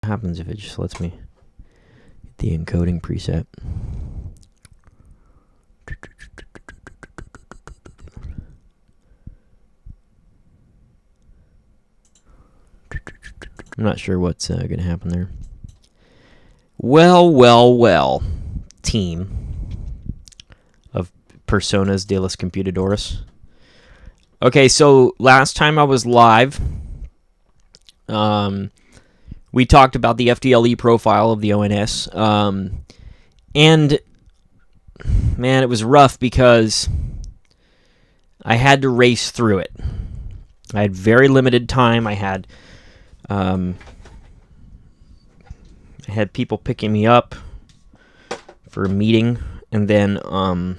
What happens if it just lets me get the encoding preset? I'm not sure what's going to happen there. Well, team of Personas de los Computadores. Okay, so last time I was live, we talked about the FDLE profile of the ONS, and man, it was rough because I had to race through it. I had very limited time. I had people picking me up for a meeting, and then I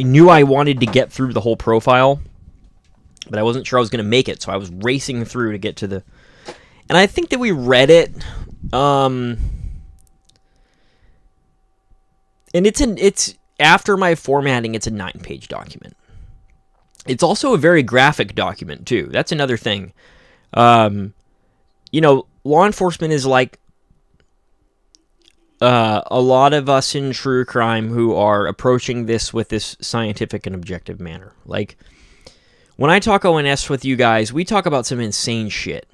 knew I wanted to get through the whole profile, but I wasn't sure I was going to make it, so I was racing through to get to the... And I think that we read it, and it's after my formatting, it's a 9-page document. It's also a very graphic document, too. That's another thing. Law enforcement is like a lot of us in true crime who are approaching this with this scientific and objective manner. Like, when I talk ONS with you guys, we talk about some insane shit,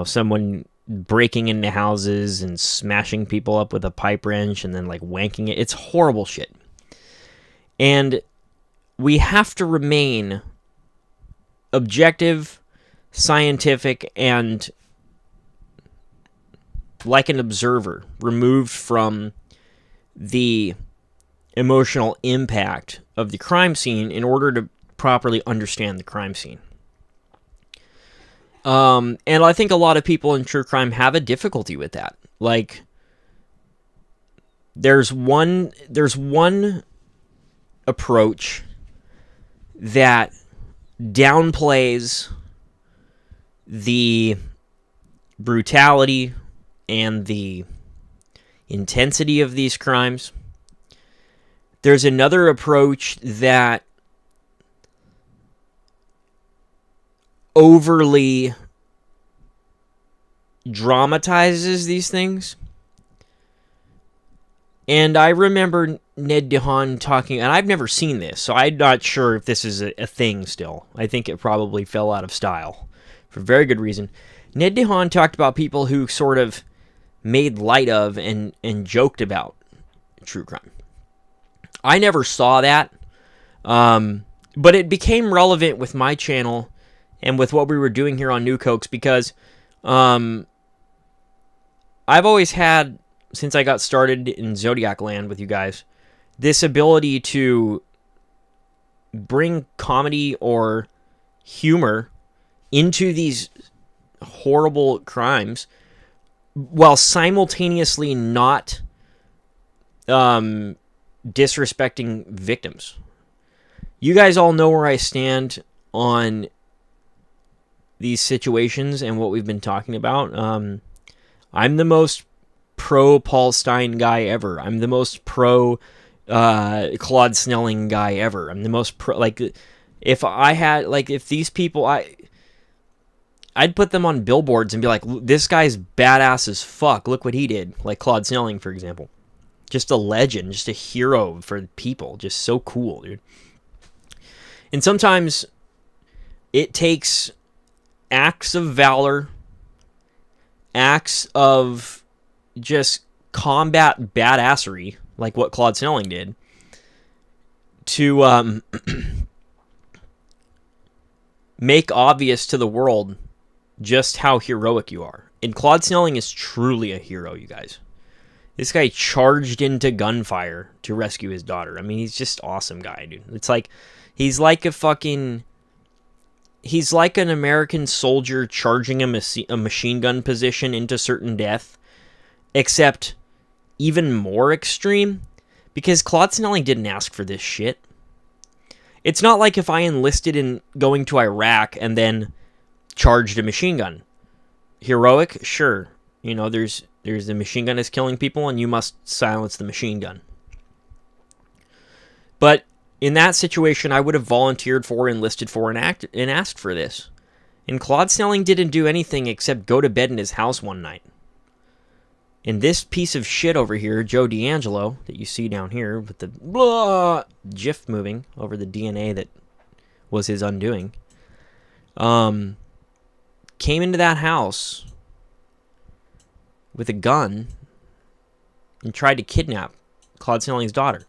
someone breaking into houses and smashing people up with a pipe wrench and then, like, wanking it. It's horrible shit. And we have to remain objective, scientific, and like an observer, removed from the emotional impact of the crime scene in order to properly understand the crime scene. And I think a lot of people in true crime have a difficulty with that. Like, there's one approach that downplays the brutality and the intensity of these crimes. There's another approach that overly dramatizes these things. And I remember Ned DeHaan talking, and I've never seen this, so I'm not sure if this is a thing still. I think it probably fell out of style for very good reason. Ned DeHaan talked about people who sort of made light of and joked about true crime. I never saw that, but it became relevant with my channel and with what we were doing here on Nuke Hoax because I've always had, since I got started in Zodiac Land with you guys, this ability to bring comedy or humor into these horrible crimes while simultaneously not disrespecting victims. You guys all know where I stand on these situations and what we've been talking about. I'm the most pro Paul Stein guy ever. I'm the most pro Claude Snelling guy ever. I'm the most pro, like, if I had, like, if these people, I'd put them on billboards and be like, this guy's badass as fuck. Look what he did. Like Claude Snelling, for example. Just a legend, just a hero for people. Just so cool, dude. And sometimes it takes acts of valor, acts of just combat badassery, like what Claude Snelling did, to make obvious to the world just how heroic you are. And Claude Snelling is truly a hero, you guys. This guy charged into gunfire to rescue his daughter. I mean, he's just awesome guy, dude. It's like, he's like an American soldier charging a machine gun position into certain death, except even more extreme, because Claude Snelling didn't ask for this shit. It's not like if I enlisted in going to Iraq and then charged a machine gun. Heroic? Sure. There's the machine gun is killing people and you must silence the machine gun. But in that situation, I would have volunteered for, enlisted for, and asked for this. And Claude Snelling didn't do anything except go to bed in his house one night. And this piece of shit over here, Joe D'Angelo, that you see down here with the blah GIF moving over the DNA that was his undoing, came into that house with a gun and tried to kidnap Claude Snelling's daughter.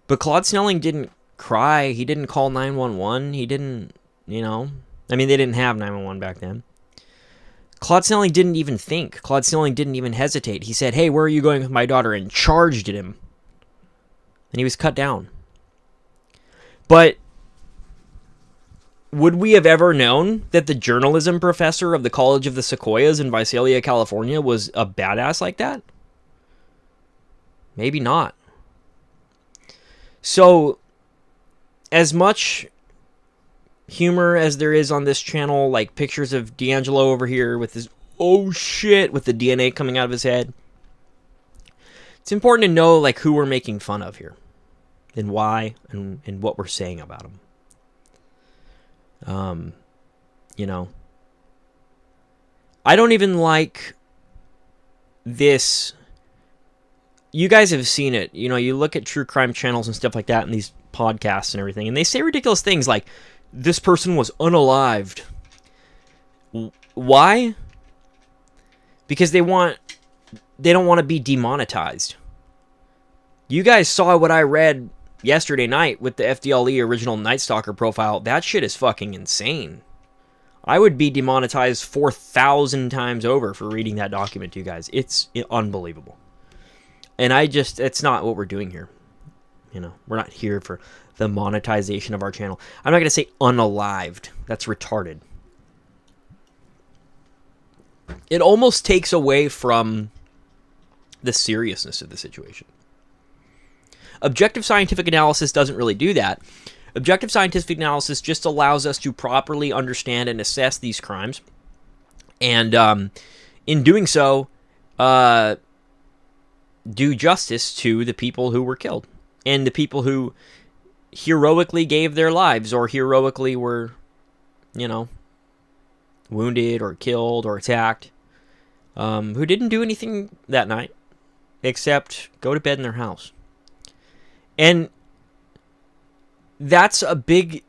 But Claude Snelling didn't cry. He didn't call 911. He didn't, they didn't have 911 back then. Claude Snelling didn't even think. Claude Snelling didn't even hesitate. He said, "Hey, where are you going with my daughter?" and charged at him. And he was cut down. But would we have ever known that the journalism professor of the College of the Sequoias in Visalia, California was a badass like that? Maybe not. So, as much humor as there is on this channel, like pictures of D'Angelo over here with his oh shit with the DNA coming out of his head, it's important to know like who we're making fun of here and why and what we're saying about him. I don't even like this. You guys have seen it. You look at true crime channels and stuff like that and these podcasts and everything, and they say ridiculous things like, this person was unalived. Why? Because they don't want to be demonetized. You guys saw what I read yesterday night with the FDLE original Night Stalker profile. That shit is fucking insane. I would be demonetized 4,000 times over for reading that document to you guys. It's unbelievable. And it's not what we're doing here. We're not here for the monetization of our channel. I'm not going to say unalived. That's retarded. It almost takes away from the seriousness of the situation. Objective scientific analysis doesn't really do that. Objective scientific analysis just allows us to properly understand and assess these crimes. And in doing so, do justice to the people who were killed. And the people who heroically gave their lives or heroically were, wounded or killed or attacked, who didn't do anything that night except go to bed in their house. And that's a big,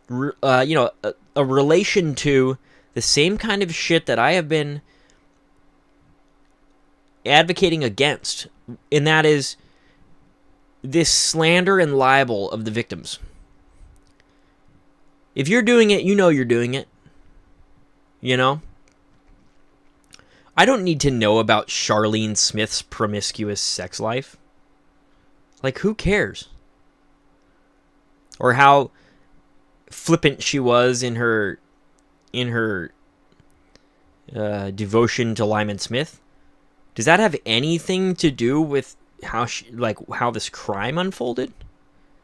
a relation to the same kind of shit that I have been advocating against, and that is this slander and libel of the victims. If you're doing it, you're doing it. I don't need to know about Charlene Smith's promiscuous sex life. Like, who cares? Or how flippant she was in her devotion to Lyman Smith. Does that have anything to do with how this crime unfolded?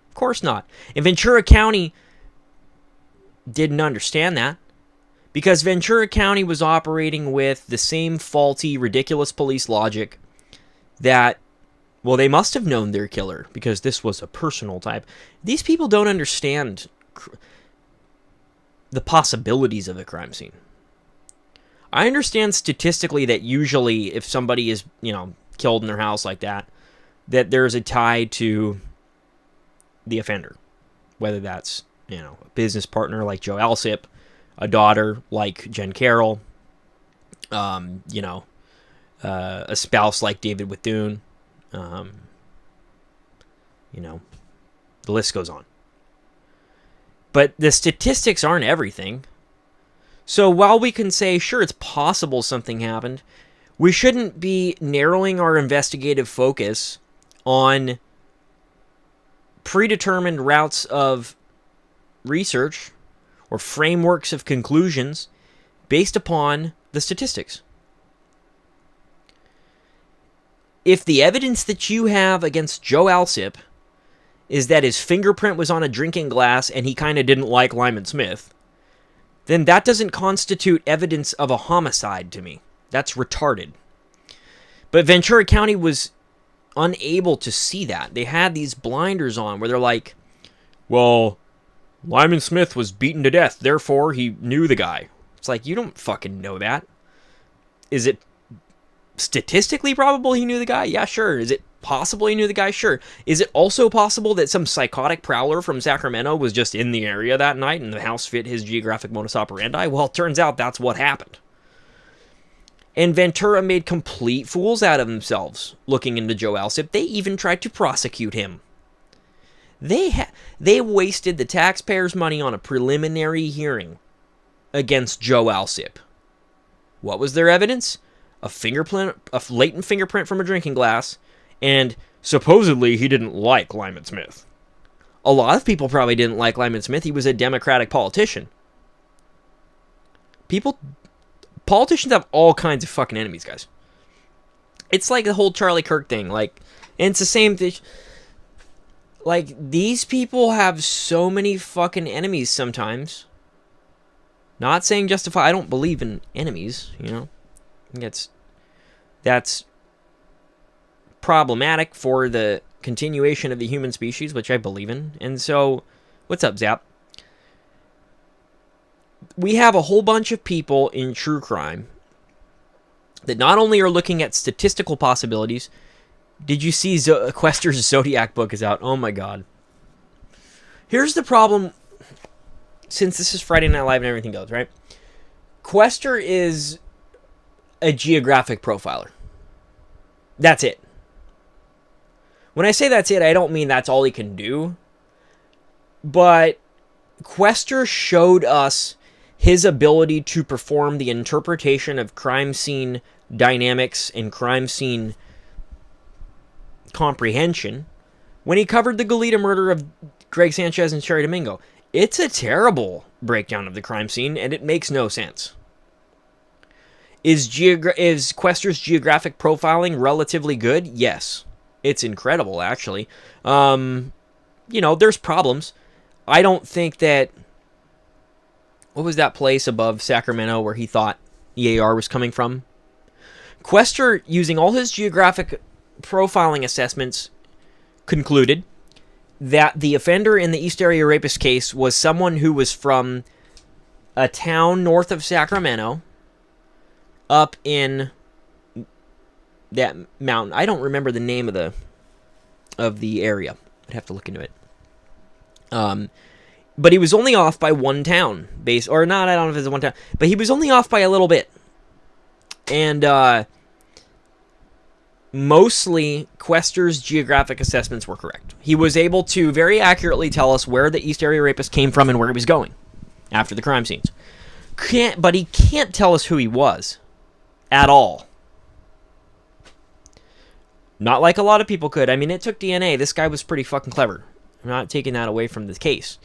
Of course not. And Ventura County didn't understand that, because Ventura County was operating with the same faulty, ridiculous police logic that, well, they must have known their killer because this was a personal type. These people don't understand the possibilities of a crime scene. I understand statistically that usually if somebody is, killed in their house like that there's a tie to the offender. Whether that's, a business partner like Joe Alsip, a daughter like Jen Carroll, a spouse like David Withune, the list goes on. But the statistics aren't everything. So while we can say, sure, it's possible something happened, we shouldn't be narrowing our investigative focus on predetermined routes of research or frameworks of conclusions based upon the statistics. If the evidence that you have against Joe Alsip is that his fingerprint was on a drinking glass and he kind of didn't like Lyman Smith, then that doesn't constitute evidence of a homicide to me. That's retarded. But Ventura County was unable to see that. They had these blinders on where they're like, well, Lyman Smith was beaten to death, therefore he knew the guy. It's like, you don't fucking know that. Is it statistically probable he knew the guy? Yeah, sure. Is it possible he knew the guy? Sure. Is it also possible that some psychotic prowler from Sacramento was just in the area that night and the house fit his geographic modus operandi? Well, it turns out that's what happened. And Ventura made complete fools out of themselves looking into Joe Alsip. They even tried to prosecute him. They wasted the taxpayers' money on a preliminary hearing against Joe Alsip. What was their evidence? A latent fingerprint from a drinking glass, and supposedly he didn't like Lyman Smith. A lot of people probably didn't like Lyman Smith. He was a Democratic politician. Politicians have all kinds of fucking enemies, guys. It's like the whole Charlie Kirk thing. And it's the same thing. These people have so many fucking enemies sometimes. Not saying justify. I don't believe in enemies, That's problematic for the continuation of the human species, which I believe in. And so, what's up, Zap? We have a whole bunch of people in true crime that not only are looking at statistical possibilities. Did you see Quester's Zodiac book is out? Oh my god. Here's the problem. Since this is Friday Night Live and everything goes, right? Quester is a geographic profiler. That's it. When I say that's it, I don't mean that's all he can do. But Quester showed us his ability to perform the interpretation of crime scene dynamics and crime scene comprehension when he covered the Goleta murder of Greg Sanchez and Sherry Domingo. It's a terrible breakdown of the crime scene, and it makes no sense. Is Quester's geographic profiling relatively good? Yes. It's incredible, actually. There's problems. I don't think that... What was that place above Sacramento where he thought EAR was coming from? Quester, using all his geographic profiling assessments, concluded that the offender in the East Area Rapist case was someone who was from a town north of Sacramento up in that mountain. I don't remember the name of the area. I'd have to look into it. But he was only off by one town, I don't know if it's one town, but he was only off by a little bit. And mostly Quester's geographic assessments were correct. He was able to very accurately tell us where the East Area Rapist came from and where he was going after the crime scenes. But he can't tell us who he was at all. Not like a lot of people could. I mean, it took DNA. This guy was pretty fucking clever. I'm not taking that away from the case.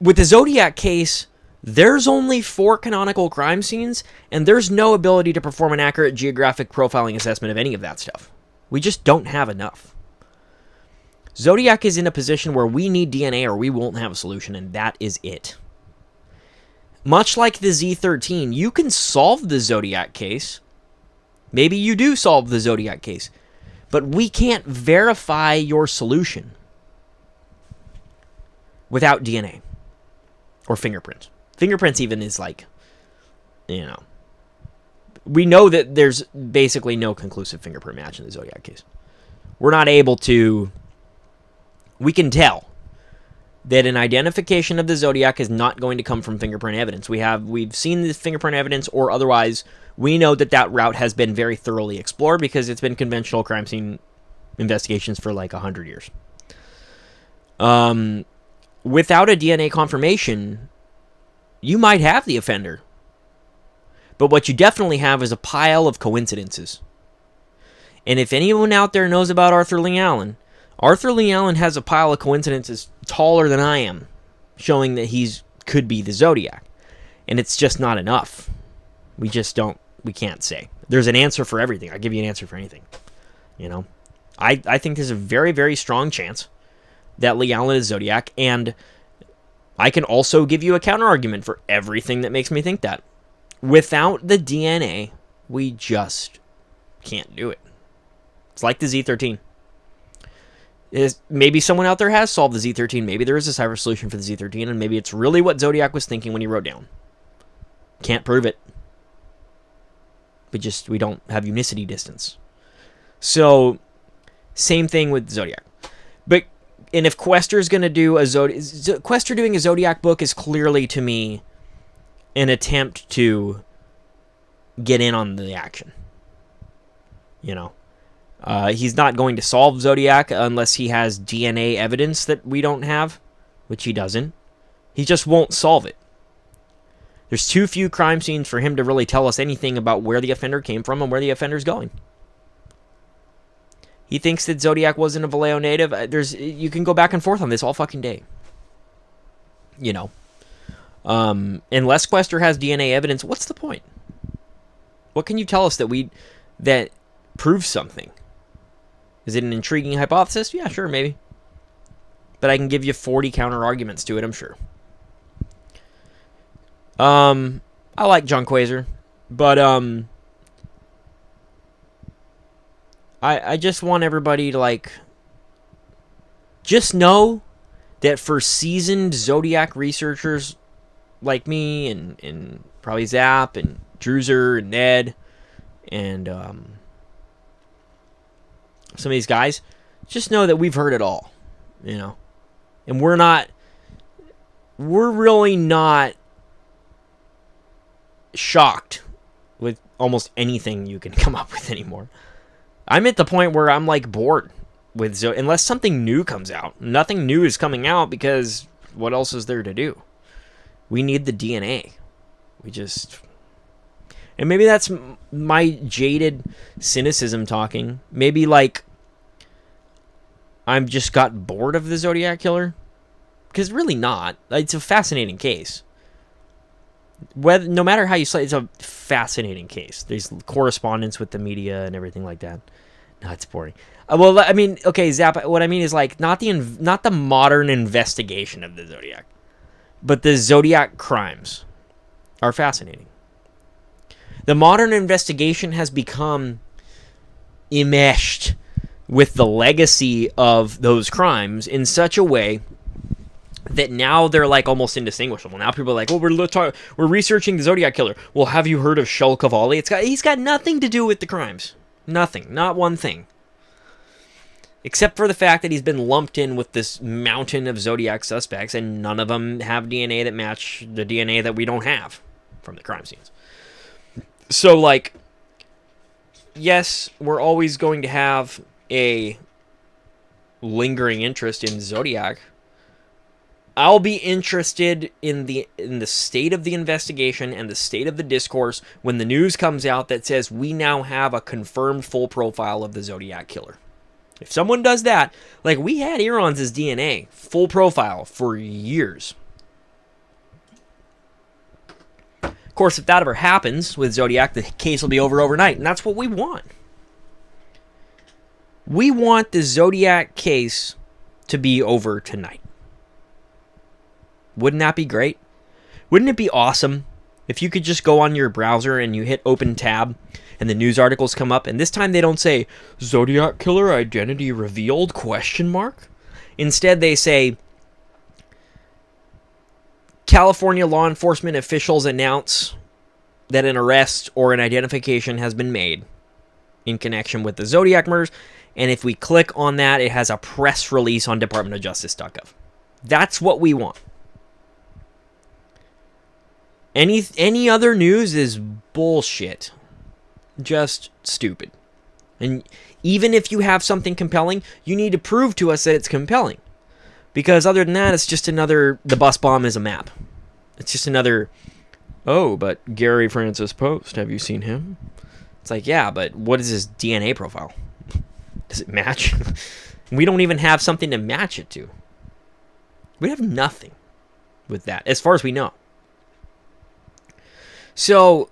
With the Zodiac case, there's only 4 canonical crime scenes, and there's no ability to perform an accurate geographic profiling assessment of any of that stuff. We just don't have enough. Zodiac is in a position where we need DNA or we won't have a solution, and that is it. Much like the Z13, you can solve the Zodiac case. Maybe you do solve the Zodiac case, but we can't verify your solution without DNA or fingerprints. Fingerprints even is we know that there's basically no conclusive fingerprint match in the Zodiac case. We're not able to... We can tell that an identification of the Zodiac is not going to come from fingerprint evidence. We've seen the fingerprint evidence, or otherwise, we know that route has been very thoroughly explored because it's been conventional crime scene investigations for 100 years. Without a DNA confirmation, you might have the offender. But what you definitely have is a pile of coincidences. And if anyone out there knows about Arthur Lee Allen has a pile of coincidences taller than I am, showing that could be the Zodiac. And it's just not enough. We can't say. There's an answer for everything. I'll give you an answer for anything. I think there's a very, very strong chance that Lee Allen is Zodiac, and I can also give you a counter-argument for everything that makes me think that. Without the DNA, we just can't do it. It's like the Z13. Maybe someone out there has solved the Z13. Maybe there is a cipher solution for the Z13, and maybe it's really what Zodiac was thinking when he wrote down. Can't prove it. We don't have unicity distance. So, same thing with Zodiac. And if Quester's going to do a Zodiac... Quester doing a Zodiac book is clearly, to me, an attempt to get in on the action. You know? He's not going to solve Zodiac unless he has DNA evidence that we don't have, which he doesn't. He just won't solve it. There's too few crime scenes for him to really tell us anything about where the offender came from and where the offender's going. He thinks that Zodiac wasn't a Vallejo native. You can go back and forth on this all fucking day. You know. Unless Quester has DNA evidence, what's the point? What can you tell us that proves something? Is it an intriguing hypothesis? Yeah, sure, maybe. But I can give you 40 counter arguments to it, I'm sure. I like John Quasar, but I just want everybody to just know that for seasoned Zodiac researchers like me and probably Zap and Druzer and Ned and some of these guys, just know that we've heard it all, you know, and we're really not shocked with almost anything you can come up with anymore. I'm at the point where I'm bored with unless something new comes out. Nothing new is coming out because what else is there to do? We need the DNA. And maybe that's my jaded cynicism talking. Maybe I'm just got bored of the Zodiac Killer. Because really not. It's a fascinating case. No matter how you slice, it's a fascinating case. There's correspondence with the media and everything like that. No, it's boring. Well, I mean, okay, Zap. What I mean is not the modern investigation of the Zodiac, but the Zodiac crimes are fascinating. The modern investigation has become enmeshed with the legacy of those crimes in such a way that now they're almost indistinguishable. Now people are like, "Oh, we're researching the Zodiac Killer." Well, have you heard of Shel Cavalli? He's got nothing to do with the crimes. Nothing, not one thing. Except for the fact that he's been lumped in with this mountain of Zodiac suspects, and none of them have DNA that match the DNA that we don't have from the crime scenes. So, yes, we're always going to have a lingering interest in Zodiac. I'll be interested in the state of the investigation and the state of the discourse when the news comes out that says we now have a confirmed full profile of the Zodiac Killer. If someone does that, we had Eron's DNA, full profile, for years. Of course, if that ever happens with Zodiac, the case will be over overnight, and that's what we want. We want the Zodiac case to be over tonight. Wouldn't that be great? Wouldn't it be awesome if you could just go on your browser and you hit open tab and the news articles come up, and this time they don't say Zodiac Killer identity revealed ? Instead they say California law enforcement officials announce that an arrest or an identification has been made in connection with the Zodiac murders, and if we click on that, it has a press release on departmentofjustice.gov. That's what we want. Any other news is bullshit. Just stupid. And even if you have something compelling, you need to prove to us that it's compelling. Because other than that, it's just another, the bus bomb is a map. It's just another, oh, but Gary Francis Post, have you seen him? It's yeah, but what is his DNA profile? Does it match? We don't even have something to match it to. We have nothing with that, as far as we know. So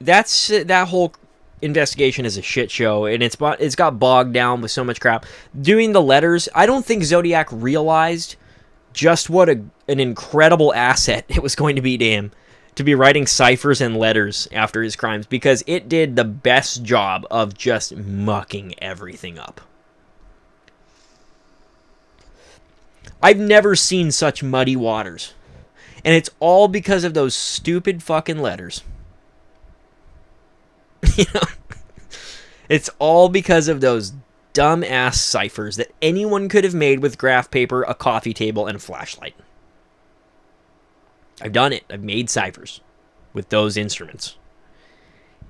that whole investigation is a shit show, and it's got bogged down with so much crap. Doing the letters, I don't think Zodiac realized just what an incredible asset it was going to be to him to be writing ciphers and letters after his crimes, because it did the best job of just mucking everything up. I've never seen such muddy waters. And it's all because of those stupid fucking letters. You know? It's all because of those dumb-ass ciphers that anyone could have made with graph paper, a coffee table, and a flashlight. I've done it. I've made ciphers with those instruments.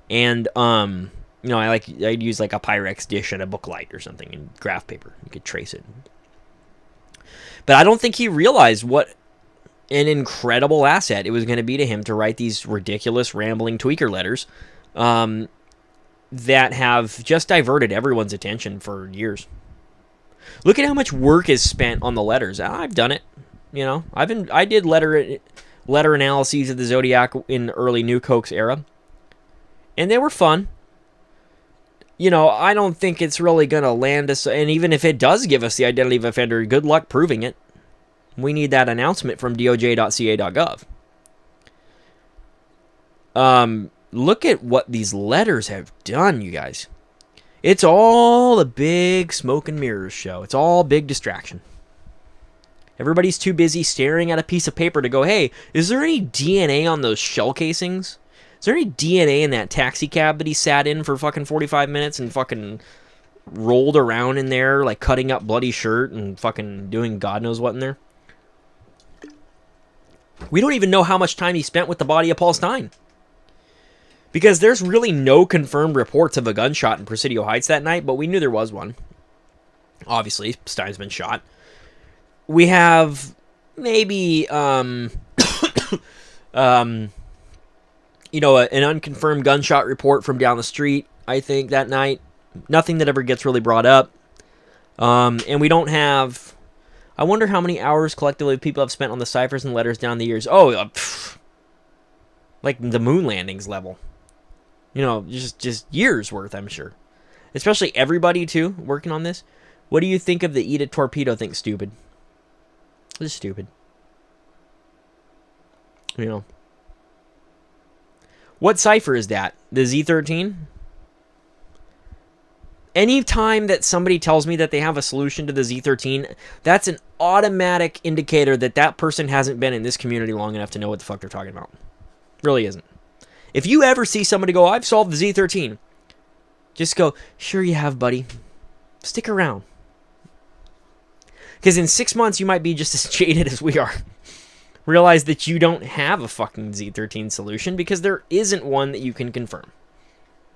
And, you know, I'd use like a Pyrex dish and a book light or something in graph paper. You could trace it. But I don't think he realized what an incredible asset it was going to be to him to write these ridiculous, rambling tweaker letters that have just diverted everyone's attention for years. Look at how much work is spent on the letters. I've done it. You know, I did letter analyses of the Zodiac in the early Nuke Hoax era, and they were fun. You know, I don't think it's really going to land us, and even if it does give us the identity of offender, good luck proving it. We need that announcement from doj.ca.gov. Look at what these letters have done, you guys. It's all a big smoke and mirrors show. It's all big distraction. Everybody's too busy staring at a piece of paper to go, hey, is there any DNA on those shell casings? Is there any DNA in that taxi cab that he sat in for fucking 45 minutes and fucking rolled around in there, like cutting up bloody shirt and fucking doing God knows what in there? We don't even know how much time he spent with the body of Paul Stein. Because there's really no confirmed reports of a gunshot in Presidio Heights that night, but we knew there was one. Obviously, Stein's been shot. We have maybe, you know, an unconfirmed gunshot report from down the street, I think, that night. Nothing that ever gets really brought up. And we don't have... I wonder how many hours collectively people have spent on the ciphers and letters down the years. Oh, like the moon landings level. You know, just years worth, I'm sure. Especially everybody, too, working on this. What do you think of the eat a torpedo thing? Stupid. This is stupid. You know. What cipher is that? The Z13? Anytime that somebody tells me that they have a solution to the Z13, that's an automatic indicator that that person hasn't been in this community long enough to know what the fuck they're talking about. Really isn't. If you ever see somebody go, I've solved the Z13, just go, sure you have, buddy. Stick around. Because in 6 months, you might be just as jaded as we are. Realize that you don't have a fucking Z13 solution because there isn't one that you can confirm.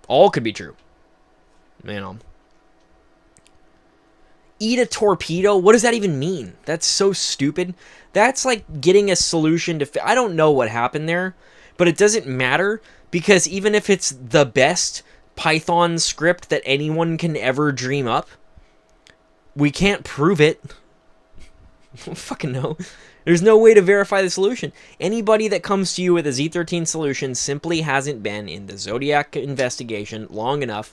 All could be true. You know. Eat a torpedo? What does that even mean? That's so stupid. That's like getting a solution to... I don't know what happened there, but it doesn't matter because even if it's the best Python script that anyone can ever dream up, we can't prove it. I don't fucking know. There's no way to verify the solution. Anybody that comes to you with a Z13 solution simply hasn't been in the Zodiac investigation long enough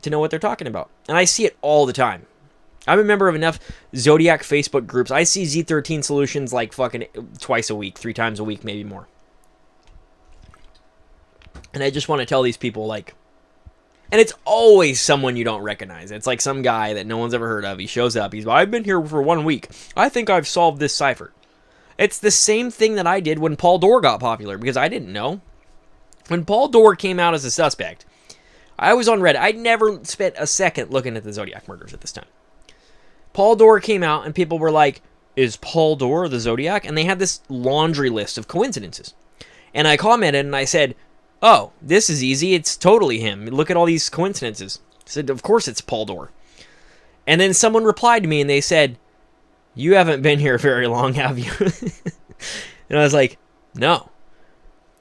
to know what they're talking about. And I see it all the time. I'm a member of enough Zodiac Facebook groups. I see Z13 solutions like fucking twice a week, 3 times a week, maybe more. And I just want to tell these people, like... And it's always someone you don't recognize. It's like some guy that no one's ever heard of. He shows up. He's like, I've been here for 1 week. I think I've solved this cipher. It's the same thing that I did when Paul Dorr got popular, because I didn't know. When Paul Dorr came out as a suspect, I was on Reddit. I'd never spent a second looking at the Zodiac murders at this time. Paul Dorr came out, and people were like, is Paul Dorr the Zodiac? And they had this laundry list of coincidences. And I commented, and I said, oh, this is easy. It's totally him. Look at all these coincidences. I said, of course it's Paul Dorr. And then someone replied to me, and they said, you haven't been here very long, have you? And I was like, no.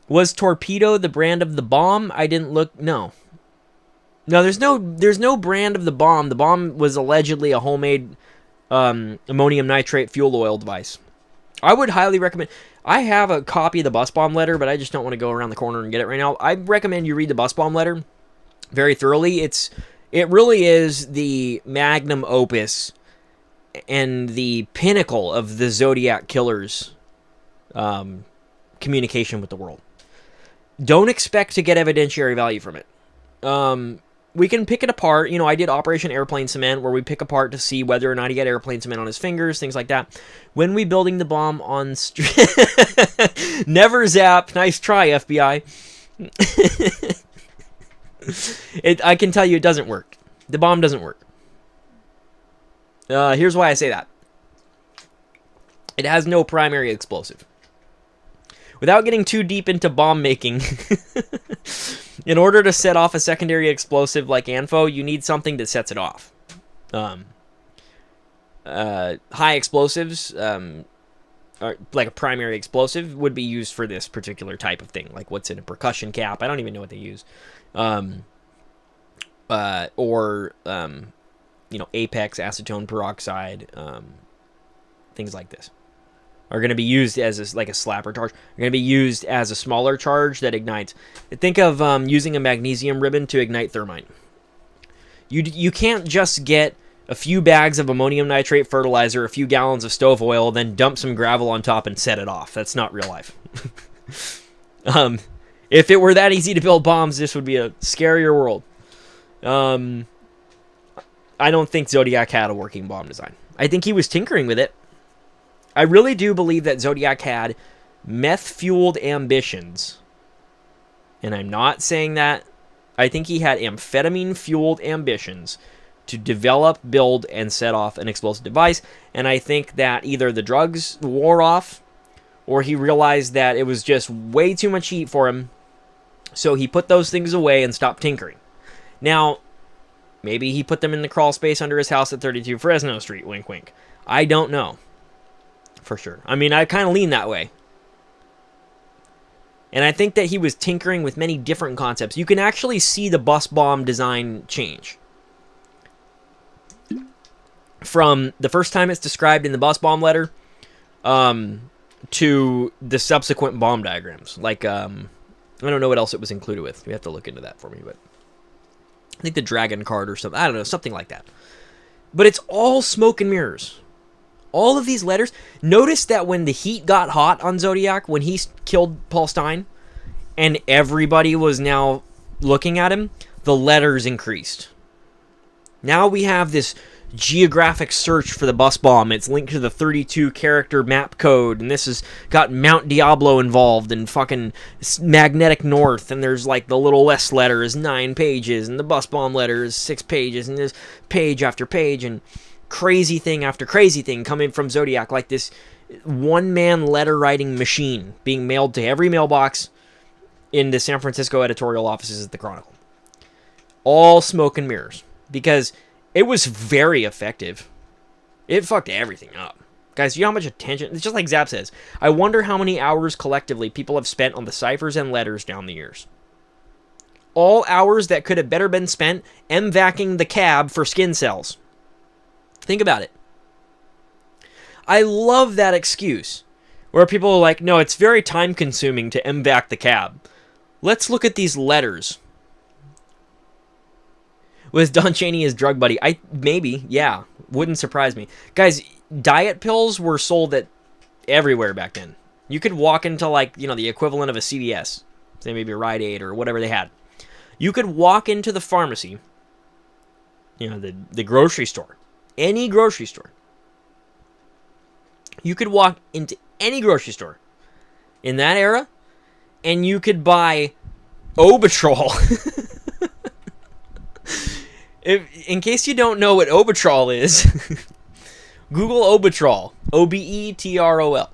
Was Torpedo the brand of the bomb? I didn't look. No. No, there's no brand of the bomb. The bomb was allegedly a homemade ammonium nitrate fuel oil device. I would highly recommend... I have a copy of the bus bomb letter, but I just don't want to go around the corner and get it right now. I recommend you read the bus bomb letter very thoroughly. It really is the magnum opus and the pinnacle of the Zodiac Killer's communication with the world. Don't expect to get evidentiary value from it. we can pick it apart. You know, I did Operation Airplane Cement, where we pick apart to see whether or not he had airplane cement on his fingers, things like that. When we building the bomb on never zap. Nice try, FBI. I can tell you it doesn't work. The bomb doesn't work. Here's why I say that. It has no primary explosive. Without getting too deep into bomb making, in order to set off a secondary explosive like ANFO, you need something that sets it off. High explosives, like a primary explosive, would be used for this particular type of thing, like what's in a percussion cap. I don't even know what they use. Apex, acetone peroxide, things like this are going to be used as a slapper charge. Are going to be used as a smaller charge that ignites. Think of using a magnesium ribbon to ignite thermite. You can't just get a few bags of ammonium nitrate fertilizer, a few gallons of stove oil, then dump some gravel on top and set it off. That's not real life. If it were that easy to build bombs, this would be a scarier world. I don't think Zodiac had a working bomb design. I think he was tinkering with it. I really do believe that Zodiac had meth-fueled ambitions. And I'm not saying that. I think he had amphetamine-fueled ambitions to develop, build, and set off an explosive device. And I think that either the drugs wore off, or he realized that it was just way too much heat for him. So he put those things away and stopped tinkering. Now, maybe he put them in the crawl space under his house at 32 Fresno Street, wink wink. I don't know. For sure. I mean, I kind of lean that way. And I think that he was tinkering with many different concepts. You can actually see the bus bomb design change. From the first time it's described in the bus bomb letter to the subsequent bomb diagrams. Like, I don't know what else it was included with. You have to look into that for me, but I think the dragon card or something. I don't know, something like that. But it's all smoke and mirrors. All of these letters. Notice that when the heat got hot on Zodiac, when he killed Paul Stein, and everybody was now looking at him, the letters increased. Now we have this geographic search for the bus bomb. It's linked to the 32 character map code, and this has got Mount Diablo involved and fucking magnetic north, and there's like the little west letter is 9 pages, and the bus bomb letter is 6 pages, and there's page after page, and crazy thing after crazy thing coming from Zodiac, like this one-man letter writing machine being mailed to every mailbox in the San Francisco editorial offices at the Chronicle. All smoke and mirrors, because it was very effective. It fucked everything up. Guys, you know how much attention... It's just like Zap says. I wonder how many hours collectively people have spent on the ciphers and letters down the years. All hours that could have better been spent MVACing the cab for skin cells. Think about it. I love that excuse. Where people are like, no, it's very time consuming to MVAC the cab. Let's look at these letters. Was Don Chaney his drug buddy? Maybe, yeah. Wouldn't surprise me. Guys, diet pills were sold at everywhere back then. You could walk into, like, the equivalent of a CVS. Say maybe a Rite Aid or whatever they had. You could walk into the pharmacy, the grocery store. Any grocery store. You could walk into any grocery store in that era, and you could buy Obitrol. In case you don't know what Obitrol is, Google Obitrol. Obetrol.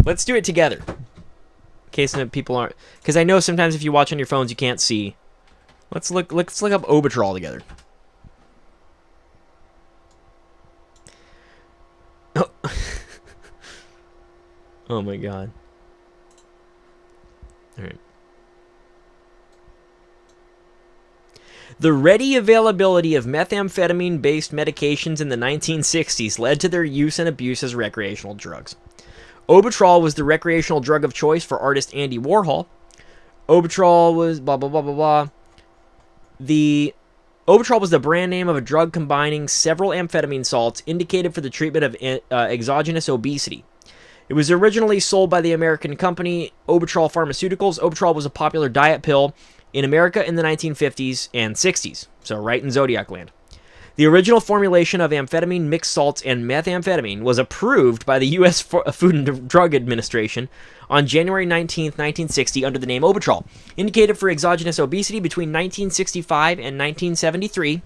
Let's do it together. In case people aren't... Because I know sometimes if you watch on your phones, you can't see. Let's look up Obitrol together. Oh my god. Alright. The ready availability of methamphetamine-based medications in the 1960s led to their use and abuse as recreational drugs. Obitrol was the recreational drug of choice for artist Andy Warhol. Obitrol was blah blah blah blah blah. Obitrol was the brand name of a drug combining several amphetamine salts indicated for the treatment of exogenous obesity. It was originally sold by the American company Obitrol Pharmaceuticals. Obitrol was a popular diet pill in America in the 1950s and 60s, so right in Zodiac land. The original formulation of amphetamine, mixed salts, and methamphetamine was approved by the U.S. Food and Drug Administration on January 19, 1960 under the name Obitrol. Indicated for exogenous obesity between 1965 and 1973.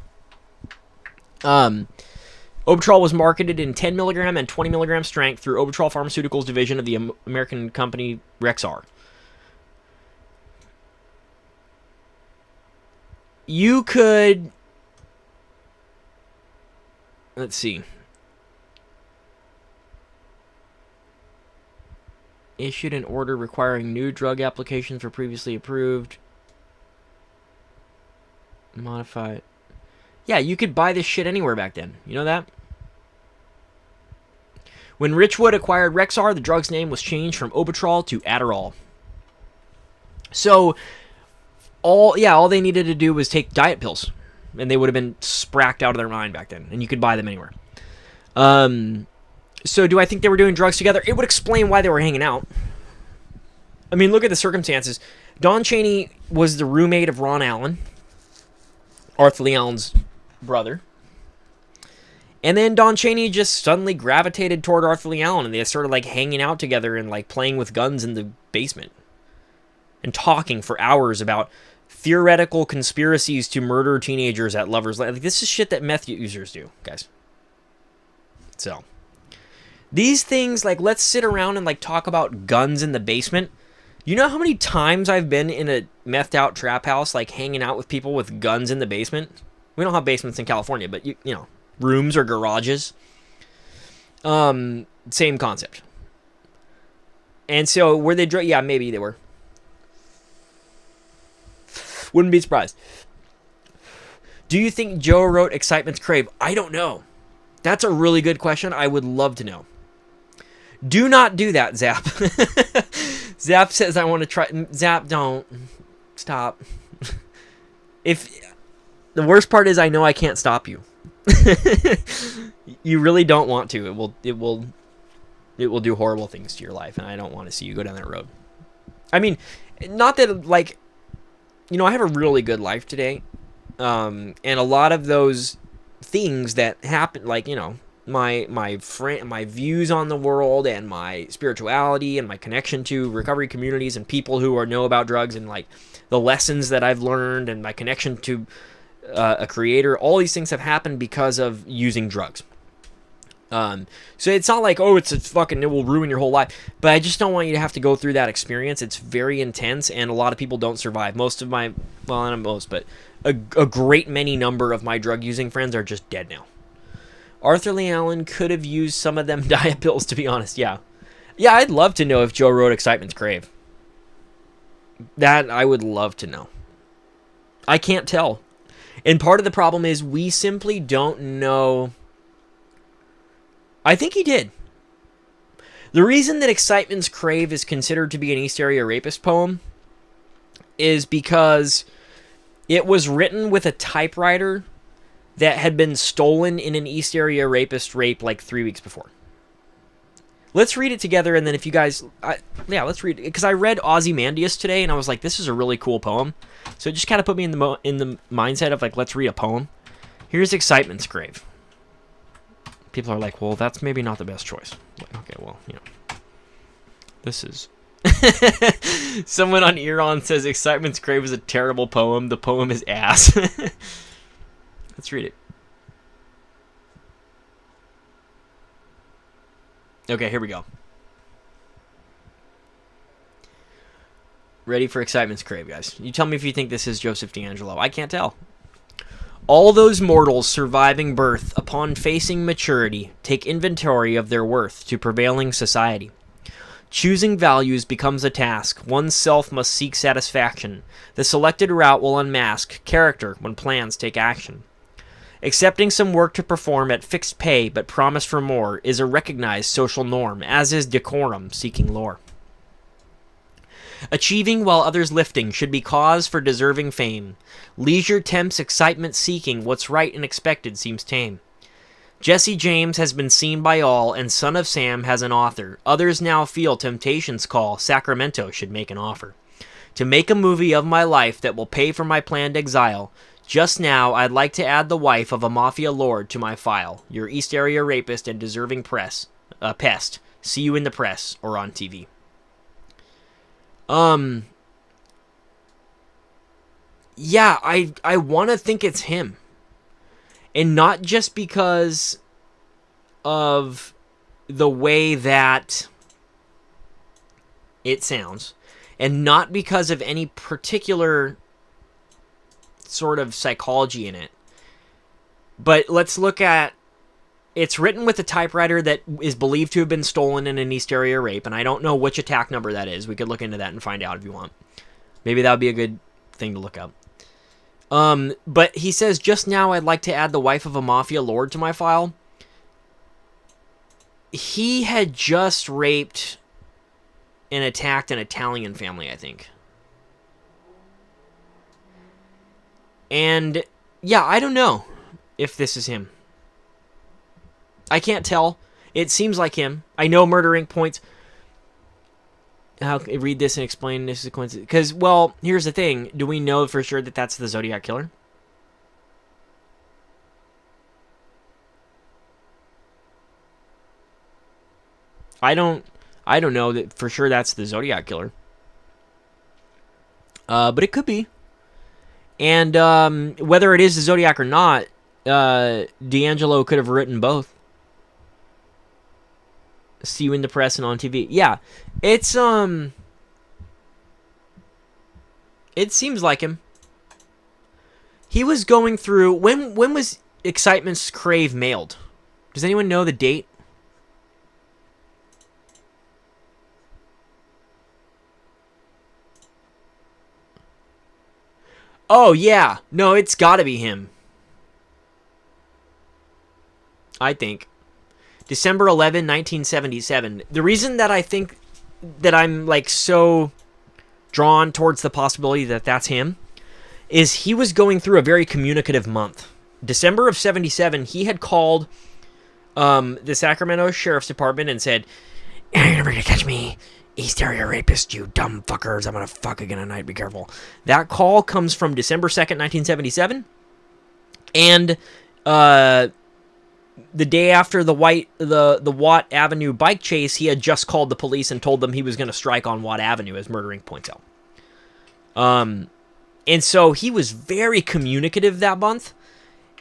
Obitrol was marketed in 10 milligram and 20 milligram strength through Obitrol Pharmaceuticals division of the American company Rexar. You could... Let's see. Issued an order requiring new drug applications for previously approved. Modified. Yeah, you could buy this shit anywhere back then. You know that? When Richwood acquired Rexar, the drug's name was changed from Obitrol to Adderall. So, all they needed to do was take diet pills. And they would have been spracked out of their mind back then. And you could buy them anywhere. So do I think they were doing drugs together? It would explain why they were hanging out. I mean, look at the circumstances. Don Chaney was the roommate of Ron Allen. Arthur Lee Allen's brother. And then Don Chaney just suddenly gravitated toward Arthur Lee Allen. And they started like hanging out together and like playing with guns in the basement. And talking for hours about theoretical conspiracies to murder teenagers at lovers' lane. Like, this is shit that meth users do, guys. So, these things, like, let's sit around and, like, talk about guns in the basement. You know how many times I've been in a methed out trap house, like, hanging out with people with guns in the basement? We don't have basements in California, but, you know, rooms or garages. Same concept. And so, were they... Yeah, maybe they were. Wouldn't be surprised. Do you think Joe wrote Excitement's Crave? I don't know. That's a really good question. I would love to know. Do not do that, Zap. Zap says I want to try... Zap, don't. Stop. If the worst part is I know I can't stop you. You really don't want to. It will do horrible things to your life, and I don't want to see you go down that road. I mean, not that, like... You know, I have a really good life today, and a lot of those things that happen, like, you know, my views on the world and my spirituality and my connection to recovery communities and people who know about drugs and like the lessons that I've learned and my connection to a creator, all these things have happened because of using drugs. So it's not like, oh, it will ruin your whole life. But I just don't want you to have to go through that experience. It's very intense, and a lot of people don't survive. Most of my, well, not most, but a great many number of my drug-using friends are just dead now. Arthur Lee Allen could have used some of them diet pills, to be honest, yeah. Yeah, I'd love to know if Joe wrote Excitement's Crave. That I would love to know. I can't tell. And part of the problem is we simply don't know... I think he did. The reason that Excitement's Crave is considered to be an East Area Rapist poem is because it was written with a typewriter that had been stolen in an East Area Rapist rape like 3 weeks before. Let's read it together, and then if you guys... let's read it. Because I read Ozymandias today, and I was like, this is a really cool poem. So it just kind of put me in the mindset of, like, let's read a poem. Here's Excitement's Crave. People are like, well, that's maybe not the best choice. Okay, well, you know. This is... Someone on Eron says Excitement's Crave is a terrible poem. The poem is ass. Let's read it. Okay, here we go. Ready for Excitement's Crave, guys. You tell me if you think this is Joseph D'Angelo. I can't tell. All those mortals surviving birth, upon facing maturity, take inventory of their worth to prevailing society. Choosing values becomes a task. One's self must seek satisfaction. The selected route will unmask character when plans take action. Accepting some work to perform at fixed pay but promise for more is a recognized social norm, as is decorum seeking lore. Achieving while others lifting should be cause for deserving fame. Leisure tempts excitement seeking, what's right and expected seems tame. Jesse James has been seen by all, and Son of Sam has an author. Others now feel temptation's call, Sacramento should make an offer. to make a movie of my life that will pay for my planned exile. Just now, I'd like to add the wife of a mafia lord to my file. Your East Area rapist and deserving pest. See you in the press or on TV. Yeah, I want to think it's him. And not just because of the way that it sounds, and not because of any particular sort of psychology in it. But let's look at, it's written with a typewriter that is believed to have been stolen in an East Area rape, and I don't know which attack number that is. We could look into that and find out if you want. Maybe that would be a good thing to look up. But he says, just now I'd like to add the wife of a mafia lord to my file. He had just raped and attacked an Italian family, I think. And, yeah, I don't know if this is him. I can't tell. It seems like him. I know Murder Inc. points. How read this and explain this sequence? Because, well, here's the thing. Do we know for sure that that's the Zodiac Killer? I don't know that for sure that's the Zodiac Killer. But it could be. And whether it is the Zodiac or not, D'Angelo could have written both. See you in the press and on TV. Yeah, it's it seems like him. He was going through, when was Excitement's Crave mailed? Does anyone know the date? Oh yeah, no, it's got to be him. I think. December 11, 1977. The reason that I think that I'm like so drawn towards the possibility that that's him is he was going through a very communicative month. December of 77, he had called the Sacramento Sheriff's Department and said, "You're never going to catch me, East Area rapist, you dumb fuckers. I'm going to fuck again tonight. Be careful." That call comes from December 2nd, 1977. And the day after the Watt Avenue bike chase, he had just called the police and told them he was going to strike on Watt Avenue, as Murder Inc. points out. And so he was very communicative that month,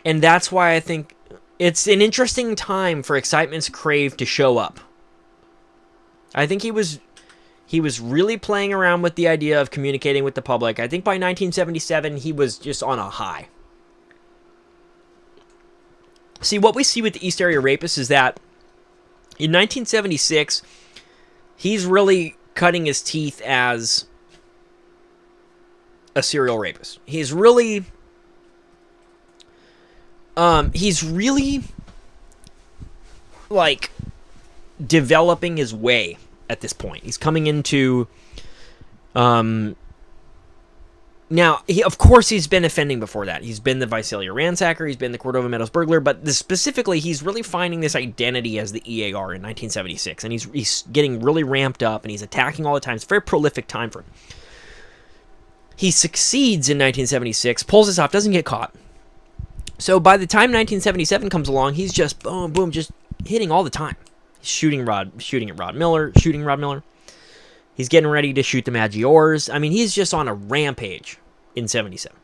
and that's why I think it's an interesting time for Excitement's Crave to show up. I think he was really playing around with the idea of communicating with the public. I think by 1977, he was just on a high. See, what we see with the East Area Rapist is that in 1976, he's really cutting his teeth as a serial rapist. He's really like developing his way at this point. He's coming into now, of course, he's been offending before that. He's been the Visalia ransacker. He's been the Cordova Meadows burglar. But specifically, he's really finding this identity as the EAR in 1976. And he's getting really ramped up, and he's attacking all the time. It's a very prolific time for him. He succeeds in 1976, pulls this off, doesn't get caught. So by the time 1977 comes along, he's just boom, boom, just hitting all the time. He's shooting at Rod Miller. He's getting ready to shoot the Maggiores. I mean, he's just on a rampage in 77.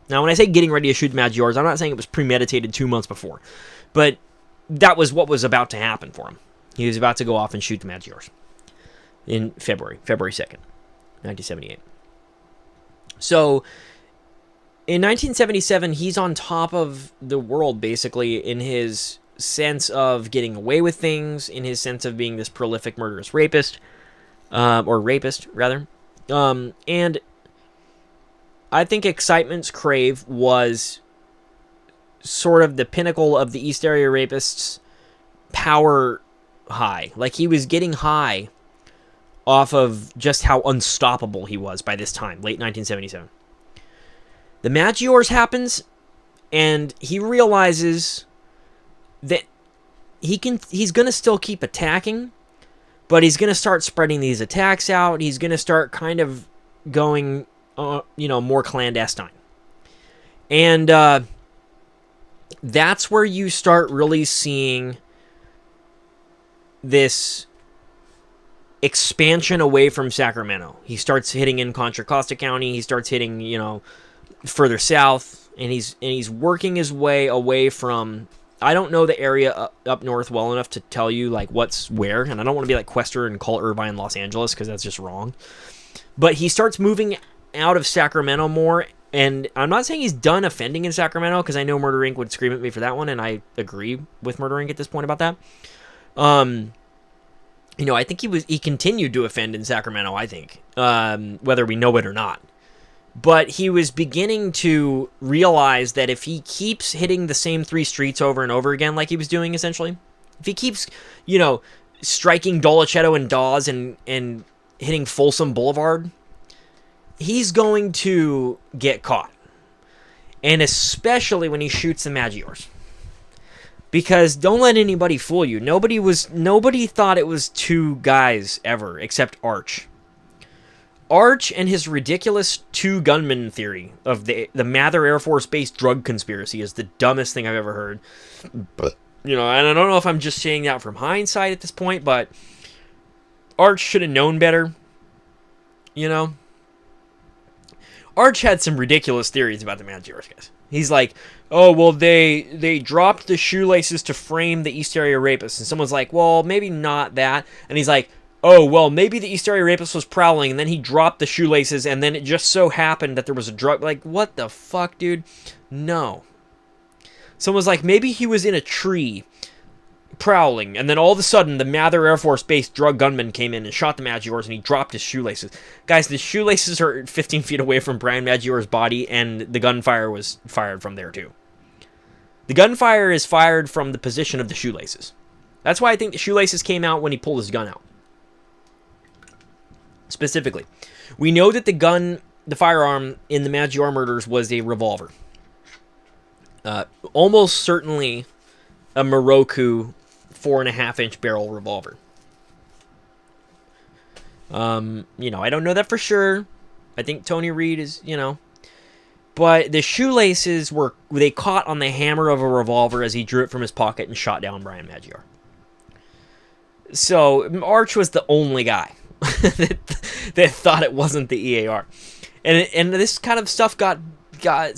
Now, when I say getting ready to shoot the Maggiores, I'm not saying it was premeditated 2 months before. But that was what was about to happen for him. He was about to go off and shoot the Maggiores in February 2nd, 1978. So, in 1977, he's on top of the world, basically, in his sense of getting away with things, in his sense of being this prolific murderous rapist. Or rapist, rather. And I think Excitement's Crave was sort of the pinnacle of the East Area Rapist's power high. Like, he was getting high off of just how unstoppable he was by this time, late 1977. The Maggiores happens, and he realizes that he's going to still keep attacking, but he's going to start spreading these attacks out. He's going to start kind of going, more clandestine. And that's where you start really seeing this expansion away from Sacramento. He starts hitting in Contra Costa County. He starts hitting, further south, and he's working his way away from. I don't know the area up north well enough to tell you like what's where, and I don't want to be like Quester and call Irvine Los Angeles because that's just wrong. But he starts moving out of Sacramento more, and I'm not saying he's done offending in Sacramento because I know Murder Inc. would scream at me for that one, and I agree with Murder Inc. at this point about that. I think he continued to offend in Sacramento, I think, whether we know it or not. But he was beginning to realize that if he keeps hitting the same 3 streets over and over again like he was doing, essentially, if he keeps, striking Dolcetto and Dawes and hitting Folsom Boulevard, he's going to get caught. And especially when he shoots the Maggiores. Because don't let anybody fool you. Nobody thought it was 2 guys ever, except Arch. Arch and his ridiculous 2 gunman theory of the Mather Air Force Base drug conspiracy is the dumbest thing I've ever heard. But, and I don't know if I'm just saying that from hindsight at this point, but Arch should have known better. Arch had some ridiculous theories about the Maggiores guys. He's like, oh, well, they dropped the shoelaces to frame the East Area Rapist. And someone's like, well, maybe not that. And he's like, oh, well, maybe the East Area Rapist was prowling, and then he dropped the shoelaces, and then it just so happened that there was a drug. Like, what the fuck, dude? No. Someone's like, maybe he was in a tree prowling, and then all of a sudden, the Mather Air Force Base drug gunman came in and shot the Maggiores, and he dropped his shoelaces. Guys, the shoelaces are 15 feet away from Brian Maggiore's body, and the gunfire was fired from there, too. The gunfire is fired from the position of the shoelaces. That's why I think the shoelaces came out when he pulled his gun out. Specifically, we know that the firearm in the Maggiore murders was a revolver. Almost certainly a Moroku 4.5-inch barrel revolver. I don't know that for sure. I think Tony Reed is, But the shoelaces they caught on the hammer of a revolver as he drew it from his pocket and shot down Brian Maggiore. So Arch was the only guy that thought it wasn't the EAR. And this kind of stuff got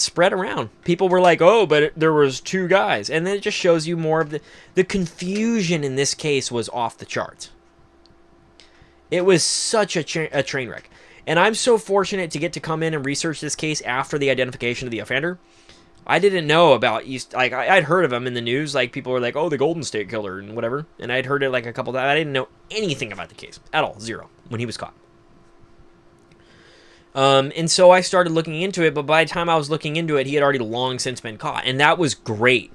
spread around. People were like, oh, but there was 2 guys. And then it just shows you more of the confusion in this case was off the charts. It was such a train wreck. And I'm so fortunate to get to come in and research this case after the identification of the offender. I didn't know about I'd heard of him in the news. Like, people were like, oh, the Golden State Killer and whatever. And I'd heard it like a couple times. I didn't know anything about the case at all. 0 when he was caught. And so I started looking into it, but by the time I was looking into it, he had already long since been caught. And that was great.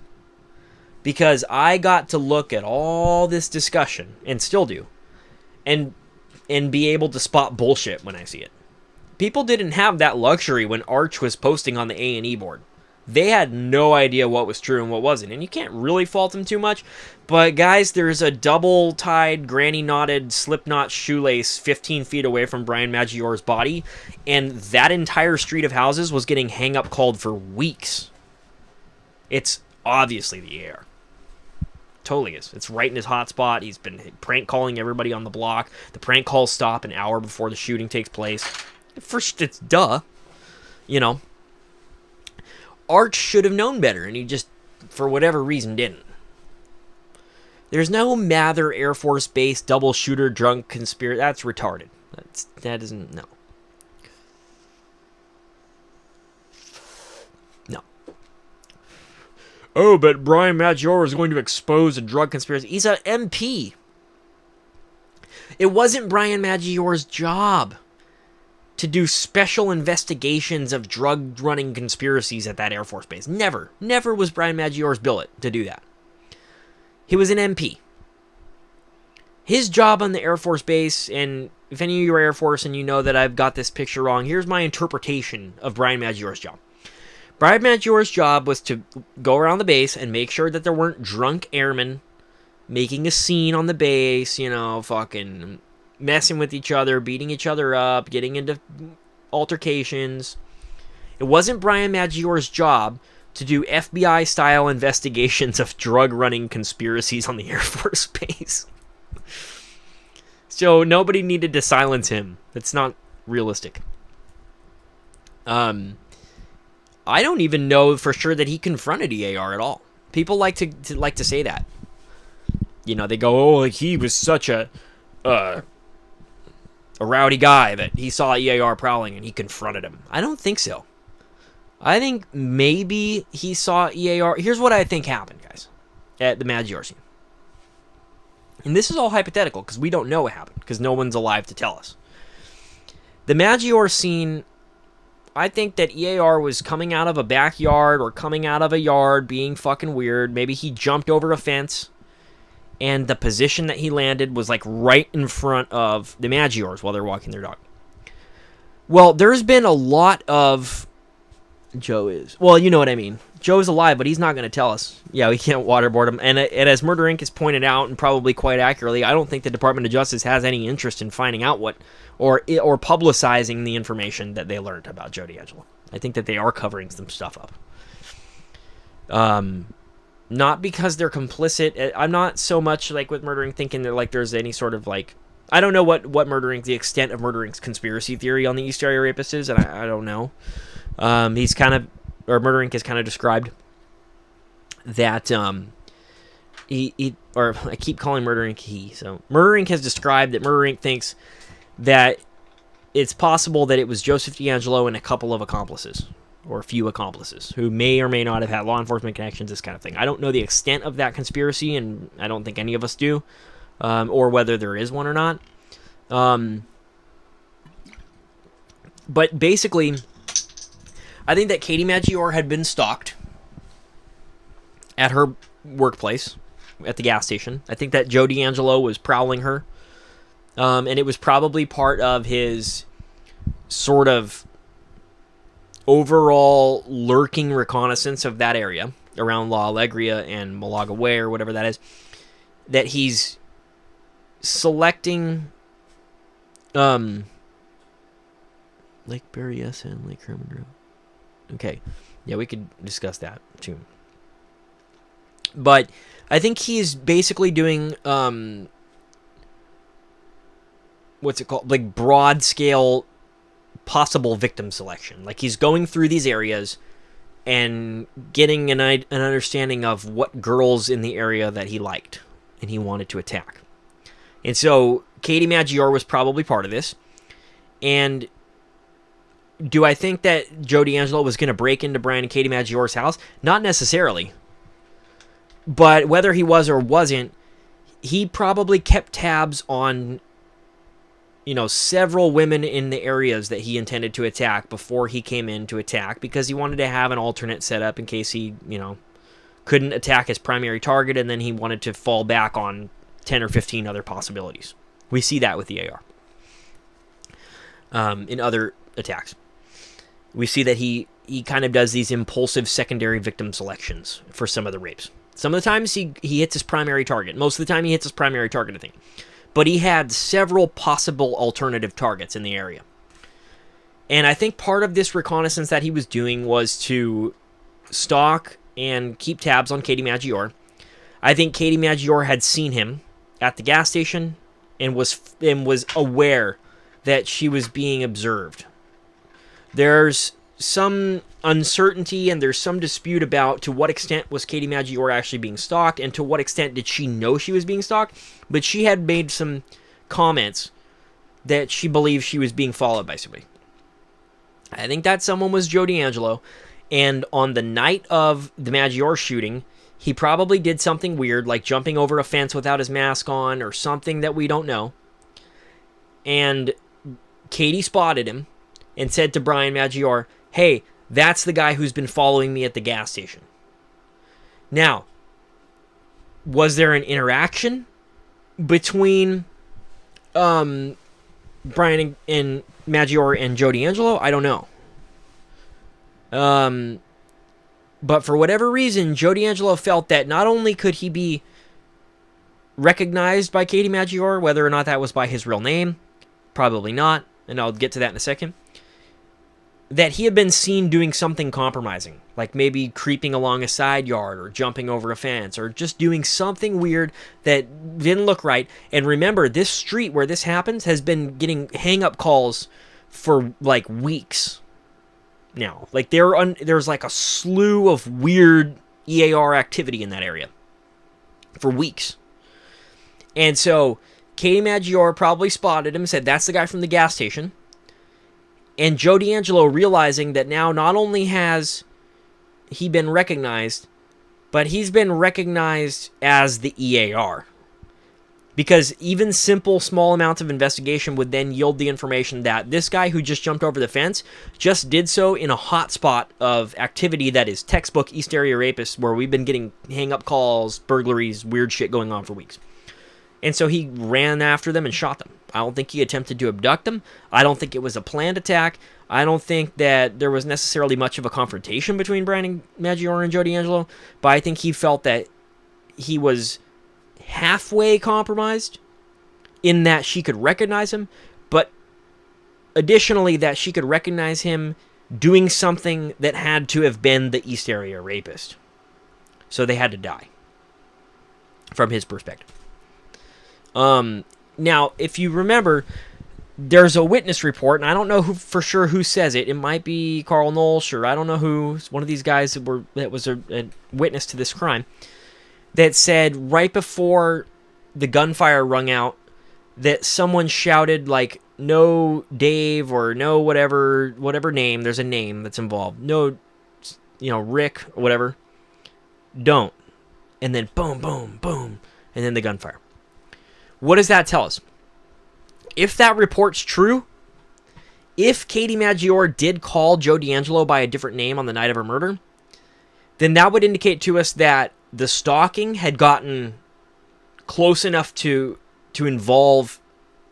Because I got to look at all this discussion, and still do, and be able to spot bullshit when I see it. People didn't have that luxury when Arch was posting on the A&E board. They had no idea what was true and what wasn't. And you can't really fault them too much. But guys, there's a double-tied, granny-knotted, slip-knot shoelace 15 feet away from Brian Maggiore's body. And that entire street of houses was getting hang-up called for weeks. It's obviously the air. Totally is. It's right in his hot spot. He's been prank calling everybody on the block. The prank calls stop an hour before the shooting takes place. First, it's duh. Arch should have known better, and he just, for whatever reason, didn't. There's no Mather Air Force Base double shooter drunk conspiracy. That's retarded. That isn't, no. No. Oh, but Brian Maggiore is going to expose a drug conspiracy. He's an MP. It wasn't Brian Maggiore's job to do special investigations of drug-running conspiracies at that Air Force Base. Never. Never was Brian Maggiore's billet to do that. He was an MP. His job on the Air Force Base, and if any of you are Air Force and you know that I've got this picture wrong, here's my interpretation of Brian Maggiore's job. Brian Maggiore's job was to go around the base and make sure that there weren't drunk airmen making a scene on the base, fucking messing with each other, beating each other up, getting into altercations. It wasn't Brian Maggior's job to do FBI-style investigations of drug-running conspiracies on the Air Force Base. So nobody needed to silence him. That's not realistic. I don't even know for sure that he confronted EAR at all. People like to say that. You know, they go, "Oh, like he was such a rowdy guy that he saw EAR prowling and he confronted him." I don't think so. I think maybe he saw EAR. Here's what I think happened, guys, at the Maggior scene. And this is all hypothetical because we don't know what happened because no one's alive to tell us. The Maggior scene, I think that EAR was coming out of a backyard or coming out of a yard being fucking weird. Maybe he jumped over a fence and the position that he landed was like right in front of the Maggiors while they're walking their dog. Well, there's been a lot of... Joe is... Well, you know what I mean. Joe's alive, but he's not going to tell us. Yeah, we can't waterboard him. And as Murder Inc. has pointed out, and probably quite accurately, I don't think the Department of Justice has any interest in finding out what... or publicizing the information that they learned about Joe D'Angelo. I think that they are covering some stuff up. Not because they're complicit. I'm not so much like with Murder Inc. thinking that like there's any sort of like... I don't know what Murder Inc. the extent of Murder Inc.'s conspiracy theory on the East Area Rapist is, and I don't know. He's kind of... or Murder Inc. has kind of described that or I keep calling Murder Inc. he. So Murder Inc. has described that Murder Inc. thinks that it's possible that it was Joseph D'Angelo and a couple of accomplices, or a few accomplices, who may or may not have had law enforcement connections, this kind of thing. I don't know the extent of that conspiracy, and I don't think any of us do, or whether there is one or not. But basically... I think that Katie Maggior had been stalked at her workplace, at the gas station. I think that Joe D'Angelo was prowling her. And it was probably part of his sort of overall lurking reconnaissance of that area around La Alegria and Malaga Way or whatever that is, that he's selecting Lake Berryessa and Lake Herman Road. Okay, yeah, we could discuss that too. But I think he's basically doing, what's it called? Like broad scale possible victim selection. Like he's going through these areas and getting an understanding of what girls in the area that he liked and he wanted to attack. And so Katie Maggior was probably part of this. And do I think that Joe D'Angelo was going to break into Brian and Katie Maggior's house? Not necessarily. But whether he was or wasn't, he probably kept tabs on, you know, several women in the areas that he intended to attack before he came in to attack, because he wanted to have an alternate setup in case he, you know, couldn't attack his primary target, and then he wanted to fall back on 10 or 15 other possibilities. We see that with the AR. In other attacks. We see that he kind of does these impulsive secondary victim selections for some of the rapes. Some of the times he hits his primary target. Most of the time he hits his primary target, I think. But he had several possible alternative targets in the area. And I think part of this reconnaissance that he was doing was to stalk and keep tabs on Katie Maggior. I think Katie Maggior had seen him at the gas station and was aware that she was being observed. There's some uncertainty and there's some dispute about to what extent was Katie Maggior actually being stalked and to what extent did she know she was being stalked. But she had made some comments that she believed she was being followed by somebody. I think that someone was Joe D'Angelo. And on the night of the Maggior shooting, he probably did something weird, like jumping over a fence without his mask on or something that we don't know. And Katie spotted him and said to Brian Maggior, "Hey, that's the guy who's been following me at the gas station." Now, was there an interaction between Brian and Maggior and Joe D'Angelo? I don't know. But for whatever reason, Joe D'Angelo felt that not only could he be recognized by Katie Maggior, whether or not that was by his real name, probably not, and I'll get to that in a second. that he had been seen doing something compromising, like maybe creeping along a side yard or jumping over a fence or just doing something weird that didn't look right. And remember, this street where this happens has been getting hang-up calls for like weeks now. Like there's like a slew of weird EAR activity in that area for weeks. And so Katie Maggiore probably spotted him and said, that's the guy from the gas station. And Joe D'Angelo, realizing that now not only has he been recognized, but he's been recognized as the EAR. Because even simple, small amounts of investigation would then yield the information that this guy who just jumped over the fence just did so in a hot spot of activity that is textbook East Area Rapist, where we've been getting hang-up calls, burglaries, weird shit going on for weeks. And so he ran after them and shot them. I don't think he attempted to abduct them. I don't think it was a planned attack. I don't think that there was necessarily much of a confrontation between Brian Maggiore and Joe D'Angelo, but I think he felt that he was halfway compromised in that she could recognize him, but additionally that she could recognize him doing something that had to have been the East Area Rapist. So they had to die, from his perspective. Now, if you remember, there's a witness report, and I don't know for sure who says it. It might be Carl Nolsch, or I don't know who. It's one of these guys that was a witness to this crime, that said right before the gunfire rung out that someone shouted, like, no Dave, or no whatever name. There's a name that's involved. No, Rick, or whatever. Don't. And then boom, boom, boom. And then the gunfire. What does that tell us? If that report's true, if Katie Maggiore did call Joe D'Angelo by a different name on the night of her murder, then that would indicate to us that the stalking had gotten close enough to involve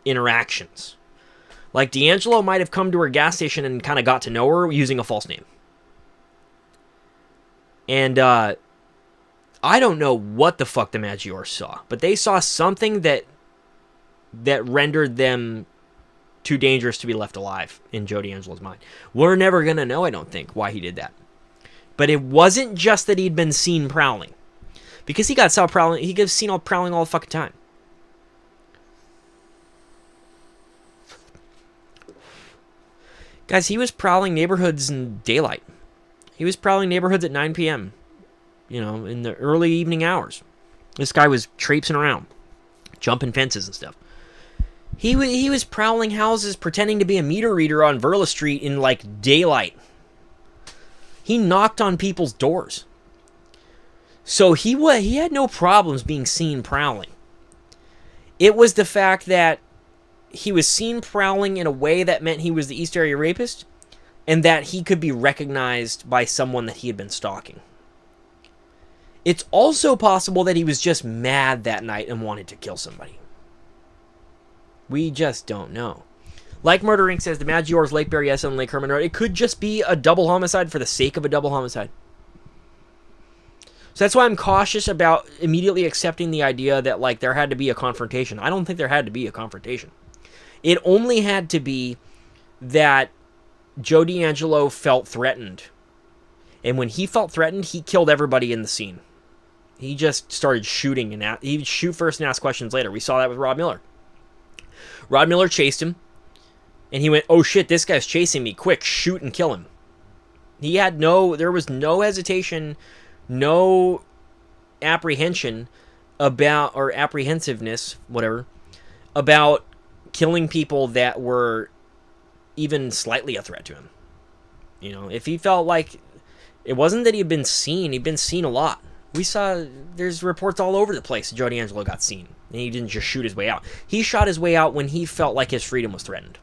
interactions. Like D'Angelo might have come to her gas station and kind of got to know her using a false name. And I don't know what the fuck the Maggiores saw, but they saw something that rendered them too dangerous to be left alive in Joe D'Angelo's mind. We're never going to know, I don't think, why he did that. But it wasn't just that he'd been seen prowling. Because he got seen prowling all the fucking time. Guys, he was prowling neighborhoods in daylight. He was prowling neighborhoods at 9 p.m., in the early evening hours. This guy was traipsing around, jumping fences and stuff. He was prowling houses pretending to be a meter reader on Verla Street in, like, daylight. He knocked on people's doors. So he had no problems being seen prowling. It was the fact that he was seen prowling in a way that meant he was the East Area Rapist, and that he could be recognized by someone that he had been stalking. It's also possible that he was just mad that night and wanted to kill somebody. We just don't know. Like Murder Inc. says, the Maggiores, Lake Berryessa, and Lake Herman Road, it could just be a double homicide for the sake of a double homicide. So that's why I'm cautious about immediately accepting the idea that, like, there had to be a confrontation. I don't think there had to be a confrontation. It only had to be that Joe D'Angelo felt threatened. And when he felt threatened, he killed everybody in the scene. He just started shooting, and he would shoot first and ask questions later. We saw that with Rob Miller. Rob Miller chased him, and he went, oh shit, this guy's chasing me. Quick, shoot and kill him. There was no hesitation, no apprehension about, or apprehensiveness, whatever, about killing people that were even slightly a threat to him. If he felt like, it wasn't that he'd been seen a lot. We saw, there's reports all over the place Joe D'Angelo got seen, and he didn't just shoot his way out. He shot his way out when he felt like his freedom was threatened.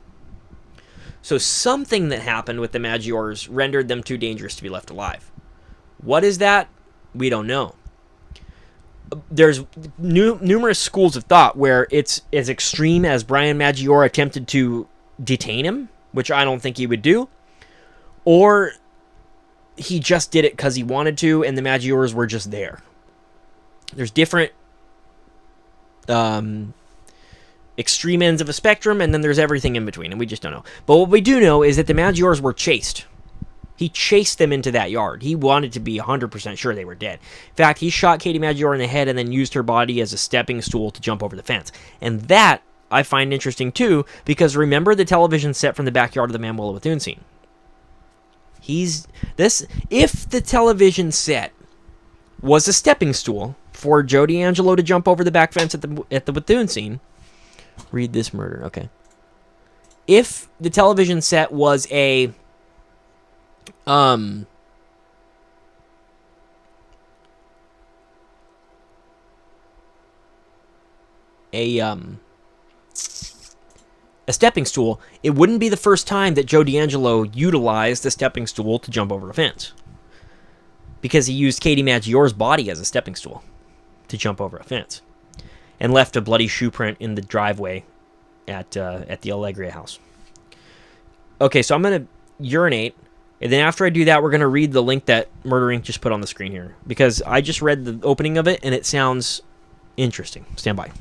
So something that happened with the Maggiores rendered them too dangerous to be left alive. What is that? We don't know. There's numerous schools of thought where it's as extreme as Brian Maggiore attempted to detain him, which I don't think he would do, or he just did it because he wanted to, and the Maggiores were just there. There's different extreme ends of a spectrum, and then there's everything in between, and we just don't know. But what we do know is that the Maggiores were chased. He chased them into that yard. He wanted to be 100% sure they were dead. In fact, he shot Katie Maggiore in the head and then used her body as a stepping stool to jump over the fence. And that I find interesting too, because remember the television set from the backyard of the Manuela Bethune scene. If the television set was a stepping stool for Joe D'Angelo to jump over the back fence at the Bethune scene, read this murder, okay. If the television set was a stepping stool, it wouldn't be the first time that Joe D'Angelo utilized the stepping stool to jump over a fence. Because he used Katie Maggiore's body as a stepping stool to jump over a fence. And left a bloody shoe print in the driveway at the Allegria house. Okay, so I'm going to urinate. And then after I do that, we're going to read the link that Murder Inc. just put on the screen here. Because I just read the opening of it, and it sounds interesting. Stand by.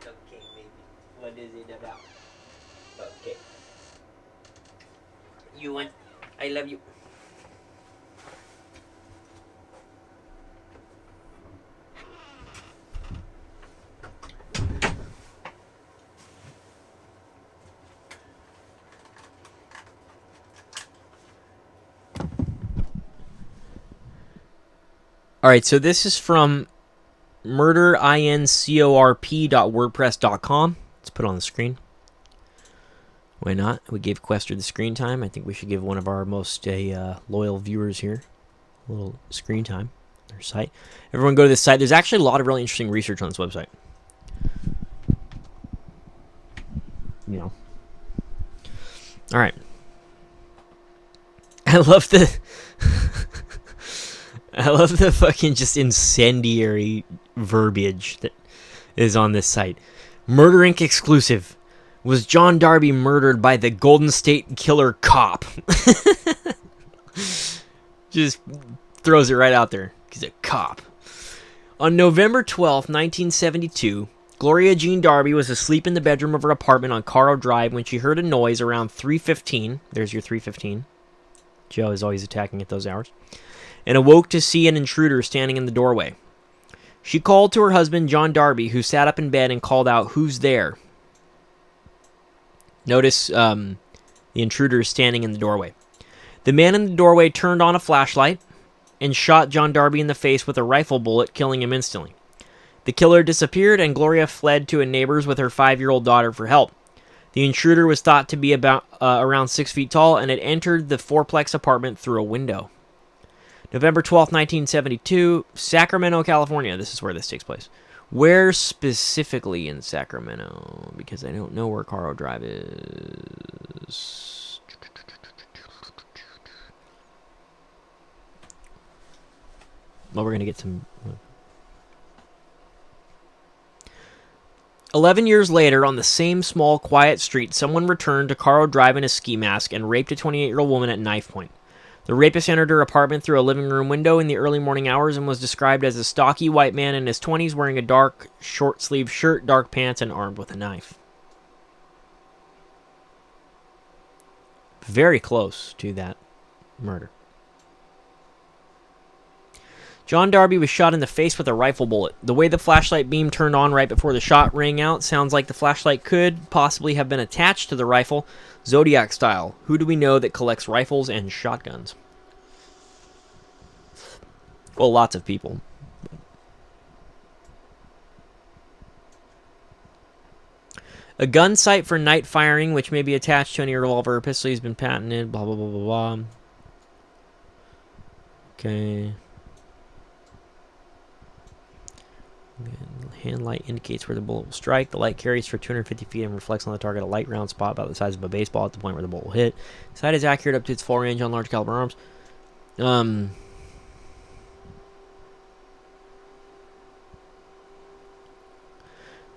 Okay, baby. What is it about? Okay. You want... I love you. Alright, so this is from murderincorp.wordpress.com. Let's put it on the screen. Why not? We gave Quester the screen time. I think we should give one of our most loyal viewers here a little screen time. Their site. Everyone go to this site. There's actually a lot of really interesting research on this website. You know. All right. I love the... I love the fucking just incendiary verbiage that is on this site. Murder Inc. exclusive. Was John Darby murdered by the Golden State Killer cop? Just throws it right out there. He's a cop. On November 12th, 1972, Gloria Jean Darby was asleep in the bedroom of her apartment on Carl Drive when she heard a noise around 3:15. There's your 3:15. Joe is always attacking at those hours. And awoke to see an intruder standing in the doorway. She called to her husband, John Darby, who sat up in bed and called out, "Who's there?" Notice the intruder is standing in the doorway. The man in the doorway turned on a flashlight and shot John Darby in the face with a rifle bullet, killing him instantly. The killer disappeared, and Gloria fled to a neighbor's with her 5-year-old daughter for help. The intruder was thought to be about around 6 feet tall and had entered the fourplex apartment through a window. November 12th, 1972, Sacramento, California. This is where this takes place. Where specifically in Sacramento? Because I don't know where Carl Drive is. Well, we're going to get some... 11 years later, on the same small, quiet street, someone returned to Carl Drive in a ski mask and raped a 28-year-old woman at knife point. The rapist entered her apartment through a living room window in the early morning hours and was described as a stocky white man in his 20s wearing a dark, short-sleeved shirt, dark pants, and armed with a knife. Very close to that murder. John Darby was shot in the face with a rifle bullet. The way the flashlight beam turned on right before the shot rang out sounds like the flashlight could possibly have been attached to the rifle, Zodiac style. Who do we know that collects rifles and shotguns? Well, lots of people. A gun sight for night firing, which may be attached to any revolver or pistol, has been patented. Blah, blah, blah, blah, blah. Okay. Hand light indicates where the bullet will strike. The light carries for 250 feet and reflects on the target a light round spot about the size of a baseball at the point where the bullet will hit. The sight is accurate up to its full range on large caliber arms.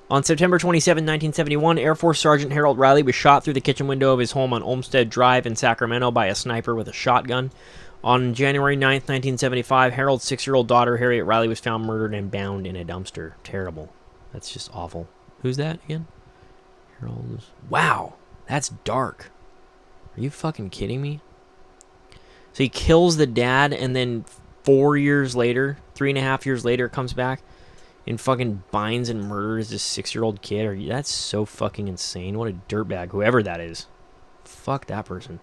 On September 27, 1971, Air Force Sergeant Harold Riley was shot through the kitchen window of his home on Olmsted Drive in Sacramento by a sniper with a shotgun. On January 9, 1975, Harold's 6-year-old daughter, Harriet Riley, was found murdered and bound in a dumpster. Terrible. That's just awful. Who's that again? Harold's... Wow, that's dark. Are you fucking kidding me? So he kills the dad, and then 4 years later, 3.5 years later, comes back and fucking binds and murders this 6-year-old kid. That's so fucking insane. What a dirtbag, whoever that is. Fuck that person.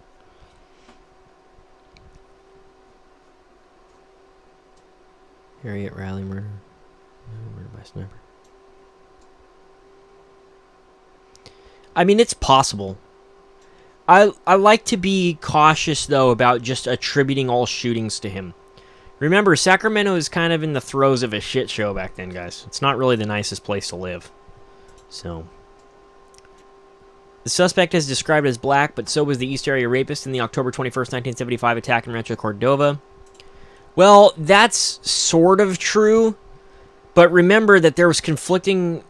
Harriet Riley murder. Murdered by sniper. I mean, it's possible. I like to be cautious, though, about just attributing all shootings to him. Remember, Sacramento is kind of in the throes of a shit show back then, guys. It's not really the nicest place to live. So, the suspect is described as black, but so was the East Area rapist in the October 21st, 1975 attack in Rancho Cordova. Well, that's sort of true, but remember that there was conflicting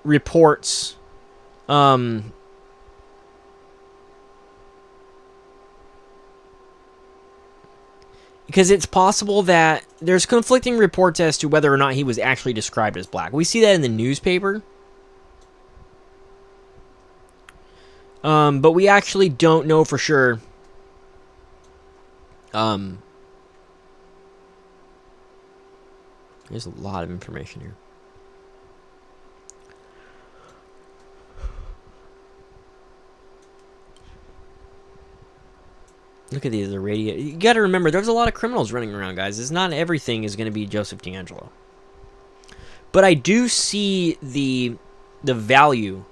reports. Because it's possible that there's conflicting reports as to whether or not he was actually described as black. We see that in the newspaper. But we actually don't know for sure. There's a lot of information here. Look at these, the radio. You got to remember, there's a lot of criminals running around, guys. It's not everything is going to be Joseph D'Angelo. But I do see the value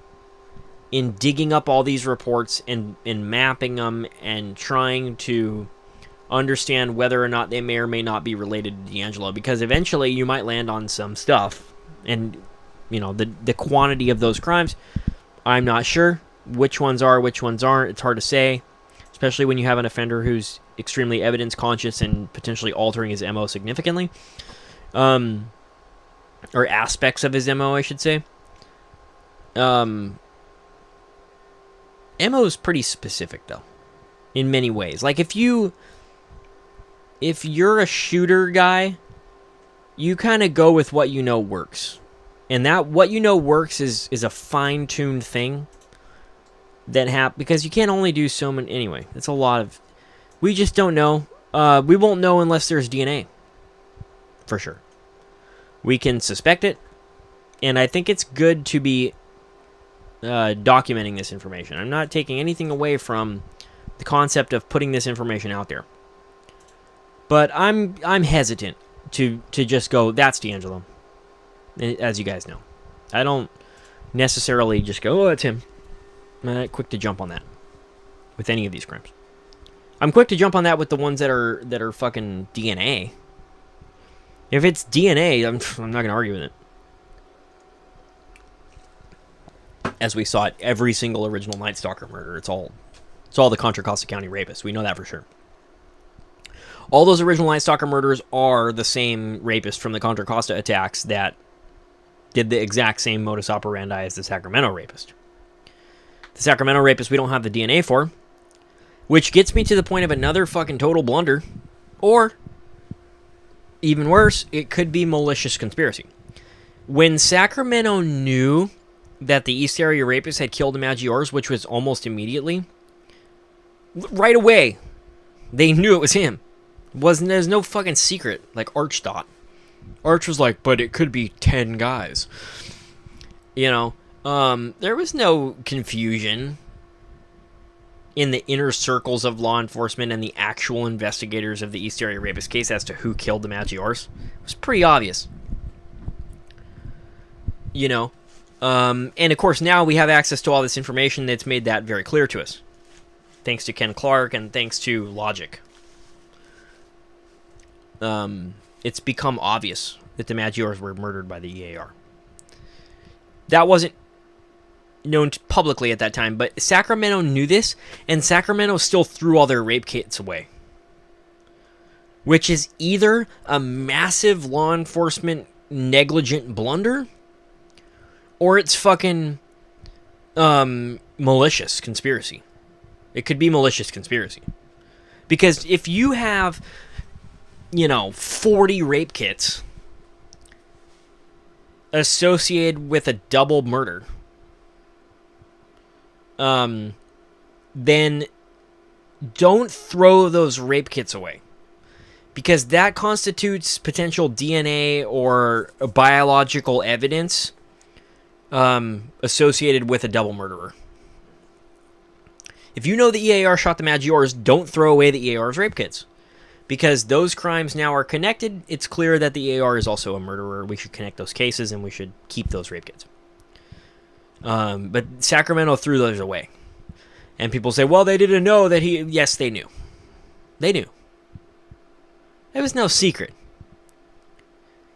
in digging up all these reports and mapping them and trying to understand whether or not they may or may not be related to D'Angelo, because eventually you might land on some stuff, and you know the quantity of those crimes, I'm not sure which ones are, which ones aren't. It's hard to say, especially when you have an offender who's extremely evidence conscious and potentially altering his MO significantly, or aspects of his MO, I should say. MO is pretty specific though, in many ways. Like if you're a shooter guy, you kind of go with what you know works. And that what you know works is a fine-tuned thing that because you can't only do so many anyway. It's a lot of we just don't know. We won't know unless there's DNA. For sure. We can suspect it, and I think it's good to be documenting this information. I'm not taking anything away from the concept of putting this information out there. But I'm hesitant to just go, that's D'Angelo, as you guys know. I don't necessarily just go, oh, it's him. I'm not quick to jump on that with any of these crimes. I'm quick to jump on that with the ones that are fucking DNA. If it's DNA, I'm not going to argue with it. As we saw it, every single original Night Stalker murder, it's all the Contra Costa County rapists. We know that for sure. All those original Night Stalker murders are the same rapist from the Contra Costa attacks that did the exact same modus operandi as the Sacramento rapist. The Sacramento rapist we don't have the DNA for. Which gets me to the point of another fucking total blunder. Or, even worse, it could be malicious conspiracy. When Sacramento knew that the East Area Rapist had killed the Maggiores, which was almost immediately, right away, they knew it was him. There's no fucking secret, like Arch thought. Arch was like, but it could be 10 guys. You know, there was no confusion in the inner circles of law enforcement and the actual investigators of the East Area Rapist case as to who killed the Maggiores. It was pretty obvious. You know, and of course now we have access to all this information that's made that very clear to us. Thanks to Ken Clark and thanks to Logic. It's become obvious that the Maggiores were murdered by the EAR. That wasn't known publicly at that time, but Sacramento knew this, and Sacramento still threw all their rape kits away. Which is either a massive law enforcement negligent blunder, or it's fucking malicious conspiracy. It could be malicious conspiracy. Because if you have, 40 rape kits associated with a double murder, then don't throw those rape kits away. Because that constitutes potential DNA or biological evidence associated with a double murderer. If you know the EAR shot the Maggiores, don't throw away the EAR's rape kits. Because those crimes now are connected, it's clear that the EAR is also a murderer. We should connect those cases and we should keep those rape kits. But Sacramento threw those away. And people say, well, they didn't know that he... Yes, they knew. They knew. It was no secret.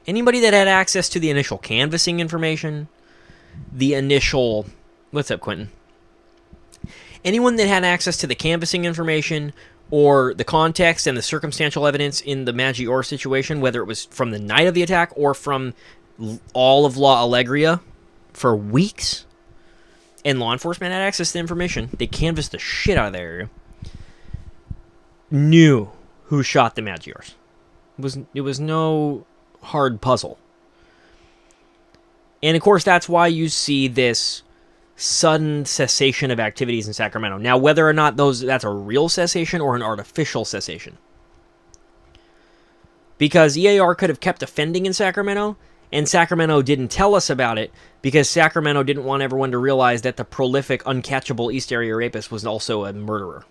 Anybody that had access to the initial canvassing information, the initial... What's up, Quentin? Anyone that had access to the canvassing information or the context and the circumstantial evidence in the Maggiore situation, whether it was from the night of the attack or from all of La Alegria for weeks, and law enforcement had access to the information, they canvassed the shit out of the area, knew who shot the Maggiores. It was no hard puzzle. And of course, that's why you see this sudden cessation of activities in Sacramento. Now, whether or not that's a real cessation or an artificial cessation. Because EAR could have kept offending in Sacramento, and Sacramento didn't tell us about it because Sacramento didn't want everyone to realize that the prolific, uncatchable East Area Rapist was also a murderer.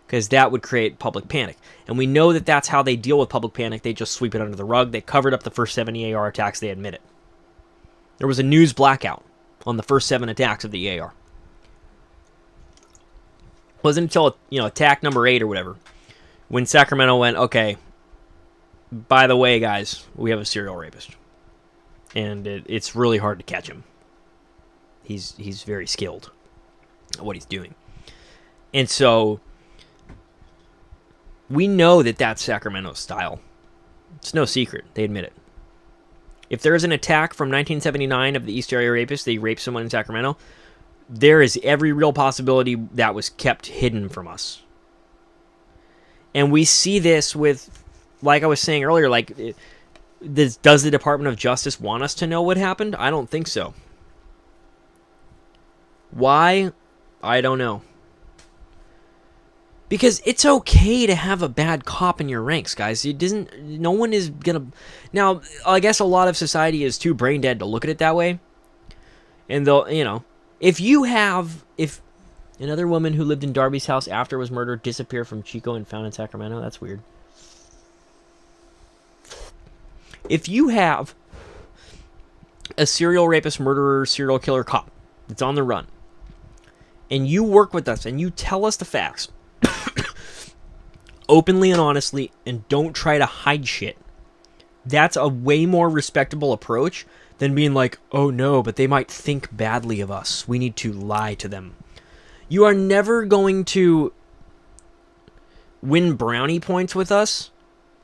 Because that would create public panic. And we know that that's how they deal with public panic. They just sweep it under the rug. They covered up the first 7 EAR attacks. They admit it. There was a news blackout on the first 7 attacks of the EAR. It wasn't until, attack number 8 or whatever, when Sacramento went, okay, by the way, guys, we have a serial rapist. And it's really hard to catch him. He's very skilled at what he's doing. And so, we know that that's Sacramento's style. It's no secret. They admit it. If there is an attack from 1979 of the East Area Rapist, they raped someone in Sacramento, there is every real possibility that was kept hidden from us. And we see this with, like I was saying earlier, does the Department of Justice want us to know what happened? I don't think so. Why? I don't know. Because it's okay to have a bad cop in your ranks, guys. No one is gonna... Now, I guess a lot of society is too brain dead to look at it that way. And they'll, if another woman who lived in Darby's house after was murdered disappeared from Chico and found in Sacramento, that's weird. If you have a serial rapist, murderer, serial killer cop that's on the run, and you work with us and you tell us the facts openly and honestly, and don't try to hide shit, that's a way more respectable approach than being like, oh no, but they might think badly of us. We need to lie to them. You are never going to win brownie points with us,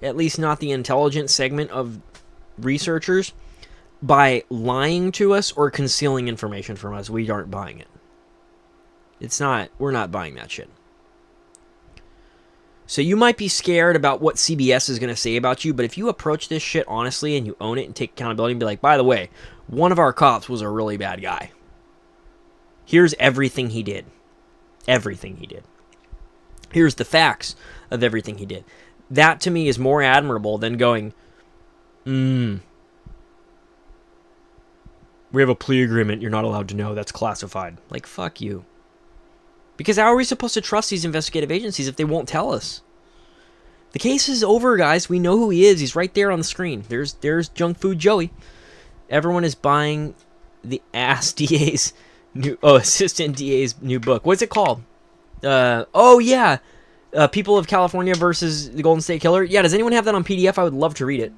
at least not the intelligent segment of researchers, by lying to us or concealing information from us. We aren't buying it. We're not buying that shit. So you might be scared about what CBS is going to say about you, but if you approach this shit honestly and you own it and take accountability and be like, by the way, one of our cops was a really bad guy. Here's everything he did. Everything he did. Here's the facts of everything he did. That to me is more admirable than going, we have a plea agreement you're not allowed to know. That's classified. Like, fuck you. Because how are we supposed to trust these investigative agencies if they won't tell us? The case is over, guys. We know who he is. He's right there on the screen. There's Junk Food Joey. Everyone is buying the assistant DA's new book. What's it called? People of California versus the Golden State Killer. Yeah, does anyone have that on PDF? I would love to read it.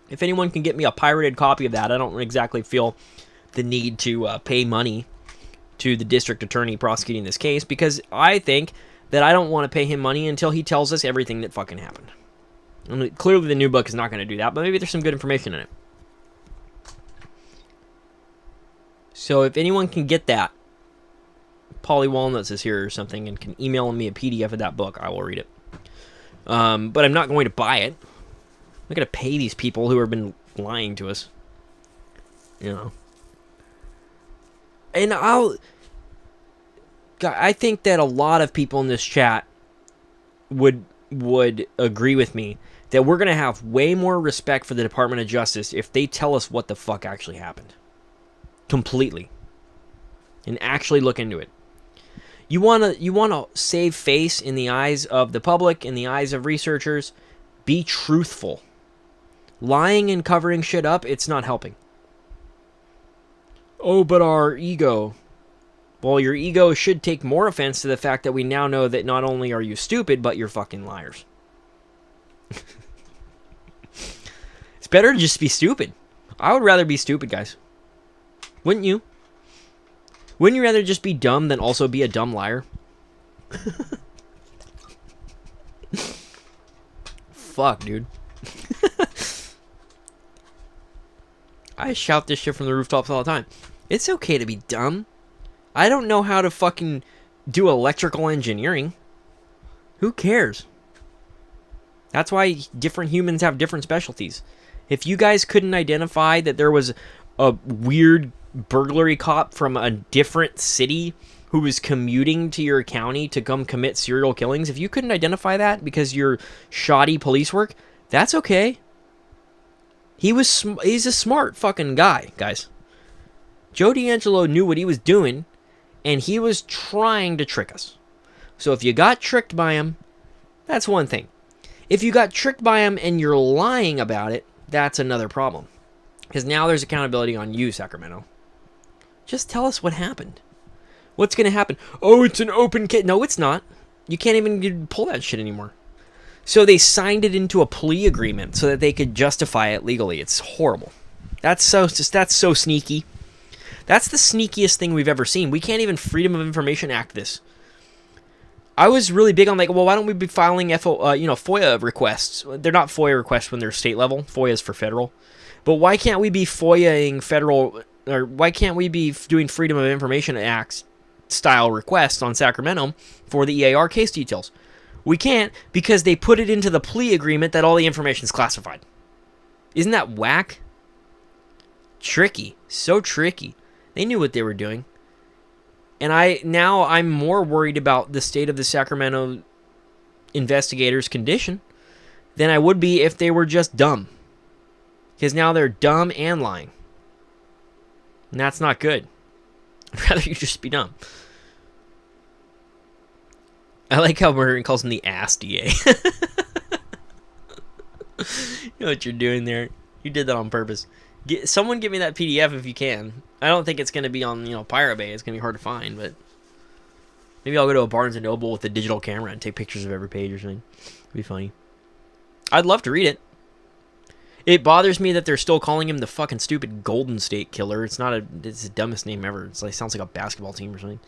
If anyone can get me a pirated copy of that, I don't exactly feel the need to pay money to the district attorney prosecuting this case, because I think that I don't want to pay him money until he tells us everything that fucking happened. I mean, clearly the new book is not going to do that, but maybe there's some good information in it. So if anyone can get that, Polly Walnuts is here or something, and can email me a PDF of that book, I will read it. But I'm not going to buy it. I'm not going to pay these people who have been lying to us. You know. And I think that a lot of people in this chat would agree with me that we're going to have way more respect for the Department of Justice if they tell us what the fuck actually happened. Completely. And actually look into it. You want to save face in the eyes of the public, in the eyes of researchers. Be truthful. Lying and covering shit up, it's not helping. Oh, but our ego. Well, your ego should take more offense to the fact that we now know that not only are you stupid, but you're fucking liars. It's better to just be stupid. I would rather be stupid, guys. Wouldn't you? Wouldn't you rather just be dumb than also be a dumb liar? Fuck, dude. I shout this shit from the rooftops all the time. It's okay to be dumb. I don't know how to fucking do electrical engineering. Who cares? That's why different humans have different specialties. If you guys couldn't identify that there was a weird burglary cop from a different city who was commuting to your county to come commit serial killings, if you couldn't identify that because you're shoddy police work, that's okay. He's a smart fucking guy, guys. Joe D'Angelo knew what he was doing, and he was trying to trick us. So if you got tricked by him, that's one thing. If you got tricked by him and you're lying about it, that's another problem. Because now there's accountability on you, Sacramento. Just tell us what happened. What's going to happen? Oh, it's an open case. No, it's not. You can't even pull that shit anymore. So they signed it into a plea agreement so that they could justify it legally. It's horrible. That's so sneaky. That's the sneakiest thing we've ever seen. We can't even Freedom of Information Act this. I was really big on like, well, why don't we be filing FOIA requests? They're not FOIA requests when they're state level. FOIA is for federal. But why can't we be FOIA-ing federal, or why can't we be doing Freedom of Information Act style requests on Sacramento for the EAR case details? We can't because they put it into the plea agreement that all the information is classified. Isn't that whack? Tricky. So tricky. They knew what they were doing. And I'm more worried about the state of the Sacramento investigators' condition than I would be if they were just dumb. Because now they're dumb and lying. And that's not good. I'd rather you just be dumb. I like how Murdering calls him the ass DA. You know what you're doing there. You did that on purpose. Someone give me that PDF if you can. I don't think it's going to be on, Pirate Bay. It's going to be hard to find, but maybe I'll go to a Barnes & Noble with a digital camera and take pictures of every page or something. It'd be funny. I'd love to read it. It bothers me that they're still calling him the fucking stupid Golden State Killer. It's the dumbest name ever. It sounds like a basketball team or something.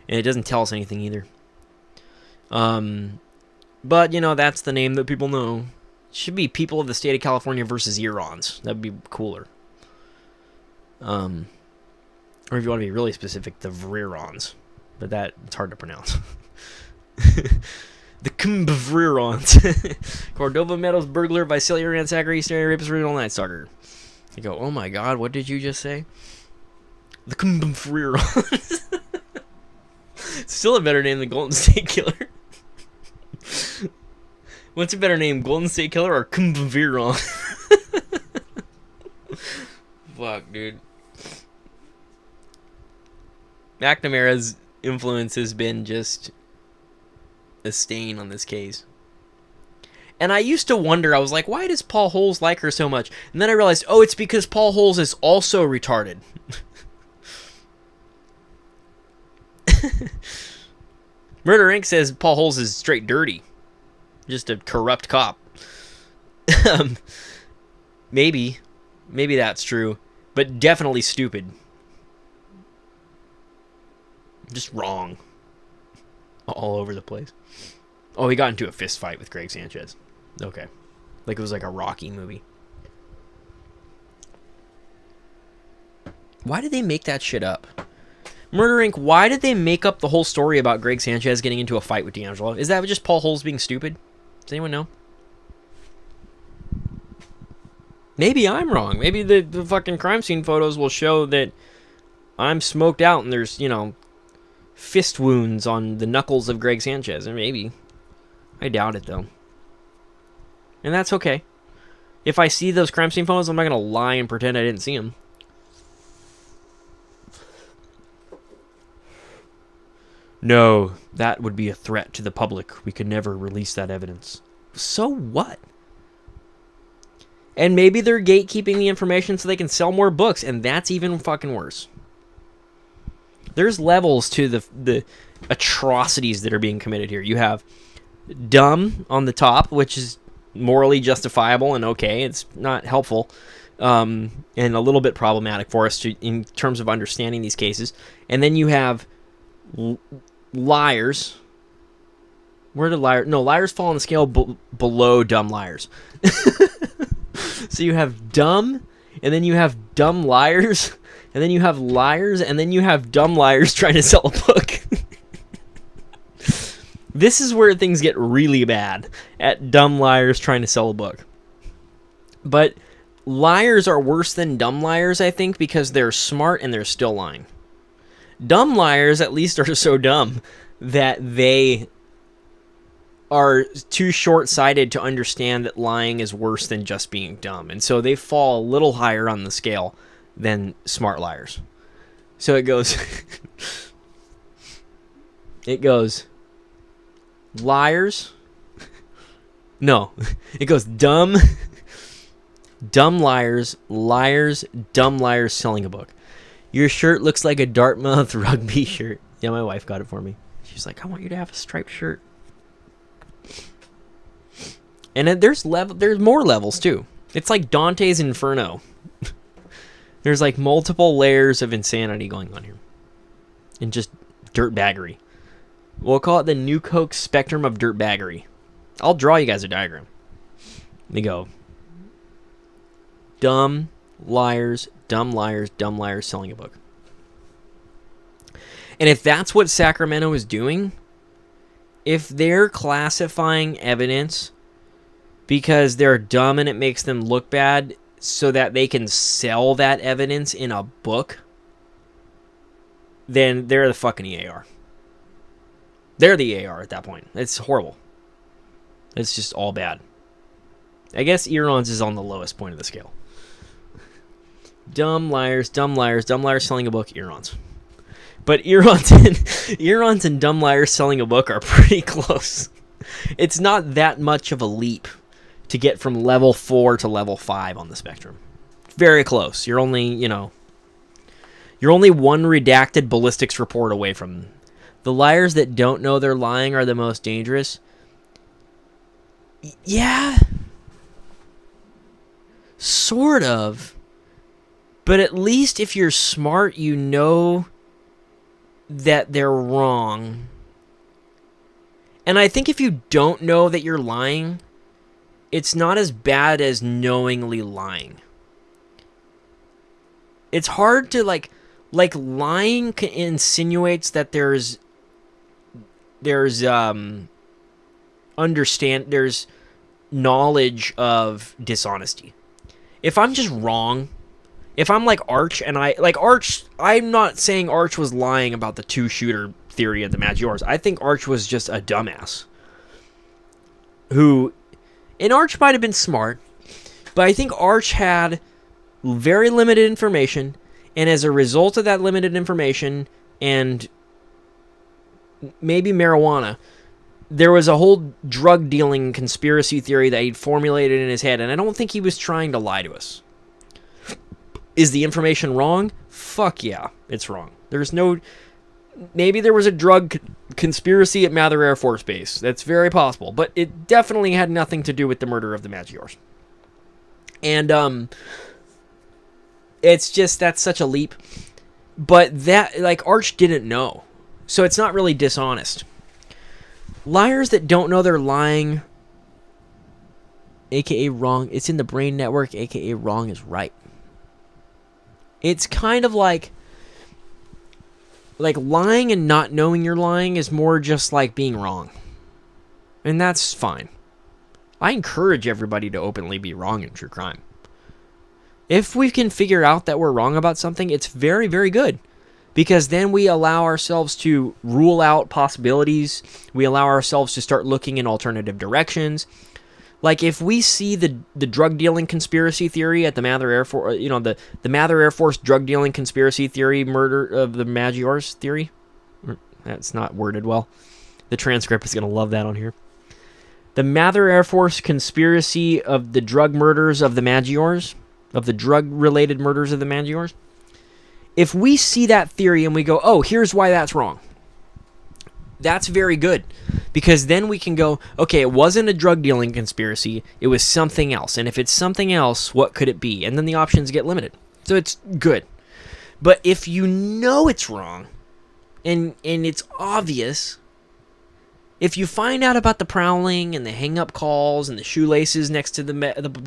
And it doesn't tell us anything either. But, that's the name that people know. It should be People of the State of California versus Earons. That'd be cooler. Or if you want to be really specific, the Vrerons. But it's hard to pronounce. The Cumberons. Cordova Meadows burglar, Visalia ransacker, East Area rapist, original Night Stalker. You go, oh my god, what did you just say? The Cumberons. Still a better name than Golden State Killer. What's a better name, Golden State Killer or Cumberon? Fuck, dude. McNamara's influence has been just a stain on this case. And I used to wonder, I was like, why does Paul Holes like her so much? And then I realized, oh, it's because Paul Holes is also retarded. Murder Inc. says Paul Holes is straight dirty. Just a corrupt cop. Maybe that's true. But definitely stupid. Just wrong. All over the place. Oh, he got into a fist fight with Greg Sanchez. Okay. Like it was like a Rocky movie. Why did they make that shit up? Murder Inc., why did they make up the whole story about Greg Sanchez getting into a fight with D'Angelo? Is that just Paul Holes being stupid? Does anyone know? Maybe I'm wrong. Maybe the fucking crime scene photos will show that I'm smoked out and there's, you know, fist wounds on the knuckles of Greg Sanchez. And maybe. I doubt it, though. And that's okay. If I see those crime scene photos, I'm not going to lie and pretend I didn't see them. No, that would be a threat to the public. We could never release that evidence. So what? And maybe they're gatekeeping the information so they can sell more books, and that's even fucking worse. There's levels to the atrocities that are being committed here. You have dumb on the top, which is morally justifiable and okay. It's not helpful and a little bit problematic for us in terms of understanding these cases. And then you have liars. Where did liars? No, liars fall on the scale below dumb liars. So you have dumb, and then you have dumb liars, and then you have liars, and then you have dumb liars trying to sell a book. This is where things get really bad, at dumb liars trying to sell a book. But liars are worse than dumb liars, I think, because they're smart and they're still lying. Dumb liars, at least, are so dumb that they are too short-sighted to understand that lying is worse than just being dumb. And so they fall a little higher on the scale than smart liars. So it goes... it goes... liars... No. It goes dumb... dumb liars, liars, dumb liars selling a book. Your shirt looks like a Dartmouth rugby shirt. Yeah, my wife got it for me. She's like, I want you to have a striped shirt. And there's more levels too. It's like Dante's Inferno. There's like multiple layers of insanity going on here. And just dirtbaggery. We'll call it the Nuke Hoax spectrum of dirtbaggery. I'll draw you guys a diagram. They go dumb liars, dumb liars, dumb liars selling a book. And if that's what Sacramento is doing, if they're classifying evidence because they're dumb and it makes them look bad so that they can sell that evidence in a book, then they're the fucking EAR. They're the EAR at that point. It's horrible. It's just all bad. I guess Earons is on the lowest point of the scale. Dumb liars, dumb liars, dumb liars selling a book, Earons. But Earons and dumb liars selling a book are pretty close. It's not that much of a leap to get from level 4 to level 5 on the spectrum. Very close. You're only one redacted ballistics report away from... The liars that don't know they're lying are the most dangerous. Yeah. Sort of. But at least if you're smart, you know that they're wrong. And I think if you don't know that you're lying, it's not as bad as knowingly lying. It's hard to, like lying insinuates that there's there's there's knowledge of dishonesty. If I'm just wrong, if I'm like Arch and I'm not saying Arch was lying about the 2-shooter theory at the Maggiores. I think Arch was just a dumbass. And Arch might have been smart, but I think Arch had very limited information, and as a result of that limited information and maybe marijuana, there was a whole drug dealing conspiracy theory that he'd formulated in his head, and I don't think he was trying to lie to us. Is the information wrong? Fuck yeah, it's wrong. Maybe there was a drug conspiracy at Mather Air Force Base. That's very possible, but it definitely had nothing to do with the murder of the Maggiores. And it's just, that's such a leap. But that, like, Arch didn't know. So it's not really dishonest. Liars that don't know they're lying, aka wrong, it's in the brain network, aka wrong is right. It's kind of like lying and not knowing you're lying is more just like being wrong. And that's fine. I encourage everybody to openly be wrong in true crime. If we can figure out that we're wrong about something, it's very, very good. Because then we allow ourselves to rule out possibilities. We allow ourselves to start looking in alternative directions. Like if we see the drug dealing conspiracy theory at the Mather Air Force, the Mather Air Force drug dealing conspiracy theory, murder of the Maggiores theory. That's not worded well. The transcript is going to love that on here. The Mather Air Force conspiracy of the drug murders of the Maggiores, of the drug related murders of the Maggiores. If we see that theory and we go, oh, here's why that's wrong. That's very good. Because then we can go, okay, it wasn't a drug dealing conspiracy. It was something else. And if it's something else, what could it be? And then the options get limited. So it's good. But if you know it's wrong, and it's obvious, if you find out about the prowling and the hang-up calls and the shoelaces next to the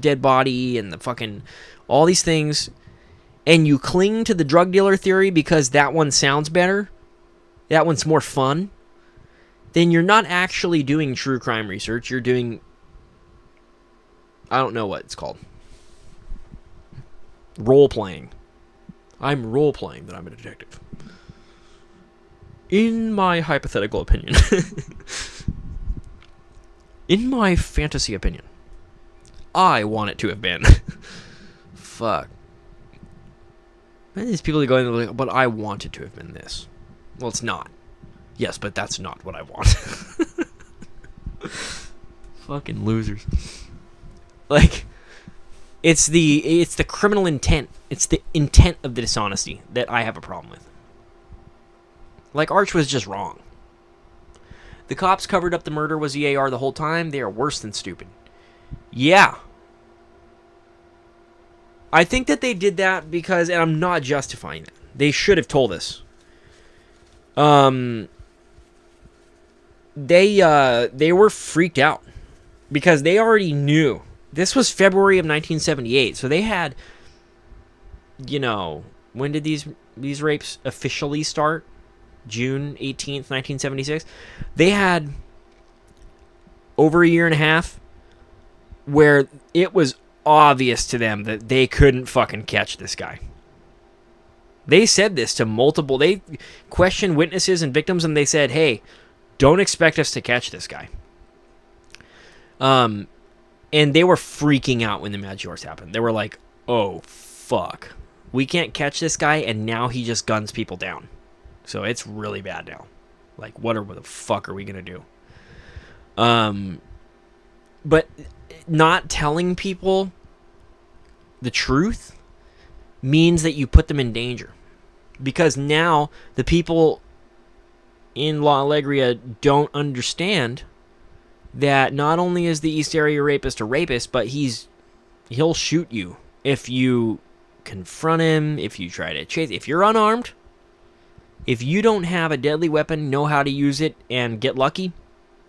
dead body and the fucking all these things, and you cling to the drug dealer theory because that one sounds better, that one's more fun, then you're not actually doing true crime research. You're doing, I don't know what it's called. Role-playing. I'm role-playing that I'm a detective. In my hypothetical opinion. In my fantasy opinion. I want it to have been. Fuck. These people are going, like, but I want it to have been this. Well, it's not. Yes, but that's not what I want. Fucking losers. Like, it's the criminal intent. It's the intent of the dishonesty that I have a problem with. Like, Arch was just wrong. The cops covered up the murder was EAR the whole time. They are worse than stupid. Yeah. I think that they did that because, and I'm not justifying it, they should have told us. They were freaked out because they already knew. This was February of 1978, so they had, when did these rapes officially start? June 18th, 1976. They had over a year and a half where it was obvious to them that they couldn't fucking catch this guy. They said this to multiple, they questioned witnesses and victims, and they said, hey, don't expect us to catch this guy. And they were freaking out when the Maggiores happened. They were like, oh, fuck. We can't catch this guy, and now he just guns people down. So it's really bad now. Like, what the fuck are we going to do? But not telling people the truth means that you put them in danger. Because now the people in La Alegria don't understand that not only is the East Area Rapist a rapist, but he'll shoot you if you confront him, if you try to chase. If you're unarmed, if you don't have a deadly weapon, know how to use it, and get lucky,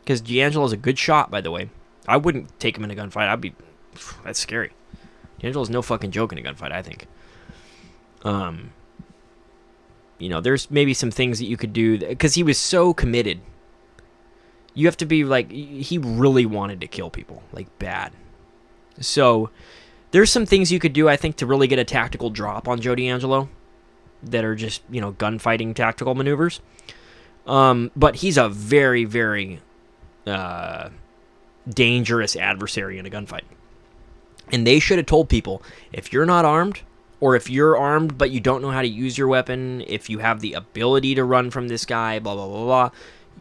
because D'Angelo's a good shot, by the way. I wouldn't take him in a gunfight. That's scary. D'Angelo's no fucking joke in a gunfight, I think. There's maybe some things that you could do, because he was so committed You have to be like, he really wanted to kill people, like bad. So there's some things you could do, I think, to really get a tactical drop on Joe D'Angelo that are just, gunfighting tactical maneuvers. But he's a very, very dangerous adversary in a gunfight. And they should have told people, if you're not armed, or if you're armed but you don't know how to use your weapon, if you have the ability to run from this guy, blah, blah, blah, blah,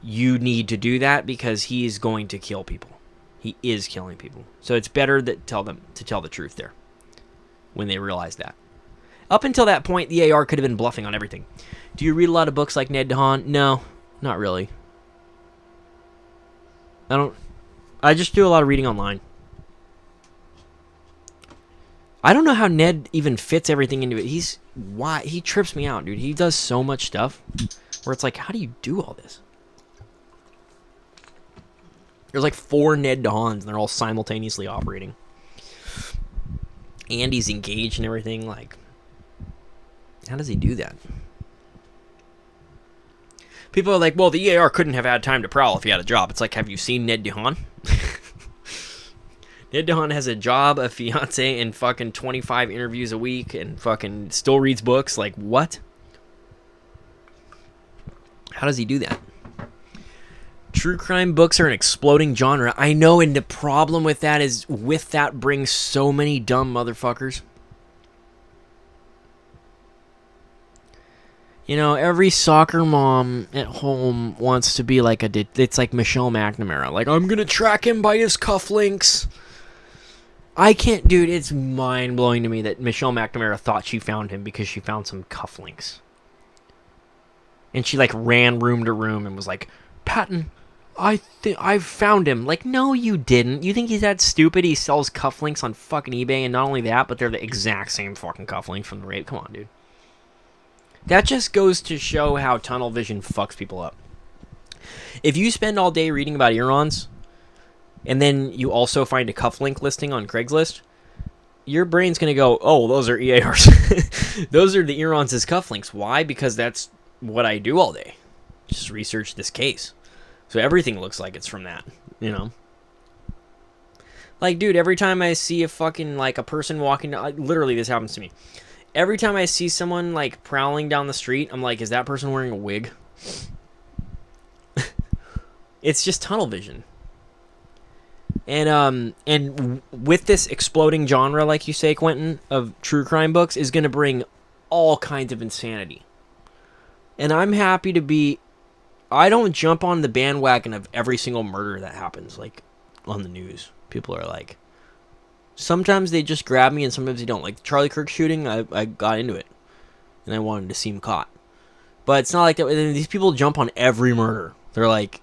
you need to do that because he's going to kill people. He is killing people. So it's better to tell the truth there when they realize that. Up until that point, the AR could have been bluffing on everything. Do you read a lot of books like Ned DeHaan? No, not really. I just do a lot of reading online. I don't know how Ned even fits everything into it. He trips me out, dude. He does so much stuff where it's like, how do you do all this? There's like 4 Ned DeHaans, and they're all simultaneously operating. And he's engaged and everything. Like, how does he do that? People are like, well, the EAR couldn't have had time to prowl if he had a job. It's like, have you seen Ned DeHaan? Ned DeHaan has a job, a fiance, and fucking 25 interviews a week, and fucking still reads books. Like, what? How does he do that? True crime books are an exploding genre. I know, and the problem with that is, with that brings so many dumb motherfuckers. Every soccer mom at home wants to be like it's like Michelle McNamara. Like, I'm gonna track him by his cufflinks. I can't, dude, it's mind-blowing to me that Michelle McNamara thought she found him because she found some cufflinks. And she, like, ran room to room and was like, Patton, I've found him. Like, no, you didn't. You think he's that stupid? He sells cufflinks on fucking eBay, and not only that, but they're the exact same fucking cufflinks from the rape. Come on, dude. That just goes to show how tunnel vision fucks people up. If you spend all day reading about Irons, and then you also find a cufflink listing on Craigslist, your brain's going to go, oh, those are EARs. Those are the Irons' cufflinks. Why? Because that's what I do all day. Just research this case. So everything looks like it's from that, Like, dude, every time I see a fucking, like, a person walking down, literally this happens to me. Every time I see someone, like, prowling down the street, I'm like, is that person wearing a wig? It's just tunnel vision. And with this exploding genre, like you say, Quentin, of true crime books, is going to bring all kinds of insanity. And I'm happy to be... I don't jump on the bandwagon of every single murder that happens, like, on the news. People are like... Sometimes they just grab me, and sometimes they don't. Like the Charlie Kirk shooting, I got into it. And I wanted to see him caught. But it's not like that. These people jump on every murder. They're like,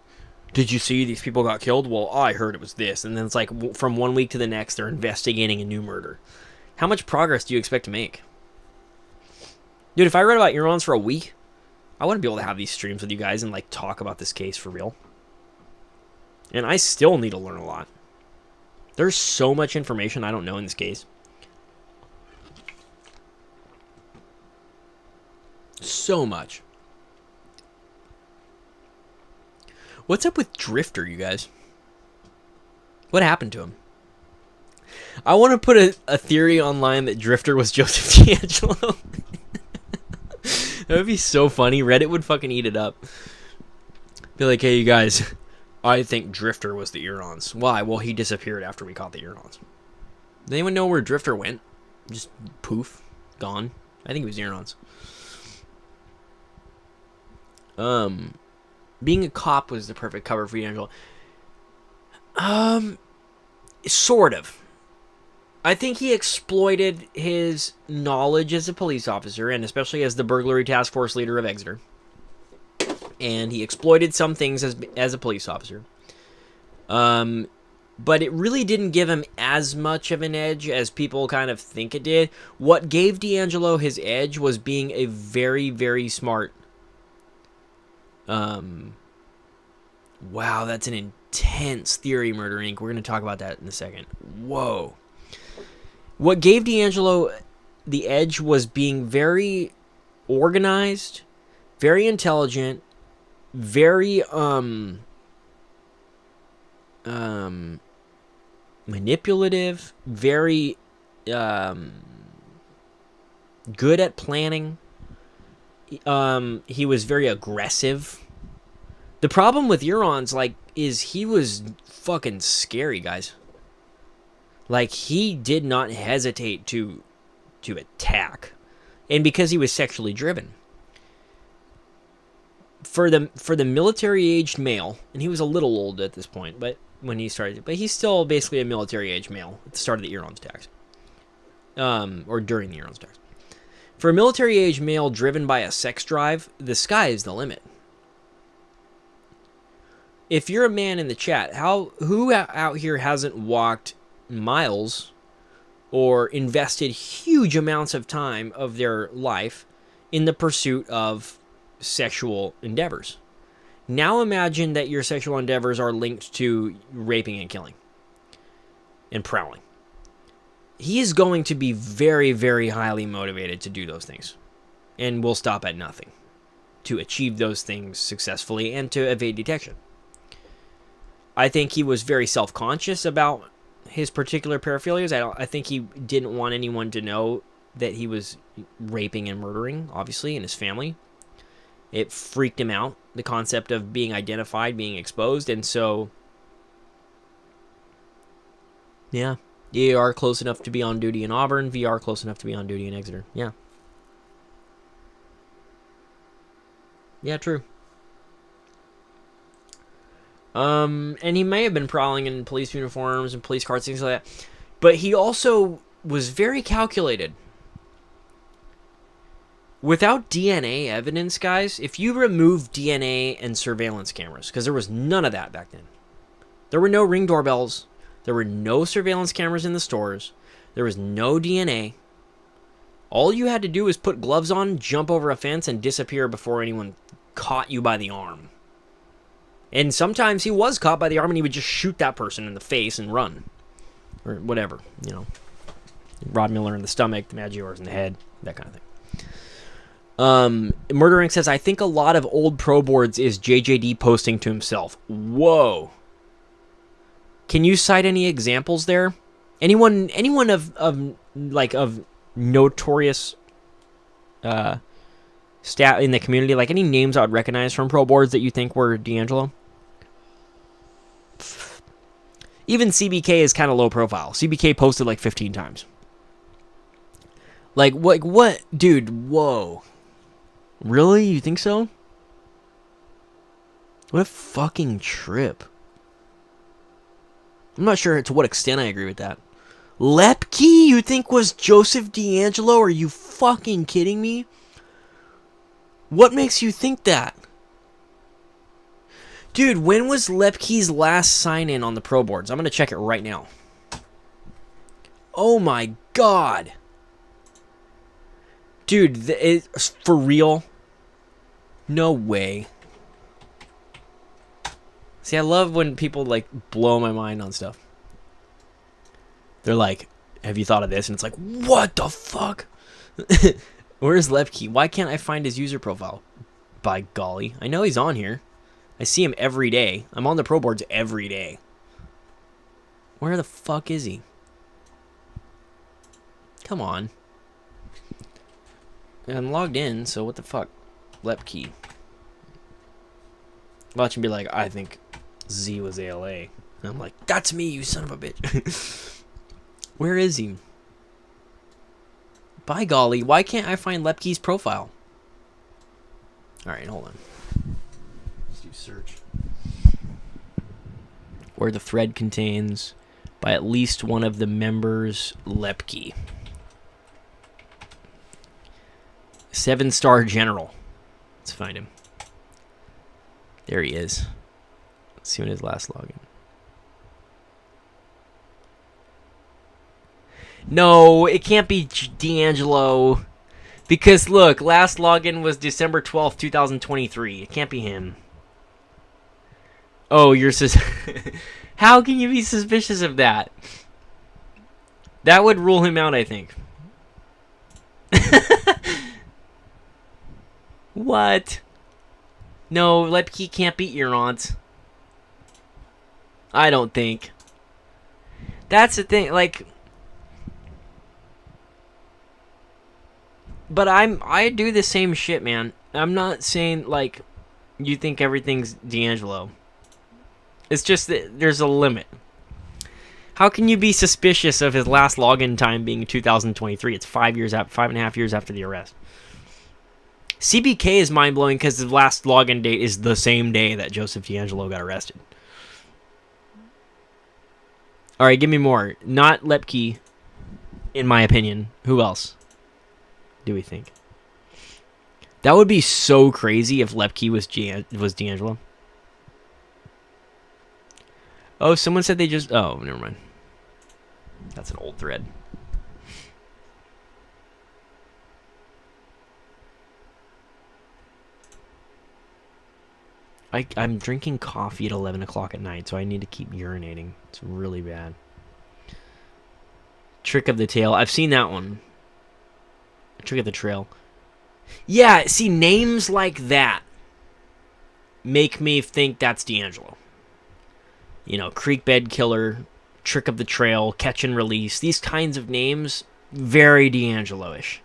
did you see these people got killed? Well, I heard it was this. And then it's like, from one week to the next, they're investigating a new murder. How much progress do you expect to make? Dude, if I read about Irons for a week, I wouldn't be able to have these streams with you guys and, like, talk about this case for real. And I still need to learn a lot. There's so much information I don't know in this case. So much. What's up with Drifter, you guys? What happened to him? I want to put a theory online that Drifter was Joseph D'Angelo. That would be so funny. Reddit would fucking eat it up. Be like, hey, you guys... I think Drifter was the Irons. Why? Well, he disappeared after we caught the Irons. Does anyone know where Drifter went? Just poof. Gone. I think it was Irons. Being a cop was the perfect cover for D'Angelo. Sort of. I think he exploited his knowledge as a police officer, and especially as the burglary task force leader of Exeter. And he exploited some things as a police officer. But it really didn't give him as much of an edge as people kind of think it did. What gave D'Angelo his edge was being a very, very smart... Wow, that's an intense theory, Murder Inc. We're going to talk about that in a second. Whoa. What gave D'Angelo the edge was being very organized, very intelligent, very manipulative, very good at planning. He was very aggressive. The problem with Euron's, like, is he was fucking scary, guys. Like, he did not hesitate to attack. And because he was sexually driven. For the military-aged male, and he was a little old at this point, but when he started, but he's still basically a military-aged male at the start of the Euron's attacks. Or during the Euron's attacks. For a military-aged male driven by a sex drive, the sky is the limit. If you're a man in the chat, who out here hasn't walked miles or invested huge amounts of time of their life in the pursuit of sexual endeavors? Now imagine that your sexual endeavors are linked to raping and killing and prowling. He is going to be very, very highly motivated to do those things and will stop at nothing to achieve those things successfully and to evade detection. I think he was very self-conscious about his particular paraphilias. I think he didn't want anyone to know that he was raping and murdering, obviously, in his family. It freaked him out, the concept of being identified, being exposed, and so, yeah. EAR close enough to be on duty in Auburn, VR close enough to be on duty in Exeter. Yeah. Yeah, true. And he may have been prowling in police uniforms and police cars, things like that. But he also was very calculated. Without DNA evidence, guys, if you remove DNA and surveillance cameras, because there was none of that back then. There were no Ring doorbells. There were no surveillance cameras in the stores. There was no DNA. All you had to do was put gloves on, jump over a fence, and disappear before anyone caught you by the arm. And sometimes he was caught by the arm and he would just shoot that person in the face and run. Or whatever, you know. Rod Miller in the stomach, the Maggiores in the head, that kind of thing. Murdering says, I think a lot of old pro boards is JJD posting to himself. Whoa. Can you cite any examples there? Anyone of notorious stat in the community, like any names I would recognize from pro boards that you think were D'Angelo? Even CBK is kind of low profile. CBK posted like 15 times. Like what? Dude, whoa. Really? You think so? What a fucking trip. I'm not sure to what extent I agree with that. Lepke, you think was Joseph D'Angelo? Are you fucking kidding me? What makes you think that? Dude, when was Lepke's last sign-in on the pro boards? I'm going to check it right now. Oh my god. Dude, it's for real? No way. See, I love when people, like, blow my mind on stuff. They're like, have you thought of this? And it's like, what the fuck? Where's Lepke? Why can't I find his user profile? By golly. I know he's on here. I see him every day. I'm on the pro boards every day. Where the fuck is he? Come on. I'm logged in, so what the fuck? Lepke. Watch him be like, I think Z was ALA. And I'm like, that's me, you son of a bitch. Where is he? By golly, why can't I find Lepke's profile? Alright, hold on. Let's do search. Where the thread contains by at least one of the members Lepke. 7-star general. Let's find him. There he is. Let's see when his last login. No, it can't be D'Angelo. Because, look, last login was December 12th, 2023. It can't be him. Oh, you're how can you be suspicious of that? That would rule him out, I think. What? No, Lepke can't be Euron's. I don't think. That's the thing, like... But I do the same shit, man. I'm not saying, like, you think everything's D'Angelo. It's just that there's a limit. How can you be suspicious of his last login time being 2023? It's 5.5 years after the arrest. CBK is mind-blowing because the last login date is the same day that Joseph D'Angelo got arrested. All right, give me more. Not Lepke, in my opinion. Who else do we think? That would be so crazy if Lepke was D'Angelo. Oh, someone said they just... Oh, never mind. That's an old thread. I'm drinking coffee at 11 o'clock at night, so I need to keep urinating. It's really bad. Trick of the Tail. I've seen that one. Trick of the Trail. Yeah, see, names like that make me think that's D'Angelo. You know, Creekbed Killer, Trick of the Trail, Catch and Release. These kinds of names, very D'Angelo-ish.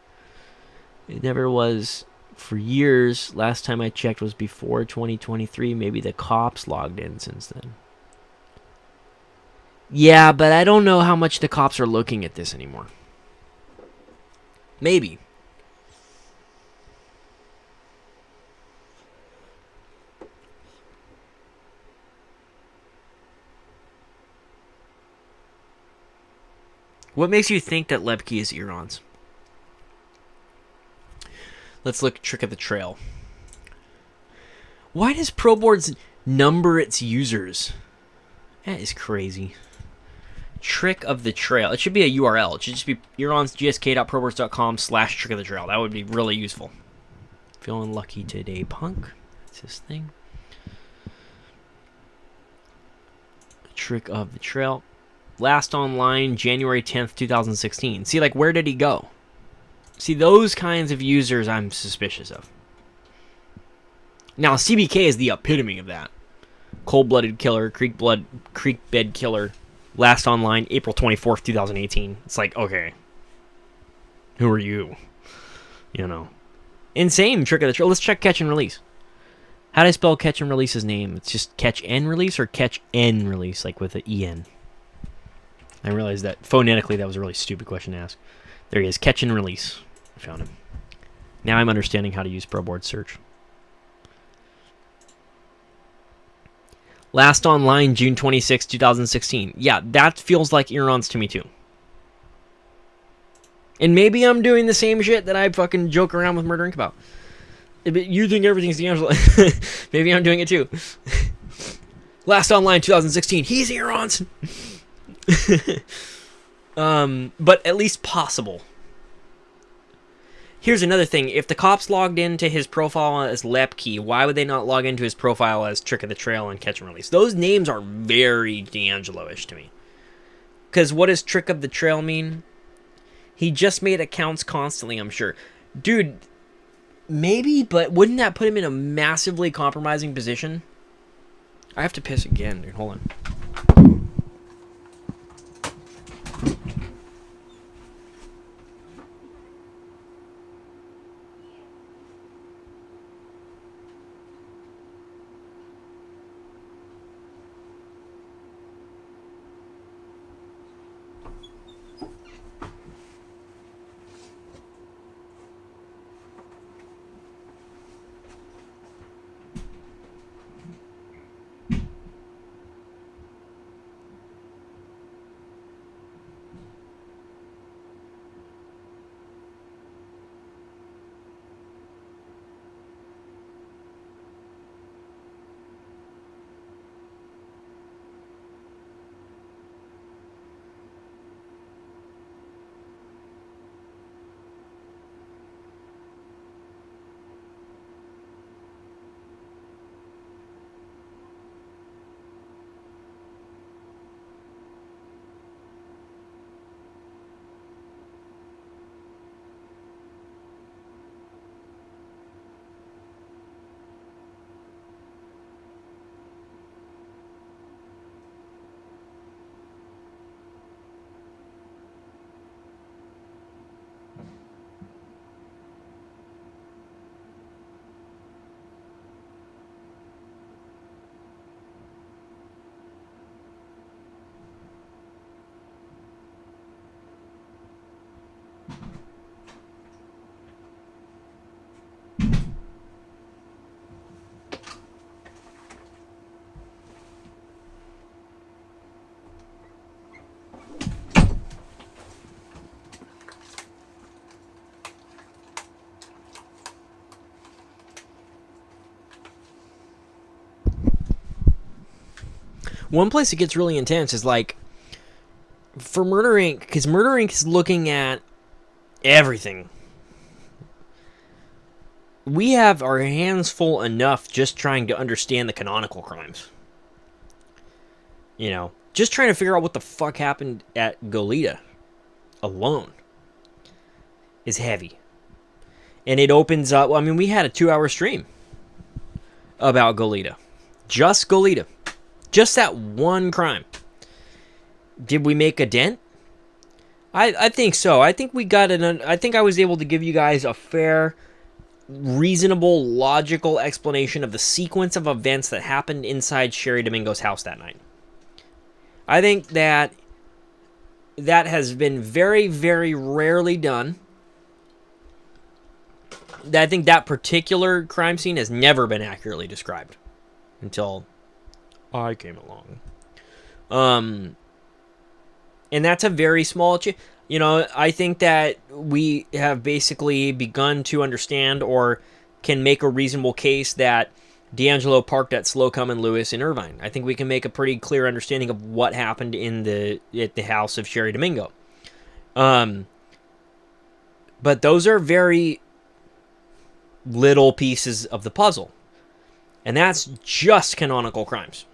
It never was for years. Last time I checked was before 2023. Maybe the cops logged in since then. Yeah, but I don't know how much the cops are looking at this anymore. Maybe. What makes you think that Lepke is Iran's? Let's look at Trick of the Trail. Why does ProBoards number its users? That is crazy. Trick of the Trail. It should be a URL. It should just be ironsgsk.proboards.com/Trick of the Trail. That would be really useful. Feeling lucky today, punk. That's his thing. Trick of the Trail. Last online, January 10th, 2016. See, like, where did he go? See, those kinds of users I'm suspicious of. Now, CBK is the epitome of that. Cold-Blooded Killer, Creekbed Killer. Last online, April 24th, 2018. It's like, okay. Who are you? You know. Insane Trick of the Trail. Let's check Catch and Release. How do I spell Catch and Release's name? It's just Catch and Release or Catch N Release, like with an E-N? I realized that phonetically that was a really stupid question to ask. There he is, Catch and Release. I found him. Now I'm understanding how to use ProBoard search. Last online, June 26, 2016. Yeah, that feels like Iran's to me too. And maybe I'm doing the same shit that I fucking joke around with Murder Inc. about. But you think everything's D'Angelo. Maybe I'm doing it too. Last online, 2016. He's Iran's. But at least possible. Here's another thing. If the cops logged into his profile as Lepke, why would they not log into his profile as Trick of the Trail and Catch and Release? Those names are very D'Angelo-ish to me. Because what does Trick of the Trail mean? He just made accounts constantly, I'm sure. Dude, maybe, but wouldn't that put him in a massively compromising position? I have to piss again, dude. Hold on. One place it gets really intense is like for Murder Inc. Because Murder Inc. is looking at everything. We have our hands full enough just trying to understand the canonical crimes. You know, just trying to figure out what the fuck happened at Goleta alone is heavy. And it opens up, I mean, we had a 2-hour stream about Goleta. Just Goleta. Just that one crime. Did we make a dent? I think so. I think we got I think I was able to give you guys a fair, reasonable, logical explanation of the sequence of events that happened inside Sherry Domingo's house that night. I think that has been very, very rarely done. I think that particular crime scene has never been accurately described until I came along. And that's a very small... You know, I think that we have basically begun to understand or can make a reasonable case that D'Angelo parked at Slocum and Lewis in Irvine. I think we can make a pretty clear understanding of what happened at the house of Sherry Domingo. But those are very little pieces of the puzzle. And that's just canonical crimes.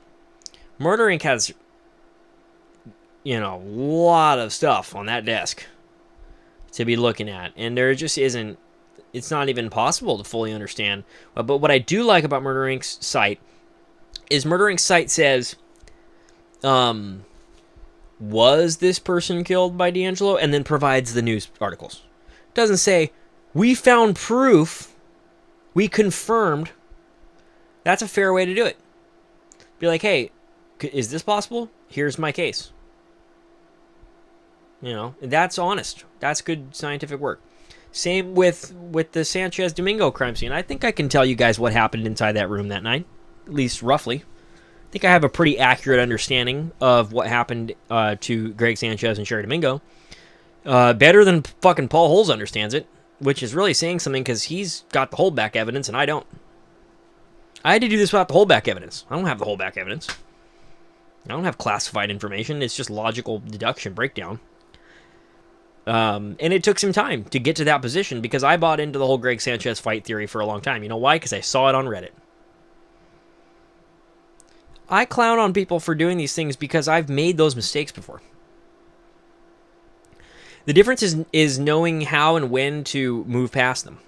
Murder Inc. has, you know, a lot of stuff on that desk to be looking at. And there just isn't, it's not even possible to fully understand. But what I do like about Murder Inc.'s site is Murder Inc.'s site says, was this person killed by D'Angelo? And then provides the news articles. It doesn't say, we found proof, we confirmed. That's a fair way to do it. Be like, hey, is this possible? Here's my case. You know, that's honest. That's good scientific work. Same with the Sanchez Domingo crime scene. I think I can tell you guys what happened inside that room that night, at least roughly. I think I have a pretty accurate understanding of what happened to Greg Sanchez and Sherry Domingo. Better than fucking Paul Holes understands it, which is really saying something because he's got the holdback evidence and I don't. I had to do this without the holdback evidence. I don't have the holdback evidence. I don't have classified information. It's just logical deduction breakdown. And it took some time to get to that position because I bought into the whole Greg Sanchez fight theory for a long time. You know why? Because I saw it on Reddit. I clown on people for doing these things because I've made those mistakes before. The difference is knowing how and when to move past them.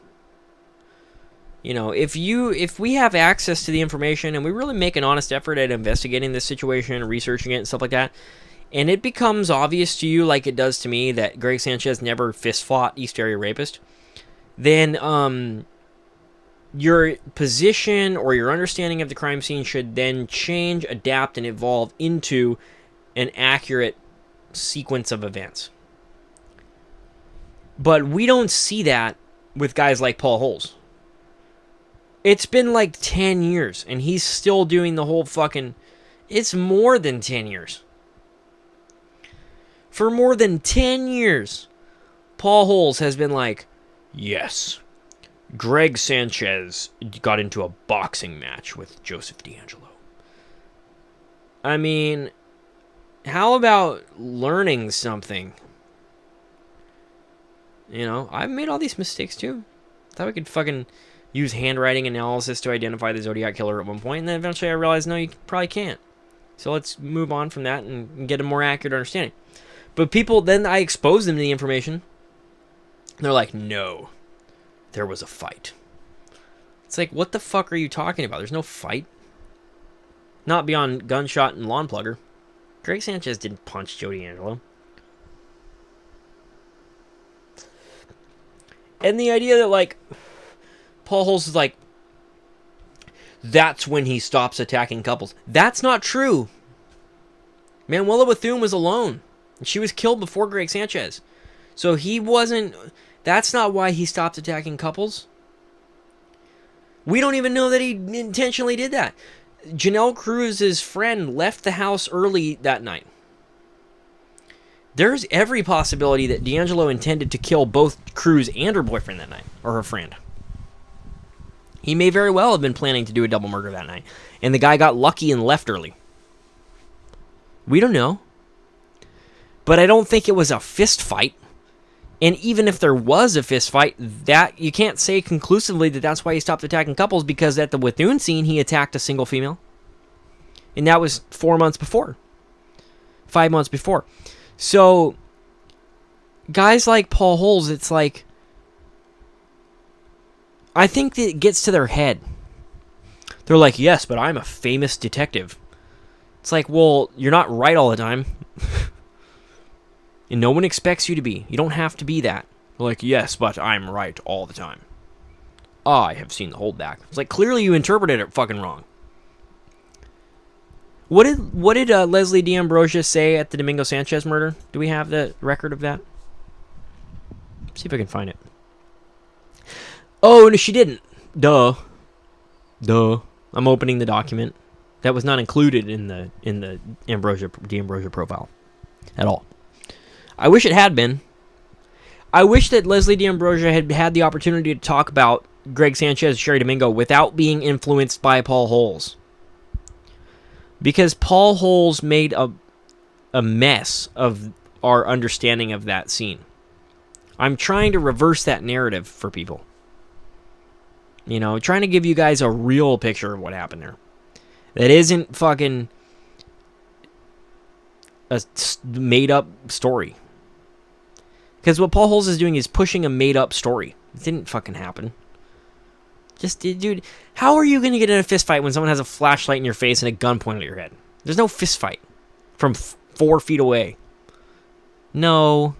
You know, if we have access to the information and we really make an honest effort at investigating this situation, researching it and stuff like that, and it becomes obvious to you, like it does to me, that Greg Sanchez never fist fought East Area Rapist, then your position or your understanding of the crime scene should then change, adapt, and evolve into an accurate sequence of events. But we don't see that with guys like Paul Holes. It's been like 10 years, and he's still doing the whole fucking... It's more than 10 years. For more than 10 years, Paul Holes has been like, yes, Greg Sanchez got into a boxing match with Joseph D'Angelo. I mean, how about learning something? You know, I've made all these mistakes too. Thought we could fucking use handwriting analysis to identify the Zodiac Killer at one point, and then eventually I realized, no, you probably can't. So let's move on from that and get a more accurate understanding. But people, then I expose them to the information. They're like, no, there was a fight. It's like, what the fuck are you talking about? There's no fight. Not beyond gunshot and lawn plugger. Greg Sanchez didn't punch Joe D'Angelo. And the idea that, like, Paul Holes is like, that's when he stops attacking couples. That's not true. Manuela Bethune was alone. She was killed before Greg Sanchez. So he wasn't... That's not why he stopped attacking couples. We don't even know that he intentionally did that. Janelle Cruz's friend left the house early that night. There's every possibility that D'Angelo intended to kill both Cruz and her boyfriend that night, or her friend. He may very well have been planning to do a double murder that night, and the guy got lucky and left early. We don't know. But I don't think it was a fist fight. And even if there was a fist fight, that you can't say conclusively that that's why he stopped attacking couples, because at the Withun scene, he attacked a single female. And that was 4 months before. 5 months before. So, guys like Paul Holes, it's like, I think that it gets to their head. They're like, yes, but I'm a famous detective. It's like, well, you're not right all the time. And no one expects you to be. You don't have to be that. They're like, yes, but I'm right all the time. I have seen the holdback. It's like, clearly you interpreted it fucking wrong. What did Leslie D'Ambrosia say at the Domingo Sanchez murder? Do we have the record of that? See if I can find it. Oh, no, she didn't. Duh. I'm opening the document. That was not included in the D'Ambrosia profile at all. I wish it had been. I wish that Leslie D'Ambrosia had had the opportunity to talk about Greg Sanchez, Sherry Domingo, without being influenced by Paul Holes. Because Paul Holes made a mess of our understanding of that scene. I'm trying to reverse that narrative for people. You know, trying to give you guys a real picture of what happened there. That isn't fucking a made-up story. Because what Paul Holes is doing is pushing a made-up story. It didn't fucking happen. Just, dude, how are you going to get in a fist fight when someone has a flashlight in your face and a gun pointed at your head? There's no fist fight from 4 feet away. No.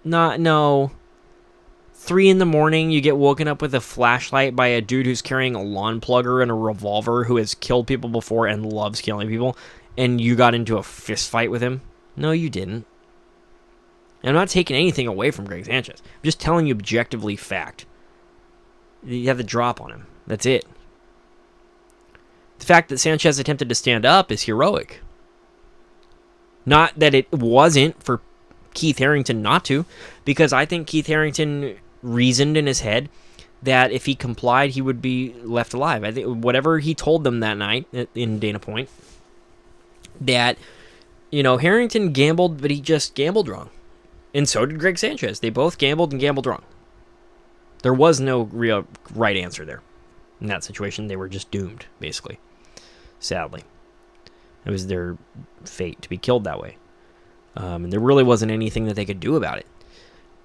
3 in the morning, you get woken up with a flashlight by a dude who's carrying a lawn plugger and a revolver, who has killed people before and loves killing people, and you got into a fist fight with him? No, you didn't. And I'm not taking anything away from Greg Sanchez. I'm just telling you objectively fact. You have the drop on him. That's it. The fact that Sanchez attempted to stand up is heroic. Not that it wasn't for Keith Harrington not to, because I think Keith Harrington reasoned in his head that if he complied, he would be left alive. I think whatever he told them that night in Dana Point, that, you know, Harrington gambled, but he just gambled wrong. And so did Greg Sanchez. They both gambled and gambled wrong. There was no real right answer there. In that situation, they were just doomed, basically. Sadly. It was their fate to be killed that way. And there really wasn't anything that they could do about it.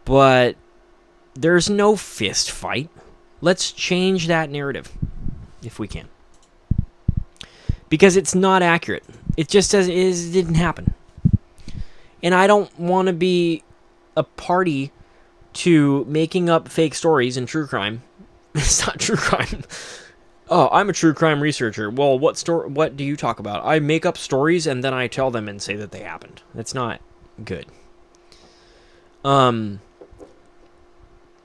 But there's no fist fight. Let's change that narrative, if we can. Because it's not accurate. It just says it didn't happen. And I don't want to be a party to making up fake stories in true crime. It's not true crime. Oh, I'm a true crime researcher. Well, what do you talk about? I make up stories and then I tell them and say that they happened. That's not good. And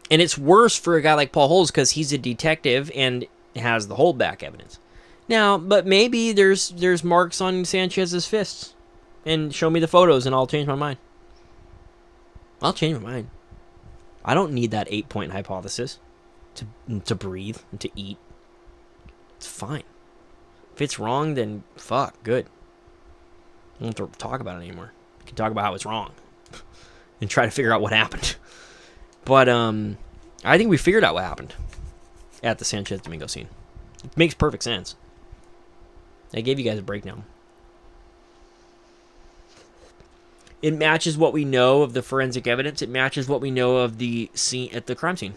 it's worse for a guy like Paul Holes because he's a detective and has the holdback evidence. Now, but maybe there's marks on Sanchez's fists. And show me the photos and I'll change my mind. I'll change my mind. I don't need that 8-point hypothesis to breathe and to eat. It's fine. If it's wrong, then fuck, good. I don't have to talk about it anymore. We can talk about how it's wrong. And try to figure out what happened. But I think we figured out what happened at the Sanchez Domingo scene. It makes perfect sense. I gave you guys a breakdown. It matches what we know of the forensic evidence. It matches what we know of the scene at the crime scene.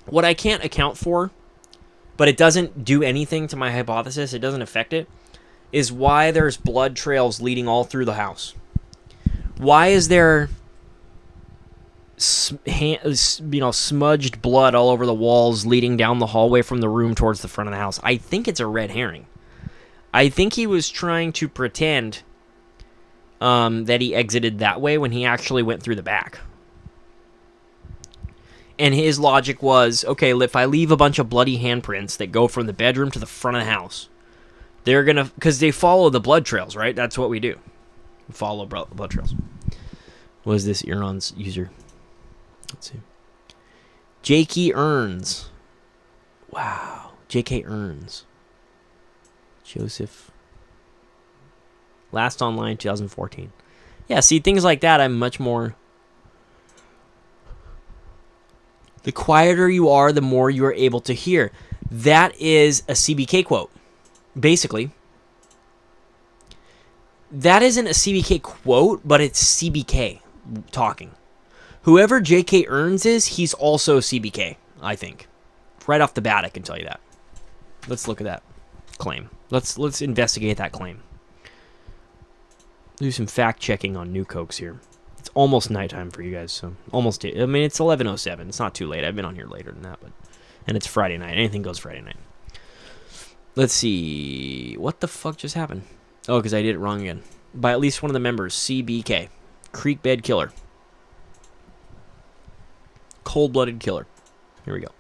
What I can't account for, but it doesn't do anything to my hypothesis, it doesn't affect it, is why there's blood trails leading all through the house. Why is there smudged blood all over the walls leading down the hallway from the room towards the front of the house? I think it's a red herring. I think he was trying to pretend that he exited that way when he actually went through the back. And his logic was, okay, if I leave a bunch of bloody handprints that go from the bedroom to the front of the house, they're going to, because they follow the blood trails, right? That's what we do. We follow blood trails. What is this Iran's user? Let's see. J.K. Earns. Wow. J.K. Earns. Joseph. Last online 2014. Yeah, see, things like that, I'm much more... The quieter you are, the more you are able to hear. That is a CBK quote. Basically. That isn't a CBK quote, but it's CBK talking. Whoever J.K. Earns is, he's also CBK, I think. Right off the bat, I can tell you that. Let's look at that claim. Let's investigate that claim. Do some fact checking on Nuke Hoax here. It's almost nighttime for you guys, so almost. I mean, it's 11:07. It's not too late. I've been on here later than that, and it's Friday night. Anything goes Friday night. Let's see. What the fuck just happened? Oh, because I did it wrong again. By at least one of the members, CBK, Creekbed Killer, cold-blooded killer. Here we go.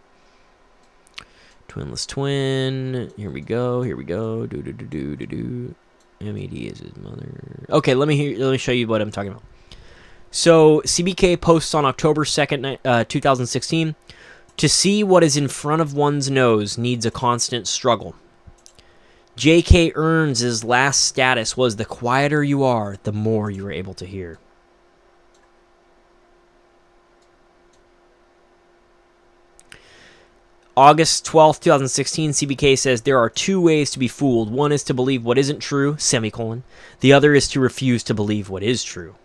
Twinless twin. Here we go. Here we go. Do. MED is his mother. Okay, let me show you what I'm talking about. So CBK posts on October 2nd, 2016. To see what is in front of one's nose needs a constant struggle. J.K. Earns' last status was, the quieter you are, the more you are able to hear. August 12th, 2016, CBK says, there are two ways to be fooled. One is to believe what isn't true, semicolon. The other is to refuse to believe what is true.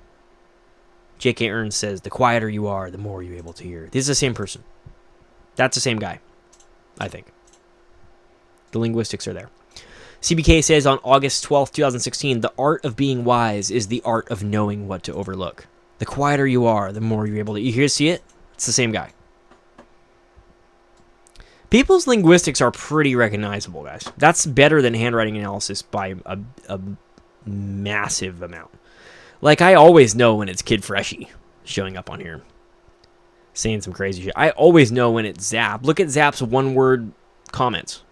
J.K. Earns says, the quieter you are, the more you're able to hear. This is the same person. That's the same guy, I think. The linguistics are there. CBK says on August 12th, 2016, the art of being wise is the art of knowing what to overlook. The quieter you are, the more you're able to... You hear, see it? It's the same guy. People's linguistics are pretty recognizable, guys. That's better than handwriting analysis by a massive amount. Like, I always know when it's Kid Freshie showing up on here, saying some crazy shit. I always know when it's Zap. Look at Zap's one-word comments.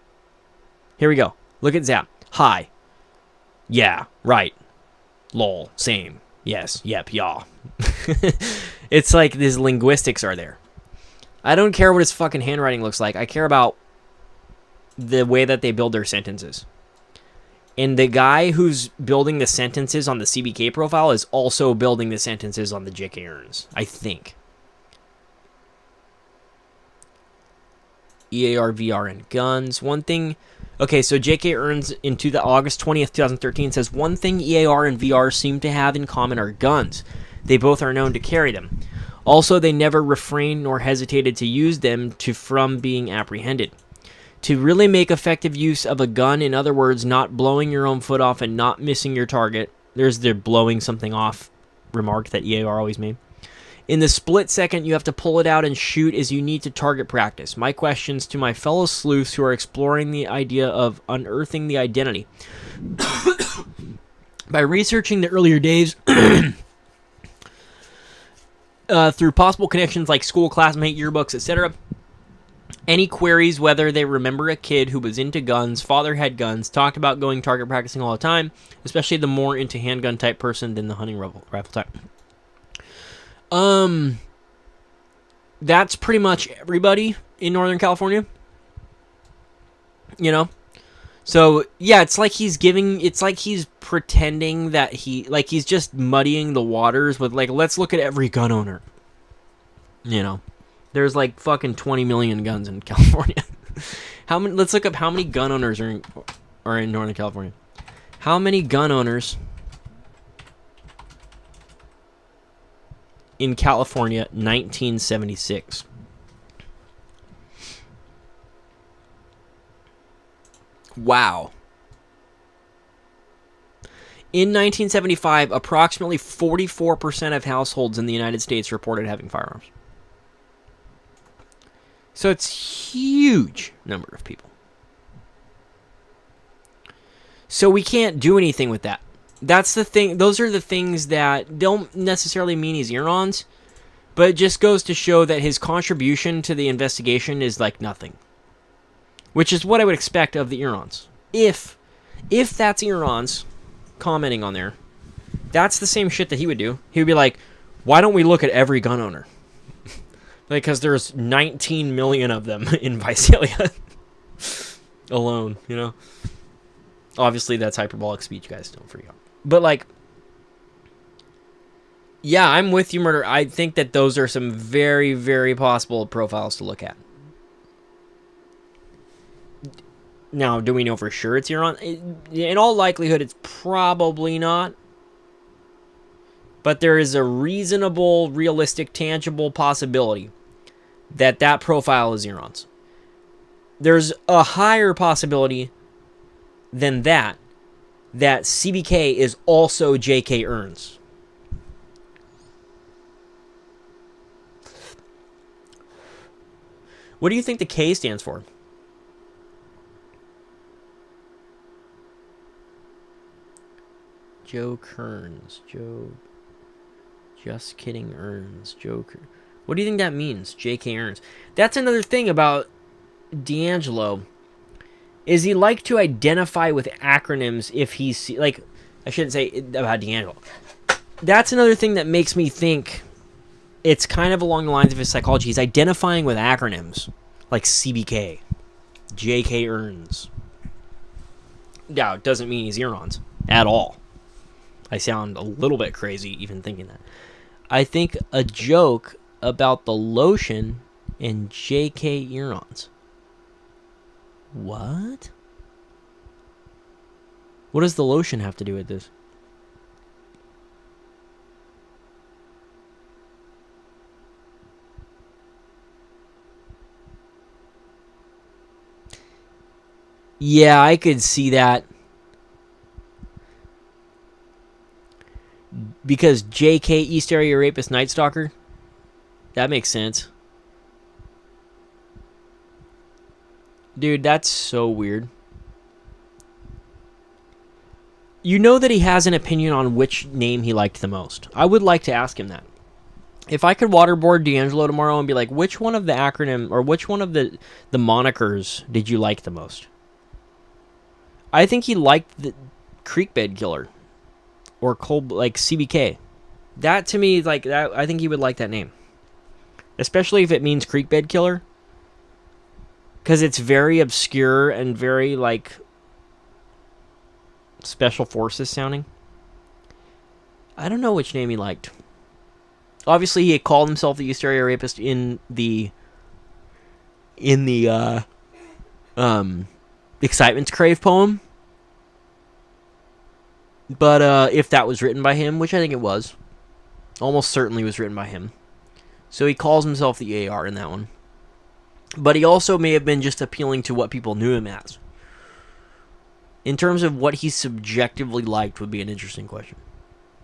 Here we go. Look at Zap. Hi. Yeah. Right. Lol. Same. Yes. Yep. Yaw. It's like these linguistics are there. I don't care what his fucking handwriting looks like. I care about the way that they build their sentences. And the guy who's building the sentences on the CBK profile is also building the sentences on the J.K. Earns, I think. EAR, VR, and guns. One thing... Okay, so J.K. Earns into the August 20th, 2013 says, one thing EAR and VR seem to have in common are guns. They both are known to carry them. Also, they never refrained nor hesitated to use them from being apprehended. To really make effective use of a gun, in other words, not blowing your own foot off and not missing your target. There's the blowing something off remark that EAR always made. In the split second you have to pull it out and shoot is you need to target practice. My questions to my fellow sleuths who are exploring the idea of unearthing the identity. By researching the earlier days... through possible connections like school, classmate, yearbooks, etc. Any queries whether they remember a kid who was into guns, father had guns, talked about going target practicing all the time, especially the more into handgun type person than the hunting rifle type. That's pretty much everybody in Northern California. You know? So, yeah, it's like he's pretending that he's just muddying the waters with, like, let's look at every gun owner. You know, there's like fucking 20 million guns in California. Let's look up how many gun owners are in Northern California. How many gun owners in California, 1976? Wow. In 1975, approximately 44% of households in the United States reported having firearms. So it's a huge number of people. So we can't do anything with that. That's the thing. Those are the things that don't necessarily mean he's Iran's, but it just goes to show that his contribution to the investigation is like nothing. Which is what I would expect of the Irans. If that's Iran's commenting on there, that's the same shit that he would do. He would be like, why don't we look at every gun owner? Because there's 19 million of them in Visalia alone, you know? Obviously, that's hyperbolic speech, guys. Don't freak out. But, like, yeah, I'm with you, Murder. I think that those are some very, very possible profiles to look at. Now, do we know for sure it's Euron? In all likelihood, it's probably not. But there is a reasonable, realistic, tangible possibility that that profile is Euron's. There's a higher possibility than that CBK is also J.K. Earns. What do you think the K stands for? Joe Kearns. Just kidding, Earns. What do you think that means? J.K. Earns. That's another thing about D'Angelo. Is he like to identify with acronyms if he's... Like, I shouldn't say about D'Angelo. That's another thing that makes me think it's kind of along the lines of his psychology. He's identifying with acronyms. Like CBK. J.K. Earns. Now, it doesn't mean he's Euron's. At all. I sound a little bit crazy even thinking that. I think a joke about the lotion and J.K. Euron's. What? What does the lotion have to do with this? Yeah, I could see that. Because J.K. East Area Rapist Night Stalker? That makes sense. Dude, that's so weird. You know that he has an opinion on which name he liked the most. I would like to ask him that. If I could waterboard D'Angelo tomorrow and be like, which one of the acronym, or which one of the monikers did you like the most? I think he liked the Creekbed Killer. Or Cold, like CBK. That to me, like that, I think he would like that name, especially if it means Creekbed Killer, because it's very obscure and very like Special Forces sounding. I don't know which name he liked. Obviously, he had called himself the East Area Rapist in the Excitement's Crave poem. But if that was written by him, which I think it was, almost certainly was written by him. So he calls himself the AR in that one. But he also may have been just appealing to what people knew him as. In terms of what he subjectively liked would be an interesting question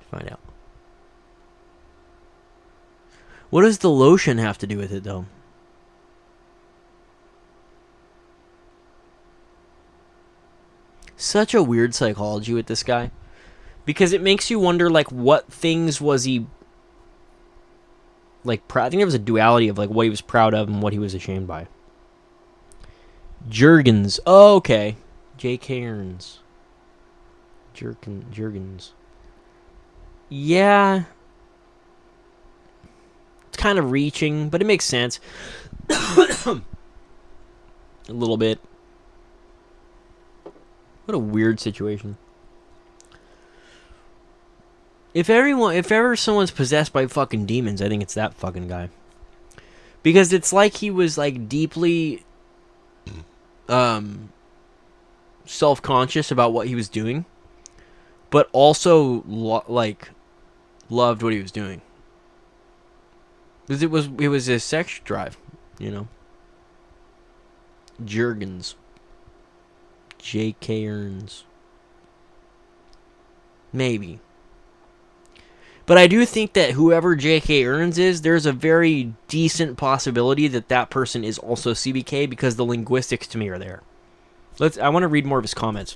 to find out. What does the lotion have to do with it, though? Such a weird psychology with this guy. Because it makes you wonder, like, what things was he, like, proud? I think there was a duality of, like, what he was proud of and what he was ashamed by. Jurgens. Oh, okay. J.K. Earns. Jurgens. Yeah. It's kind of reaching, but it makes sense. A little bit. What a weird situation. If ever someone's possessed by fucking demons, I think it's that fucking guy. Because it's like he was like deeply self-conscious about what he was doing, but also like loved what he was doing. Because it was his sex drive, you know. Jurgens. J.K. Earns. Maybe. But I do think that whoever J.K. Earns is, there's a very decent possibility that that person is also CBK because the linguistics to me are there. I want to read more of his comments.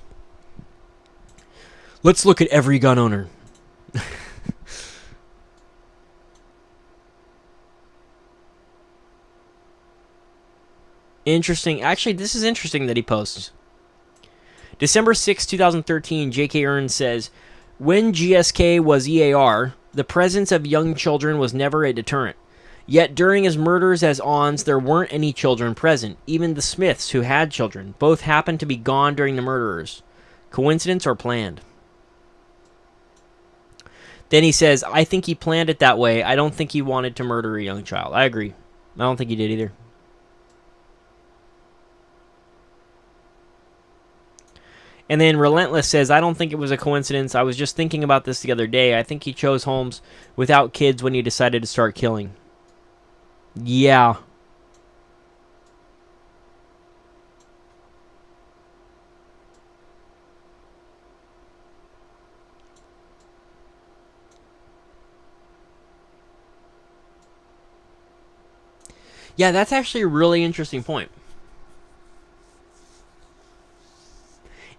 Let's look at every gun owner. Interesting. Actually, this is interesting that he posts. December 6, 2013, J.K. Earns says, when GSK was EAR, the presence of young children was never a deterrent. Yet during his murders as Ons, there weren't any children present. Even the Smiths, who had children, both happened to be gone during the murderers. Coincidence or planned? Then he says, I think he planned it that way. I don't think he wanted to murder a young child. I agree. I don't think he did either. And then Relentless says, I don't think it was a coincidence. I was just thinking about this the other day. I think he chose homes without kids when he decided to start killing. Yeah. Yeah, that's actually a really interesting point.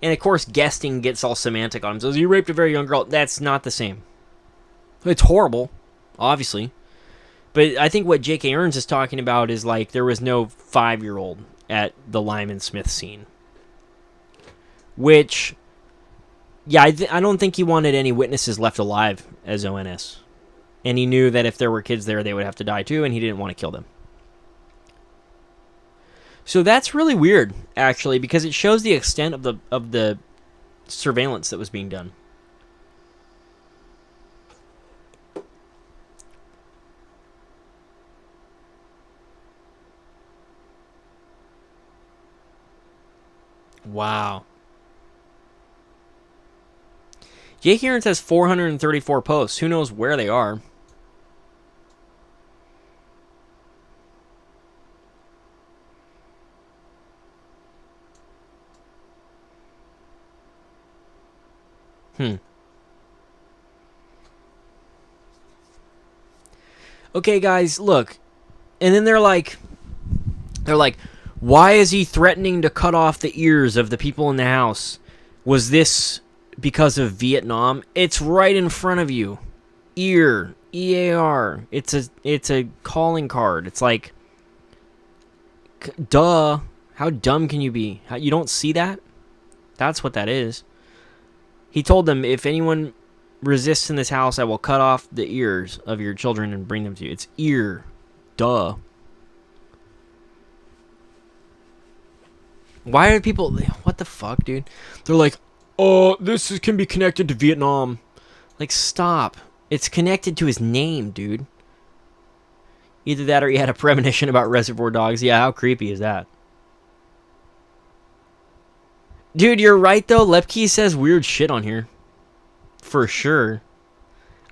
And of course, guesting gets all semantic on him. Says, you raped a very young girl. That's not the same. It's horrible, obviously. But I think what J.K. Earns is talking about is like there was no 5-year-old at the Lyman Smith scene. Which, yeah, I don't think he wanted any witnesses left alive as ONS. And he knew that if there were kids there, they would have to die too, and he didn't want to kill them. So that's really weird, actually, because it shows the extent of the surveillance that was being done. Wow. Jake Aaron has 434 posts. Who knows where they are? Okay, guys, look. And then they're like, why is he threatening to cut off the ears of the people in the house? Was this because of Vietnam? It's right in front of you. Ear, EAR. It's a calling card. It's like, duh. How dumb can you be? You don't see that? That's what that is. He told them, if anyone resists in this house, I will cut off the ears of your children and bring them to you. It's ear. Duh. Why are people... What the fuck, dude? They're like, oh, this can be connected to Vietnam. Like, stop. It's connected to his name, dude. Either that or he had a premonition about Reservoir Dogs. Yeah, how creepy is that? Dude, you're right, though. Lepke says weird shit on here. For sure.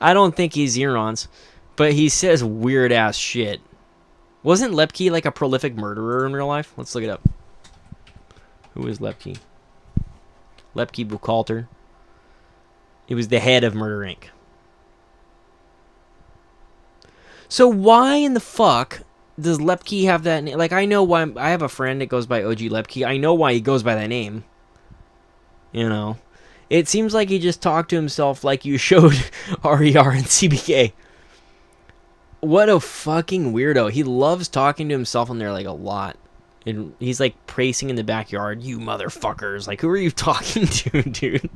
I don't think he's Xerons, but he says weird-ass shit. Wasn't Lepke like a prolific murderer in real life? Let's look it up. Who is Lepke? Lepke Buchalter. He was the head of Murder, Inc. So why in the fuck does Lepke have that name? Like, I know why... I have a friend that goes by OG Lepke. I know why he goes by that name. You know, it seems like he just talked to himself like you showed RER and CBK. What a fucking weirdo. He loves talking to himself on there like a lot. And he's like pacing in the backyard. You motherfuckers. Like, who are you talking to, dude?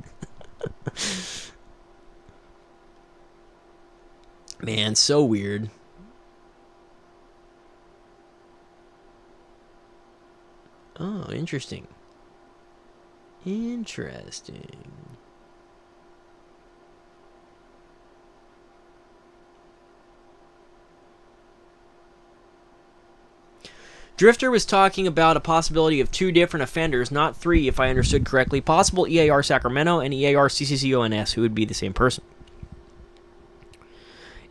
Man, so weird. Oh, interesting. Interesting. Drifter was talking about a possibility of 2 different offenders, not 3 if I understood correctly. Possible EAR Sacramento and EAR CCCONS, who would be the same person.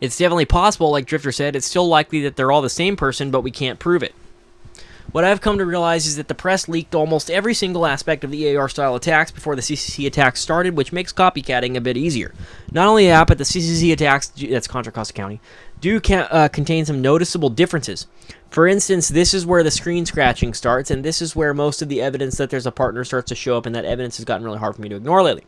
It's definitely possible, like Drifter said. It's still likely that they're all the same person, but we can't prove it. What I've come to realize is that the press leaked almost every single aspect of the EAR-style attacks before the CCC attacks started, which makes copycatting a bit easier. Not only that, but the CCC attacks, that's Contra Costa County, do contain some noticeable differences. For instance, this is where the screen scratching starts, and this is where most of the evidence that there's a partner starts to show up, and that evidence has gotten really hard for me to ignore lately.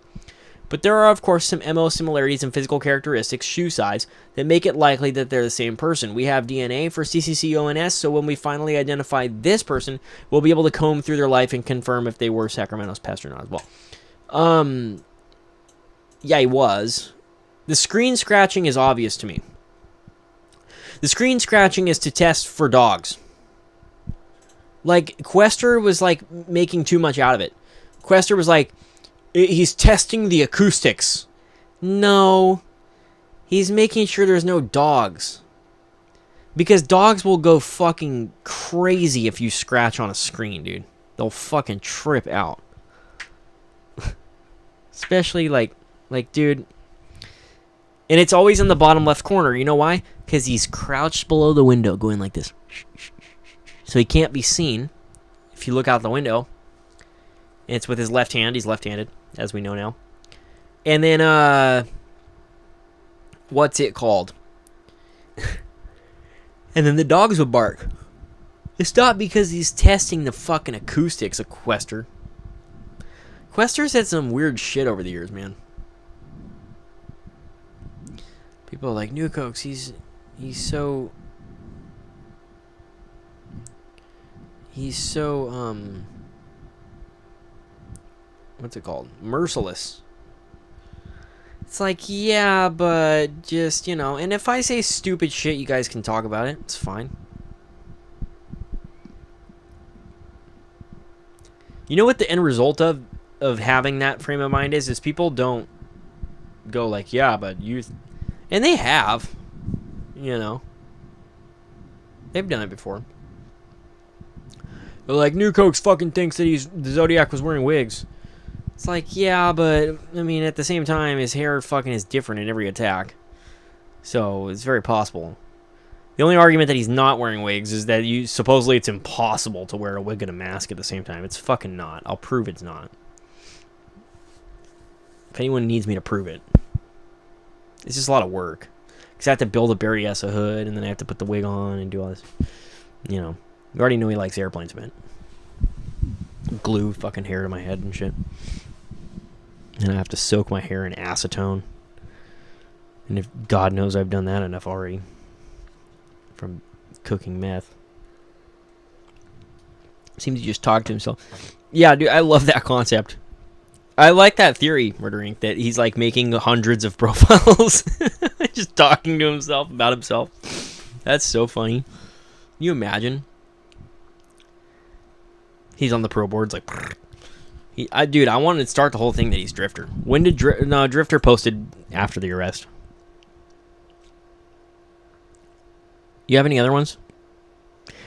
But there are, of course, some MO similarities in physical characteristics, shoe size, that make it likely that they're the same person. We have DNA for CCCONS, so when we finally identify this person, we'll be able to comb through their life and confirm if they were Sacramento's pest or not as well. Yeah, he was. The screen scratching is obvious to me. The screen scratching is to test for dogs. Like, Quester was, like, making too much out of it. Quester was like, he's testing the acoustics. No. He's making sure there's no dogs. Because dogs will go fucking crazy if you scratch on a screen, dude. They'll fucking trip out. Especially like, dude. And it's always in the bottom left corner. You know why? Because he's crouched below the window going like this. So he can't be seen if you look out the window. And it's with his left hand. He's left-handed, as we know now. And then, what's it called? And then the dogs would bark. It's not because he's testing the fucking acoustics of Quester. Quester's had some weird shit over the years, man. People are like, Nuke Hoax, he's so... what's it called? Merciless. It's like, yeah, but just, you know, and if I say stupid shit, you guys can talk about it. It's fine. You know what the end result of having that frame of mind is people don't go like, yeah, but you... And they have. You know. They've done it before. They're like, Nuke Hoax fucking thinks that the Zodiac was wearing wigs. It's like, yeah, but, I mean, at the same time, his hair fucking is different in every attack. So, it's very possible. The only argument that he's not wearing wigs is that supposedly it's impossible to wear a wig and a mask at the same time. It's fucking not. I'll prove it's not. If anyone needs me to prove it. It's just a lot of work. Because I have to build a Barry Essa hood, and then I have to put the wig on and do all this. You know. You already know he likes airplanes, man. Glue fucking hair to my head and shit. And I have to soak my hair in acetone. And if God knows I've done that enough already. From cooking meth. Seems to just talk to himself. Yeah, dude, I love that concept. I like that theory, Murder Inc., that he's like making hundreds of profiles. Just talking to himself about himself. That's so funny. Can you imagine? He's on the pro boards like... Dude, I wanted to start the whole thing that he's Drifter. When did Drifter posted after the arrest? You have any other ones?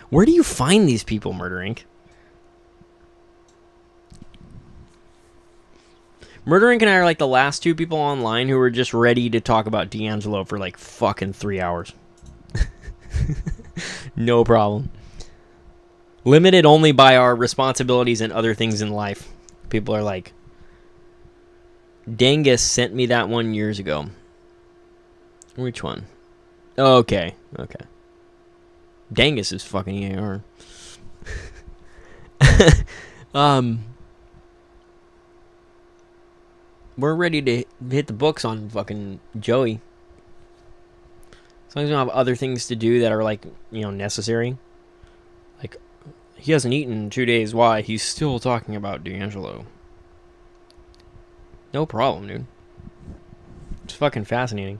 Where do you find these people, Murder Inc.? Murder Inc. and I are like the last two people online who are just ready to talk about D'Angelo for like fucking 3 hours. No problem. Limited only by our responsibilities and other things in life. People are like, Dangus sent me that one years ago. Which one? Okay. Dangus is fucking EAR. We're ready to hit the books on fucking Joey. As long as we don't have other things to do that are like, you know, necessary. Like, he hasn't eaten in 2 days. Why? He's still talking about D'Angelo. No problem, dude. It's fucking fascinating.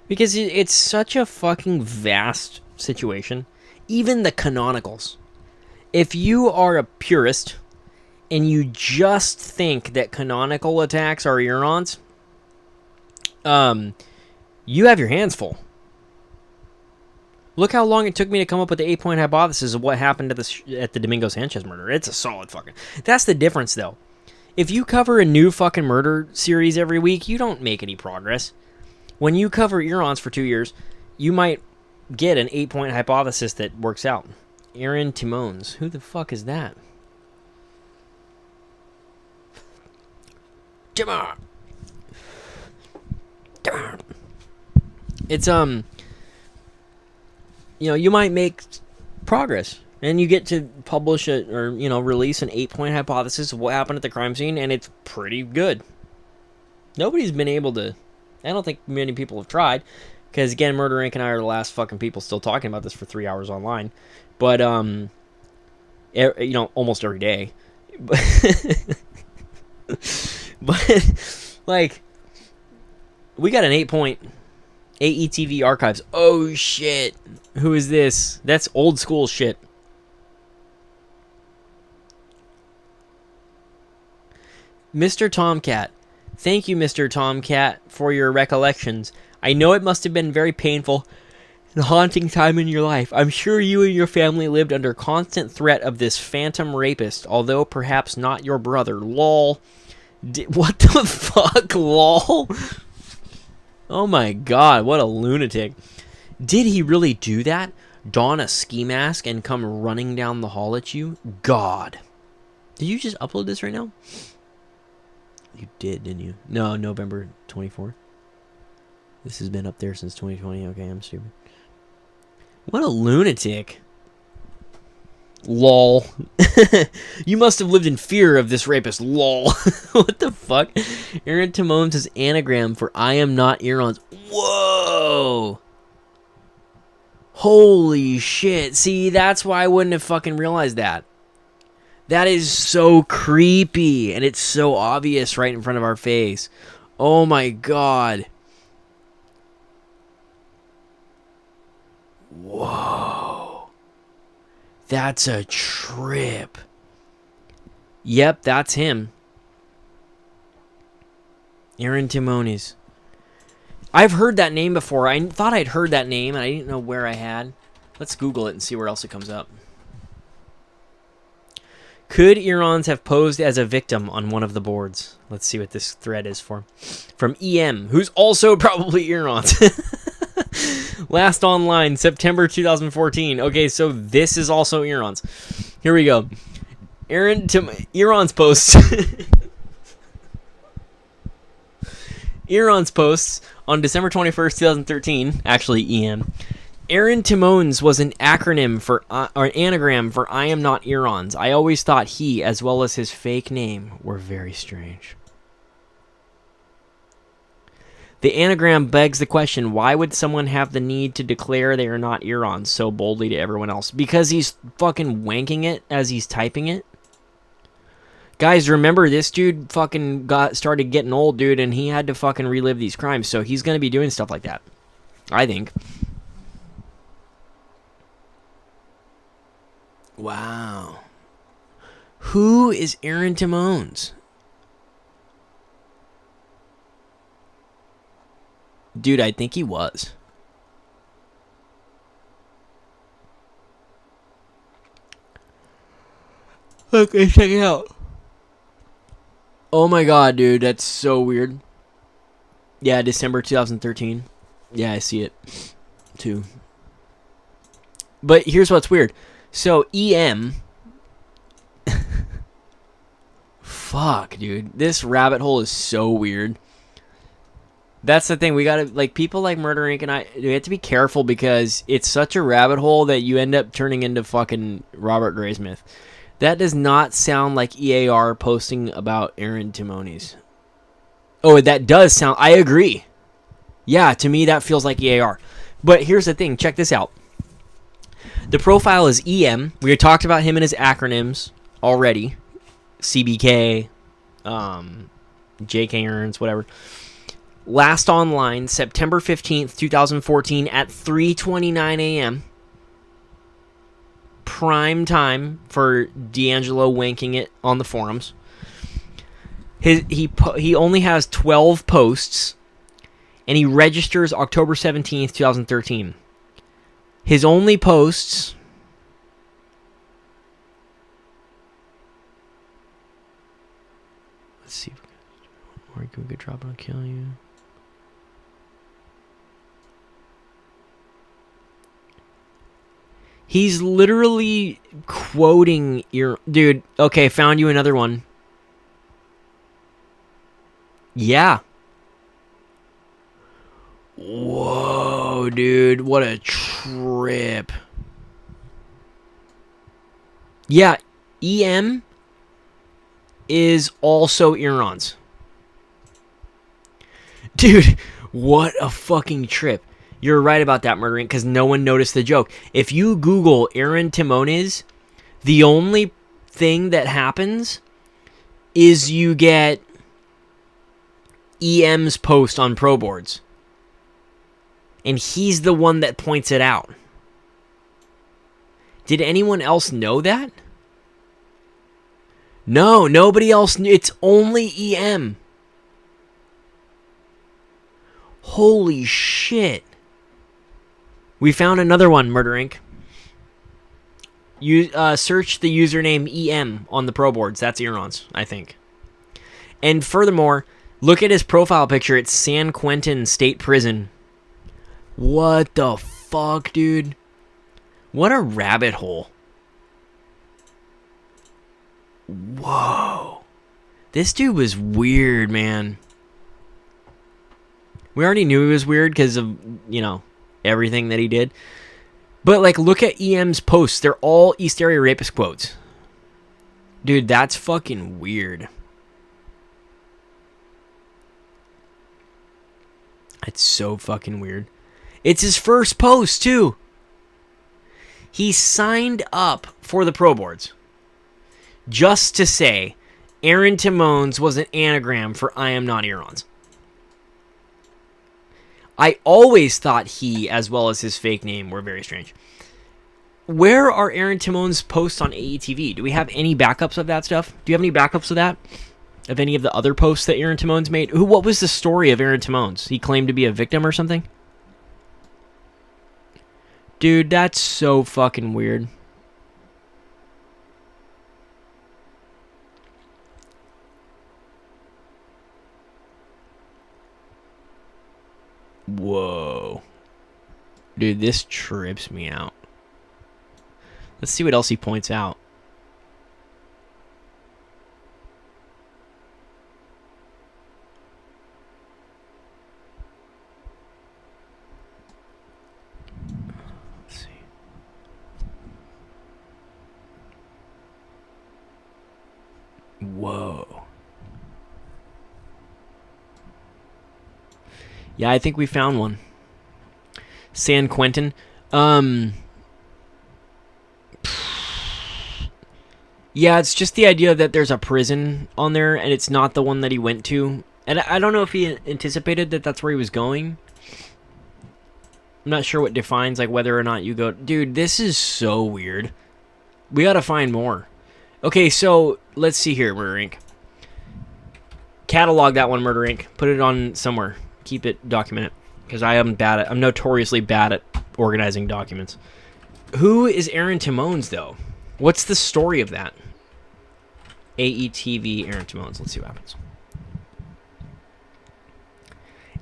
Because it's such a fucking vast situation. Even the canonicals. If you are a purist and you just think that canonical attacks are Eurons, you have your hands full. Look how long it took me to come up with the 8-point hypothesis of what happened at the Domingo Sanchez murder. It's a solid fucking... That's the difference, though. If you cover a new fucking murder series every week, you don't make any progress. When you cover Eurons for 2 years, you might get an 8-point hypothesis that works out. Aaron Timones. Who the fuck is that? Timon! It's, you know, you might make progress. And you get to publish it, or, you know, release an 8-point hypothesis of what happened at the crime scene, and it's pretty good. Nobody's been able to... I don't think many people have tried. Because, again, Murder Inc. and I are the last fucking people still talking about this for 3 hours online. But, you know, almost every day. But, like, we got an 8-point AETV archives. Oh, shit. Who is this? That's old school shit. Mr. Tomcat, Thank you, Mr. Tomcat, for your recollections. I know it must have been very painful and haunting time in your life. I'm sure you and your family lived under constant threat of this phantom rapist, although perhaps not your brother. Lol. What the fuck? Lol? Oh my god, what a lunatic. Did he really do that? Don a ski mask and come running down the hall at you? God. Did you just upload this right now? You did, didn't you? No, November 24th. This has been up there since 2020. Okay, I'm stupid. What a lunatic. Lol. You must have lived in fear of this rapist. Lol. What the fuck? Aaron Timons' anagram for I am not Iran's. Whoa. Holy shit. See, that's why I wouldn't have fucking realized that. That is so creepy. And it's so obvious right in front of our face. Oh my god. Whoa. That's a trip. Yep, that's him. Aaron Timones. I've heard that name before. I thought I'd heard that name, and I didn't know where I had. Let's Google it and see where else it comes up. Could Irans have posed as a victim on one of the boards? Let's see what this thread is for. From EM, who's also probably Irans. Last online, September 2014. Okay, so this is also Irans. Here we go. Irans posts. Irans posts on December 21st, 2013. Actually, EM. Aaron Timons was an acronym for, or an anagram for I am not Irans. I always thought he, as well as his fake name, were very strange. The anagram begs the question, why would someone have the need to declare they are not Irans so boldly to everyone else? Because he's fucking wanking it as he's typing it? Guys, remember, this dude fucking started getting old, dude, and he had to fucking relive these crimes, so he's going to be doing stuff like that. I think. Wow. Who is Aaron Timons? Dude, I think he was. Okay, check it out. Oh my god, dude, that's so weird. Yeah, December 2013. Yeah, I see it, too. But here's what's weird. So, EM... Fuck, dude. This rabbit hole is so weird. That's the thing. We gotta... Like, people like Murder Inc. and we have to be careful because it's such a rabbit hole that you end up turning into fucking Robert Graysmith. That does not sound like EAR posting about Aaron Timones. Oh, that does sound... I agree. Yeah, to me, that feels like EAR. But here's the thing. Check this out. The profile is EM. We had talked about him and his acronyms already. CBK, JK Earns, whatever. Last online, September 15th, 2014 at 3:29 a.m. Prime time for D'Angelo wanking it on the forums. He only has 12 posts, and he registers October 17th, 2013. His only posts... Let's see. Or we could drop and I'll kill you. He's literally quoting your... Dude, okay, found you another one. Yeah. Whoa, dude, what a trip. Yeah, EM is also Irans. Dude, what a fucking trip. You're right about that, Murdering, because no one noticed the joke. If you Google Aaron Timones, the only thing that happens is you get EM's post on Pro Boards. And he's the one that points it out. Did anyone else know that? No, nobody else knew. It's only EM. Holy shit. We found another one, Murder Inc. You search the username EM on the pro boards. That's Eron's, I think. And furthermore, look at his profile picture. It's San Quentin State Prison. What the fuck, dude? What a rabbit hole. Whoa. This dude was weird, man. We already knew he was weird because of, you know, everything that he did. But, like, look at EM's posts. They're all East Area Rapist quotes. Dude, that's fucking weird. It's so fucking weird. It's his first post, too. He signed up for the Pro Boards just to say Aaron Timones was an anagram for I am not Eron's. I always thought he, as well as his fake name, were very strange. Where are Aaron Timone's posts on AETV? Do we have any backups of that stuff? Do you have any backups of that? Of any of the other posts that Aaron Timone's made? What was the story of Aaron Timone's? He claimed to be a victim or something? Dude, that's so fucking weird. Whoa. Dude, this trips me out. Let's see what else he points out. Let's see. Whoa. Yeah, I think we found one. San Quentin. Yeah, it's just the idea that there's a prison on there, and it's not the one that he went to. And I don't know if he anticipated that that's where he was going. I'm not sure what defines, like, whether or not you go... Dude, this is so weird. We gotta find more. Okay, so, let's see here, Murder Inc. Catalog that one, Murder Inc. Put it on somewhere. Keep it, document it. Because I'm notoriously bad at organizing documents. Who is Aaron Timones, though? What's the story of that? AETV Aaron Timones. Let's see what happens.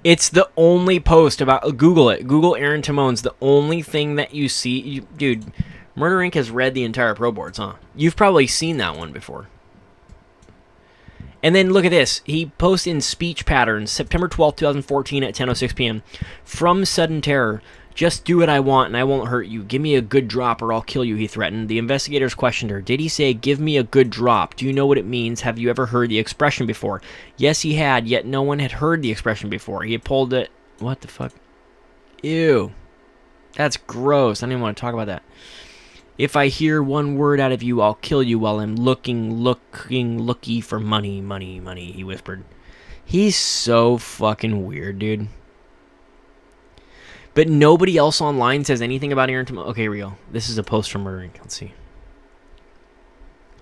It's the only post about... Google it. Google Aaron Timones. The only thing that you see... Dude, Murder Inc. has read the entire Pro Boards, huh? You've probably seen that one before. And then look at this. He posts in speech patterns, September 12th, 2014 at 10:06 p.m. From sudden terror, just do what I want and I won't hurt you. Give me a good drop or I'll kill you, he threatened. The investigators questioned her. Did he say, give me a good drop? Do you know what it means? Have you ever heard the expression before? Yes, he had, yet no one had heard the expression before. He had pulled it. What the fuck? Ew. That's gross. I don't even want to talk about that. If I hear one word out of you, I'll kill you while I'm looking for money, money, money, he whispered. He's so fucking weird, dude. But nobody else online says anything about Aaron Timones. Okay, here we go. This is a post from Murder Inc. Let's see.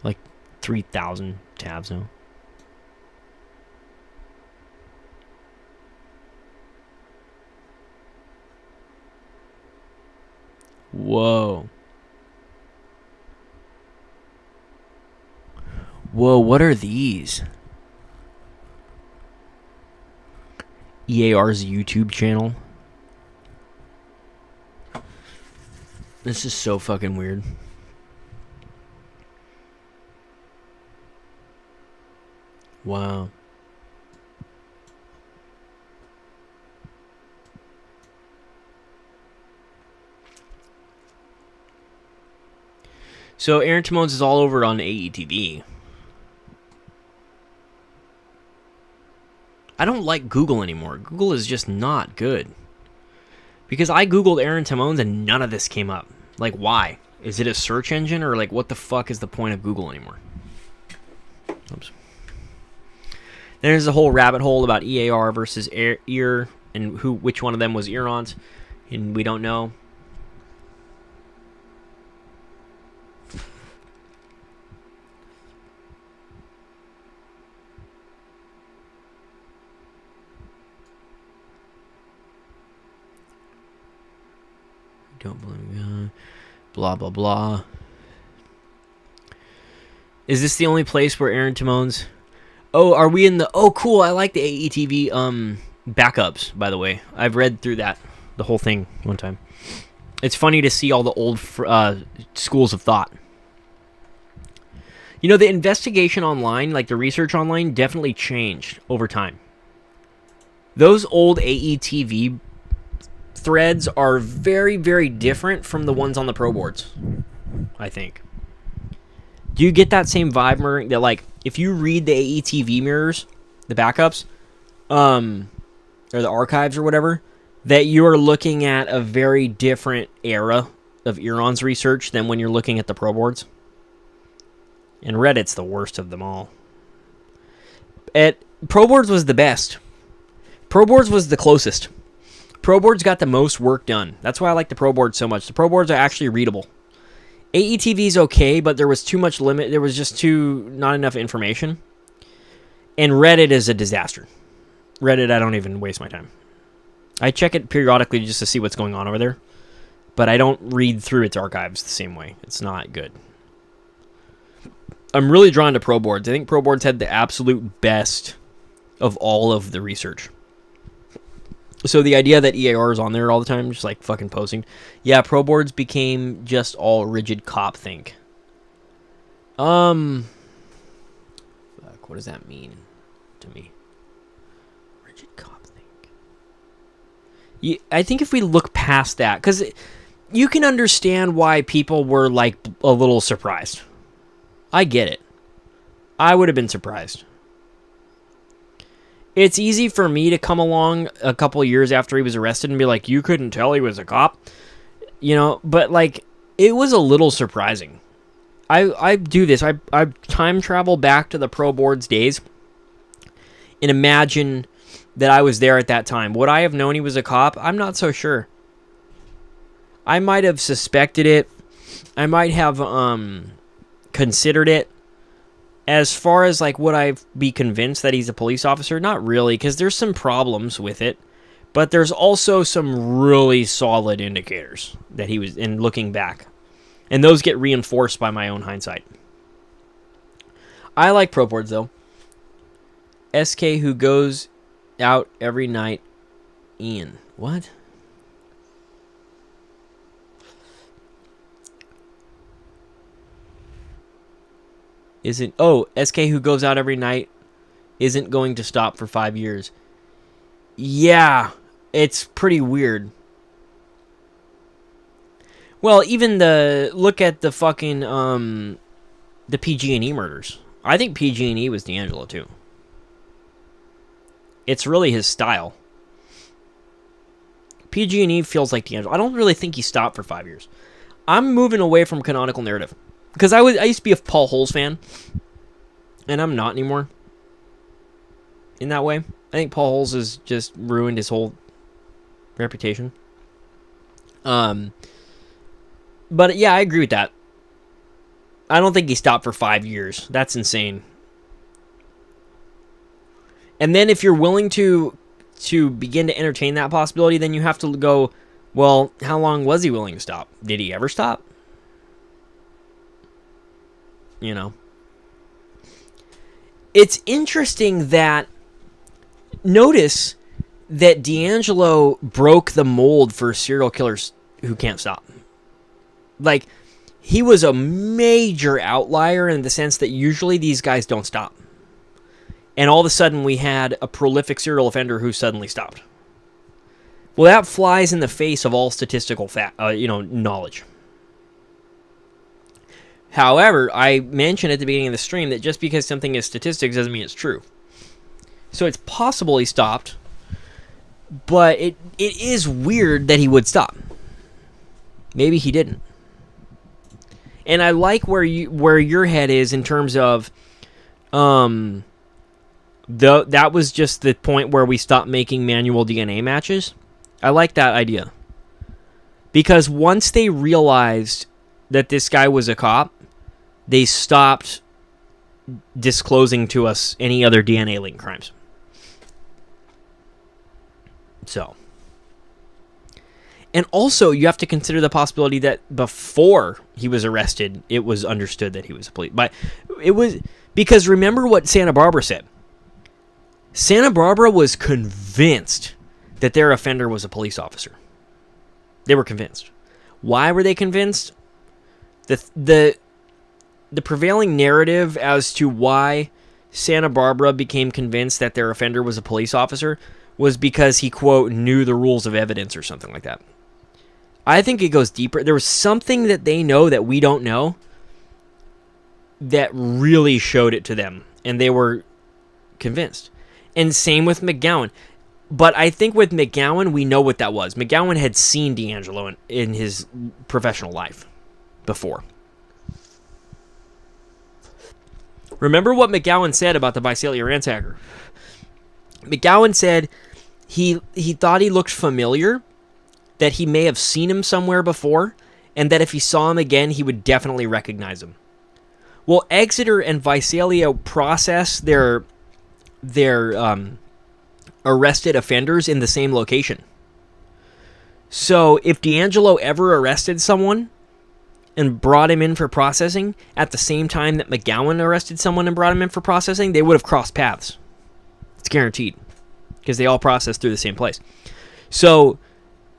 Like 3,000 tabs now. Whoa. Whoa, what are these? EAR's YouTube channel. This is so fucking weird. Wow. So Aaron Timones is all over on AETV. I don't like Google anymore. Google is just not good. Because I Googled Aaron Timones and none of this came up. Like, why? Is it a search engine or, like, what the fuck is the point of Google anymore? Oops. Then there's a whole rabbit hole about EAR versus EAR and which one of them was Eron's. And we don't know. don't believe blah blah blah. Is this the only place where Aaron Timon's? Oh, are we in the? Oh, cool. I like the AETV backups. By the way, I've read through the whole thing one time. It's funny to see all the old schools of thought. You know, the investigation online, like the research online, definitely changed over time. Those old AETV threads are very, very different from the ones on the pro boards, I think. Do you get that same vibe, Murray, that, like, if you read the AETV mirrors, the backups, or the archives or whatever, that you're looking at a very different era of Eron's research than when you're looking at the pro boards? And Reddit's the worst of them all. Pro boards was the best. Pro boards was the closest. Pro boards got the most work done. That's why I like the pro boards so much. The pro boards are actually readable. AETV's okay, but there was too much limit. There was just not enough information. And Reddit is a disaster. Reddit, I don't even waste my time. I check it periodically just to see what's going on over there. But I don't read through its archives the same way. It's not good. I'm really drawn to pro boards. I think pro boards had the absolute best of all of the research. So the idea that EAR is on there all the time, just like fucking posting. Yeah, pro boards became just all rigid cop think. Fuck, what does that mean to me? Rigid cop think. Yeah, I think if we look past that, because you can understand why people were like a little surprised. I get it. I would have been surprised. It's easy for me to come along a couple years after he was arrested and be like, you couldn't tell he was a cop? You know, but like, it was a little surprising. I do this. I time travel back to the pro boards days and imagine that I was there at that time. Would I have known he was a cop? I'm not so sure. I might have suspected it. I might have considered it. As far as, like, would I be convinced that he's a police officer? Not really, because there's some problems with it. But there's also some really solid indicators that he was in looking back. And those get reinforced by my own hindsight. I like pro boards, though. SK who goes out every night. Ian. What? SK who goes out every night isn't going to stop for 5 years. Yeah, it's pretty weird. Well, even look at the fucking the PG&E murders. I think PG&E was D'Angelo too. It's really his style. PG&E feels like D'Angelo. I don't really think he stopped for 5 years. I'm moving away from canonical narrative. Because I used to be a Paul Holes fan, and I'm not anymore. In that way, I think Paul Holes has just ruined his whole reputation. But yeah, I agree with that. I don't think he stopped for 5 years. That's insane. And then if you're willing to begin to entertain that possibility, then you have to go, well, how long was he willing to stop? Did he ever stop? You know, it's interesting that notice that D'Angelo broke the mold for serial killers who can't stop. Like, he was a major outlier in the sense that usually these guys don't stop. And all of a sudden we had a prolific serial offender who suddenly stopped. Well, that flies in the face of all statistical knowledge. However, I mentioned at the beginning of the stream that just because something is statistics doesn't mean it's true. So it's possible he stopped, but it is weird that he would stop. Maybe he didn't. And I like where your head is in terms of that was just the point where we stopped making manual DNA matches. I like that idea. Because once they realized that this guy was a cop, they stopped disclosing to us any other DNA-linked crimes. So. And also, you have to consider the possibility that before he was arrested, it was understood that he was a police. But it was because remember what Santa Barbara said. Santa Barbara was convinced that their offender was a police officer. They were convinced. Why were they convinced? The prevailing narrative as to why Santa Barbara became convinced that their offender was a police officer was because he, quote, knew the rules of evidence or something like that. I think it goes deeper. There was something that they know that we don't know that really showed it to them, and they were convinced. And same with McGowan. But I think with McGowan, we know what that was. McGowan had seen D'Angelo in his professional life before. Remember what McGowan said about the Visalia ransacker? McGowan said he thought he looked familiar, that he may have seen him somewhere before, and that if he saw him again, he would definitely recognize him. Well, Exeter and Visalia process their arrested offenders in the same location. So if D'Angelo ever arrested someone and brought him in for processing at the same time that McGowan arrested someone and brought him in for processing, they would have crossed paths. It's guaranteed, because they all processed through the same place. So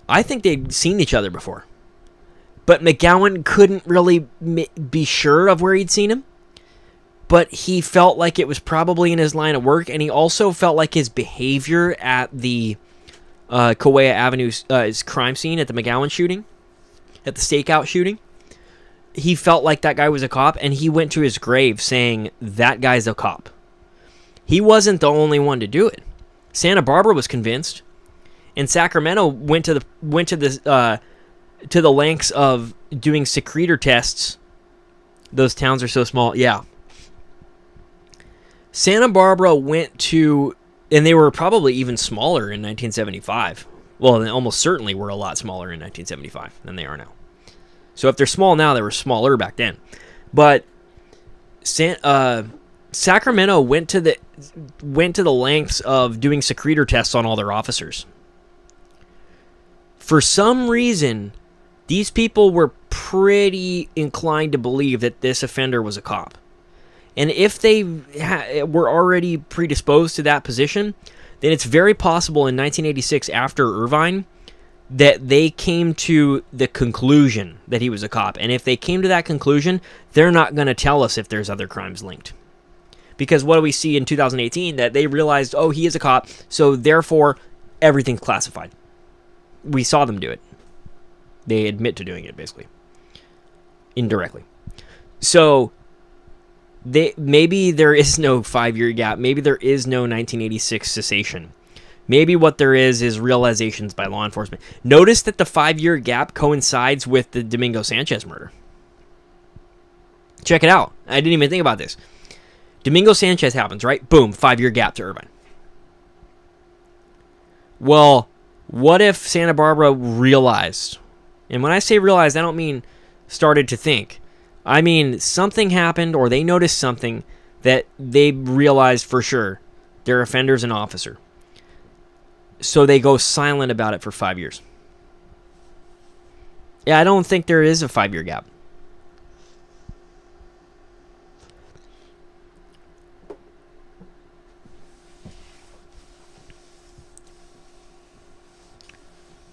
I think they'd seen each other before. But McGowan couldn't really be sure of where he'd seen him. But he felt like it was probably in his line of work, and he also felt like his behavior at the Kauai Avenue crime scene at the McGowan shooting, at the stakeout shooting, he felt like that guy was a cop, and he went to his grave saying, that guy's a cop. He wasn't the only one to do it. Santa Barbara was convinced, and Sacramento went to the lengths of doing secretor tests. Those towns are so small. Yeah. Santa Barbara went to, and they were probably even smaller in 1975. Well, they almost certainly were a lot smaller in 1975 than they are now. So if they're small now, they were smaller back then. But Sacramento went to the lengths of doing secretor tests on all their officers. For some reason, these people were pretty inclined to believe that this offender was a cop. And if they were already predisposed to that position, then it's very possible in 1986, after Irvine, that they came to the conclusion that he was a cop. And if they came to that conclusion, they're not going to tell us if there's other crimes linked. Because what do we see in 2018? That they realized, oh, he is a cop, so therefore everything's classified. We saw them do it. They admit to doing it, basically. Indirectly. So maybe there is no 5-year gap. Maybe there is no 1986 cessation. Maybe what there is realizations by law enforcement. Notice that the 5-year gap coincides with the Domingo Sanchez murder. Check it out. I didn't even think about this. Domingo Sanchez happens, right? Boom, 5-year gap to Irvine. Well, what if Santa Barbara realized? And when I say realized, I don't mean started to think. I mean something happened, or they noticed something that they realized for sure. Their offender's an officer. So they go silent about it for 5 years. Yeah, I don't think there is a 5-year gap.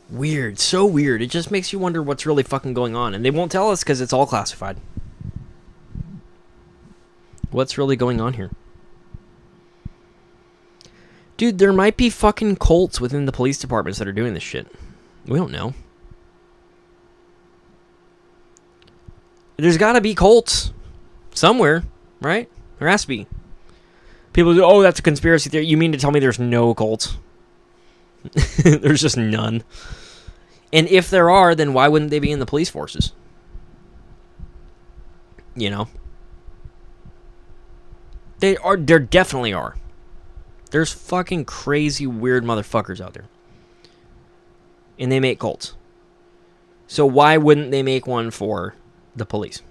Weird, so weird. It just makes you wonder what's really fucking going on. And they won't tell us because it's all classified. What's really going on here? Dude, there might be fucking cults within the police departments that are doing this shit. We don't know. There's got to be cults somewhere, right? There has to be. People do, oh, that's a conspiracy theory. You mean to tell me there's no cults? There's just none. And if there are, then why wouldn't they be in the police forces? You know? There definitely are. There's fucking crazy, weird motherfuckers out there. And they make cults. So why wouldn't they make one for the police?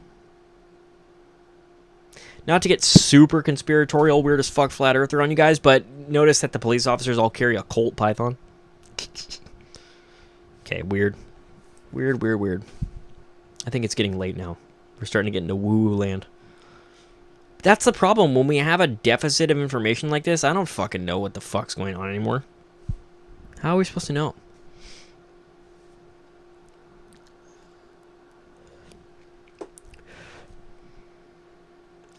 Not to get super conspiratorial, weird as fuck flat earther on you guys, but notice that the police officers all carry a Colt Python. Okay, weird. Weird, weird, weird. I think it's getting late now. We're starting to get into woo land. That's the problem. When we have a deficit of information like this, I don't fucking know what the fuck's going on anymore. How are we supposed to know?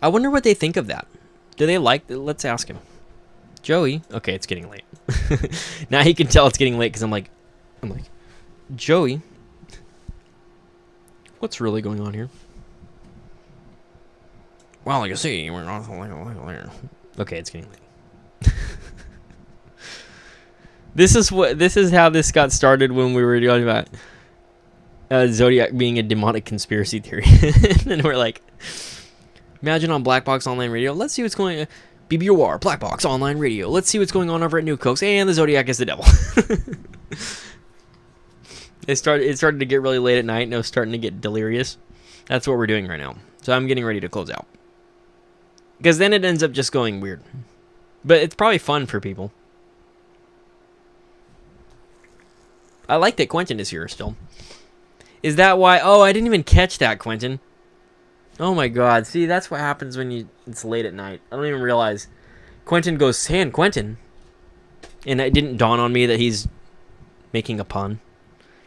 I wonder what they think of that. Do they like... Let's ask him. Joey. Okay, it's getting late. Now he can tell it's getting late because I'm like, Joey, what's really going on here? Well, you see, we're not... Okay, it's getting late. This is how this got started when we were talking about Zodiac being a demonic conspiracy theory. And we're like, imagine on Black Box Online Radio, let's see what's going on. BBOR, Black Box Online Radio. Let's see what's going on over at Nuke Hoax. And the Zodiac is the devil. It started to get really late at night, and I was starting to get delirious. That's what we're doing right now. So I'm getting ready to close out. Because then it ends up just going weird. But it's probably fun for people. I like that Quentin is here still. Is that why? Oh, I didn't even catch that, Quentin. Oh my god. See, that's what happens when it's late at night. I don't even realize. Quentin goes, "Hey, Quentin." And it didn't dawn on me that he's making a pun.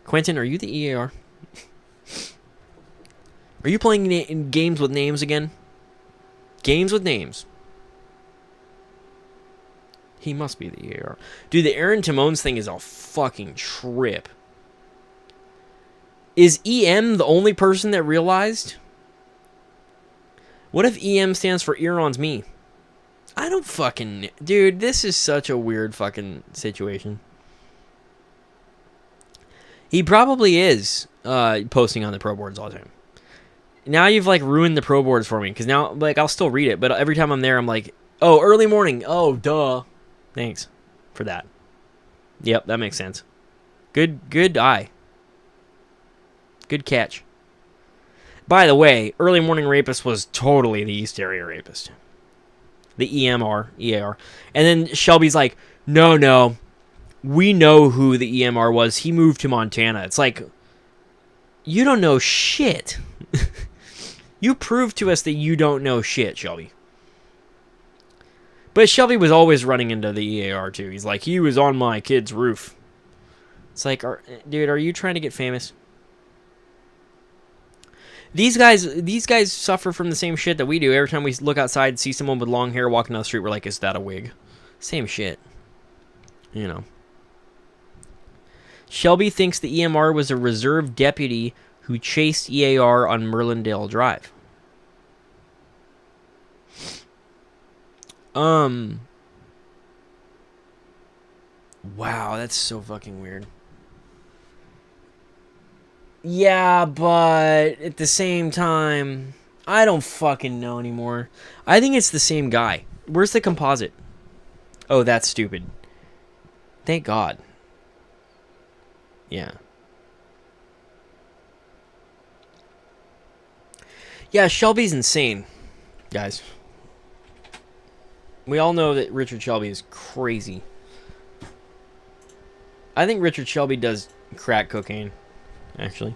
Quentin, are you the EAR? Are you playing in games with names again? Games with names. He must be the EAR. Dude, the Aaron Timones thing is a fucking trip. Is EM the only person that realized? What if EM stands for Eron's me? I don't fucking... Dude, this is such a weird fucking situation. He probably is posting on the pro boards all the time. Now you've, like, ruined the pro boards for me. Because now, like, I'll still read it. But every time I'm there, I'm like, oh, early morning. Oh, duh. Thanks for that. Yep, that makes sense. Good eye. Good catch. By the way, early morning rapist was totally the East Area rapist. The EAR. And then Shelby's like, no. We know who the EMR was. He moved to Montana. It's like, you don't know shit. You proved to us that you don't know shit, Shelby. But Shelby was always running into the EAR too. He's like, he was on my kid's roof. It's like, dude, are you trying to get famous? These guys suffer from the same shit that we do. Every time we look outside and see someone with long hair walking down the street, we're like, is that a wig? Same shit. You know. Shelby thinks the EMR was a reserve deputy who chased EAR on Merlindale Drive. Wow, that's so fucking weird. Yeah, but at the same time, I don't fucking know anymore. I think it's the same guy. Where's the composite? Oh, that's stupid. Thank God. Yeah. Yeah, Shelby's insane, guys. We all know that Richard Shelby is crazy. I think Richard Shelby does crack cocaine, actually.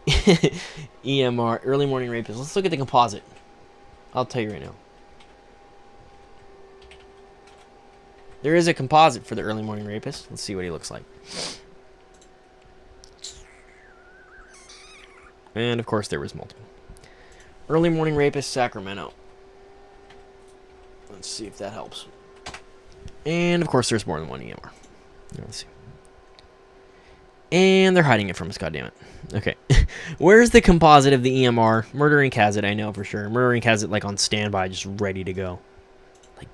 EMR, early morning rapist. Let's look at the composite. I'll tell you right now. There is a composite for the early morning rapist. Let's see what he looks like. And, of course, there was multiple. Early morning rapist, Sacramento. Let's see if that helps. And, of course, there's more than one EMR. Let's see. And they're hiding it from us, goddammit. Okay. Where's the composite of the EMR? Murder Inc. has it, I know for sure. Murder Inc. has it, like, on standby, just ready to go. Like,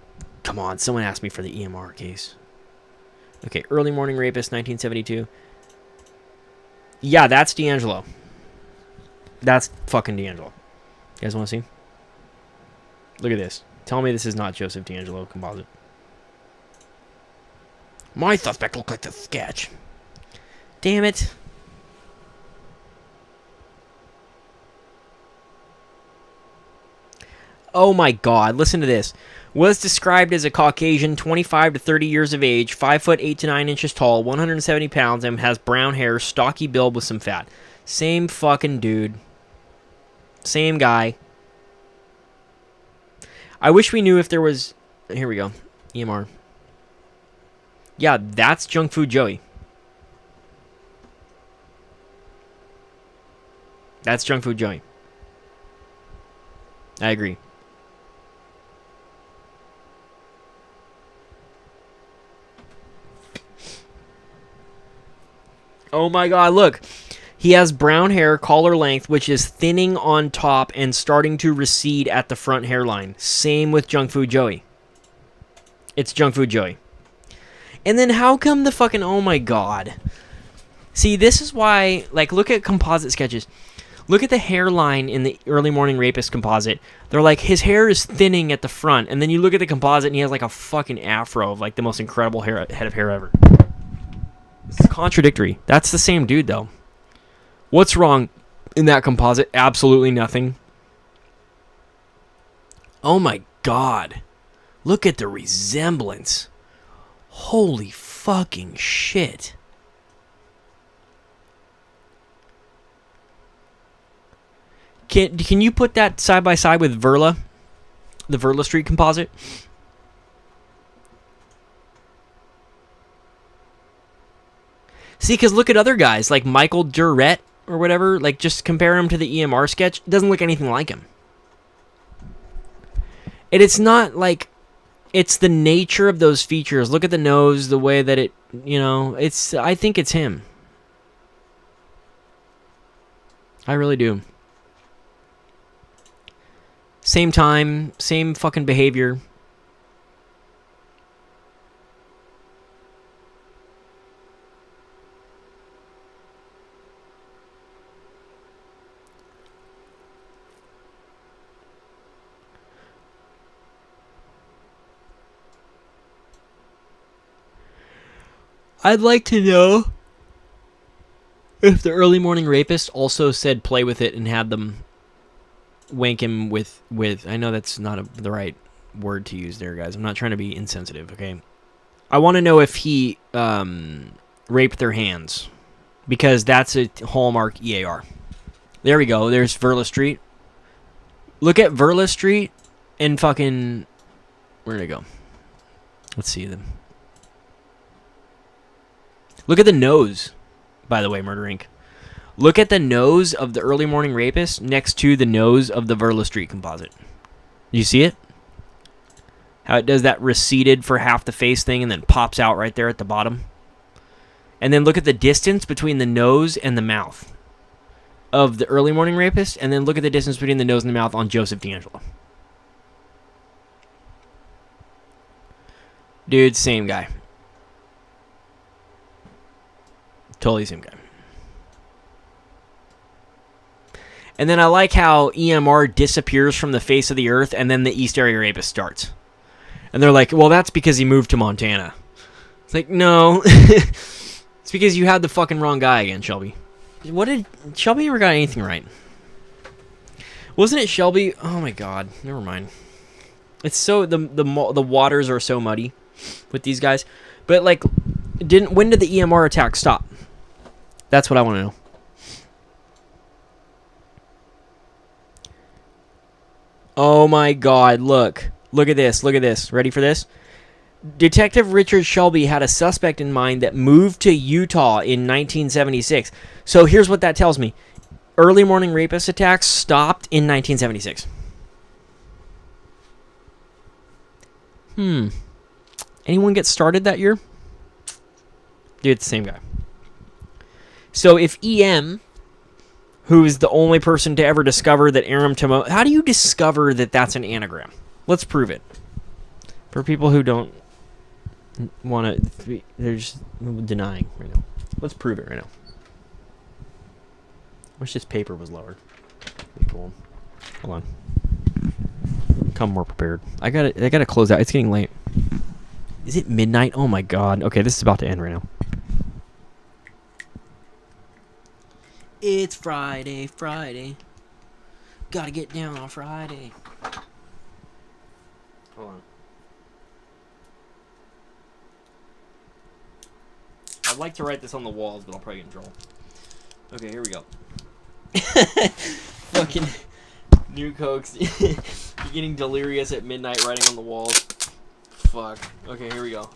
come on, someone asked me for the EMR case. Okay, early morning rapist, 1972. Yeah, that's D'Angelo. That's fucking D'Angelo. You guys want to see? Look at this. Tell me this is not Joseph D'Angelo composite. My suspect looked like the sketch. Damn it. Oh my God, listen to this. Was described as a Caucasian, 25 to 30 years of age, 5 foot 8 to 9 inches tall, 170 pounds, and has brown hair, stocky build with some fat. Same fucking dude. Same guy. I wish we knew if there was... Here we go. EMR. Yeah, that's Junk Food Joey. That's Junk Food Joey. I agree. Oh my God, look. He has brown hair, collar length, which is thinning on top and starting to recede at the front hairline. Same with Junk Food Joey. It's Junk Food Joey. And then how come the fucking... Oh my God. See, this is why... Like, look at composite sketches. Look at the hairline in the Early Morning Rapist composite. They're like, his hair is thinning at the front. And then you look at the composite and he has like a fucking afro of like the most incredible head of hair ever. It's contradictory. That's the same dude, though. What's wrong in that composite? Absolutely nothing. Oh my God. Look at the resemblance. Holy fucking shit. Can you put that side by side with Verla? The Verla Street composite? See, because look at other guys, like Michael Durrett or whatever. Like, just compare him to the EMR sketch. It doesn't look anything like him. And it's not like... It's the nature of those features. Look at the nose, the way that it... You know, it's... I think it's him. I really do. Same time, same fucking behavior. I'd like to know if the Early Morning Rapist also said play with it and had them wank him with I know that's not the right word to use there, guys. I'm not trying to be insensitive, okay? I want to know if he raped their hands, because that's a hallmark EAR. There we go. There's Verla Street. Look at Verla Street and fucking... Where'd it go? Let's see them. Look at the nose, by the way, Murder Inc. Look at the nose of the Early Morning Rapist next to the nose of the Verla Street composite. You see it? How it does that receded for half the face thing and then pops out right there at the bottom. And then look at the distance between the nose and the mouth of the Early Morning Rapist, and then look at the distance between the nose and the mouth on Joseph D'Angelo. Dude, same guy. Totally same guy. And then I like how EMR disappears from the face of the earth and then the East Area Rapist starts. And they're like, well, that's because he moved to Montana. It's like, no. It's because you had the fucking wrong guy again, Shelby. What did... Shelby ever got anything right? Wasn't it Shelby? Oh my god. Never mind. It's so... The waters are so muddy with these guys. But, like, when did the EMR attack stop? That's what I want to know. Oh my god, look. Look at this, look at this. Ready for this? Detective Richard Shelby had a suspect in mind that moved to Utah in 1976. So here's what that tells me. Early Morning Rapist attacks stopped in 1976. Anyone get started that year? Dude, it's the same guy. So if EM... who is the only person to ever discover that Aram Tomo... How do you discover that that's an anagram? Let's prove it. For people who don't want to... They're just denying right now. Let's prove it right now. Wish this paper was lower. Be cool. Hold on. Come more prepared. I gotta close out. It's getting late. Is it midnight? Oh my god. Okay, this is about to end right now. It's Friday. Gotta get down on Friday. Hold on. I'd like to write this on the walls, but I'll probably get in trouble. Okay, here we go. Fucking Nuke Hoax. You're getting delirious at midnight writing on the walls. Fuck. Okay, here we go.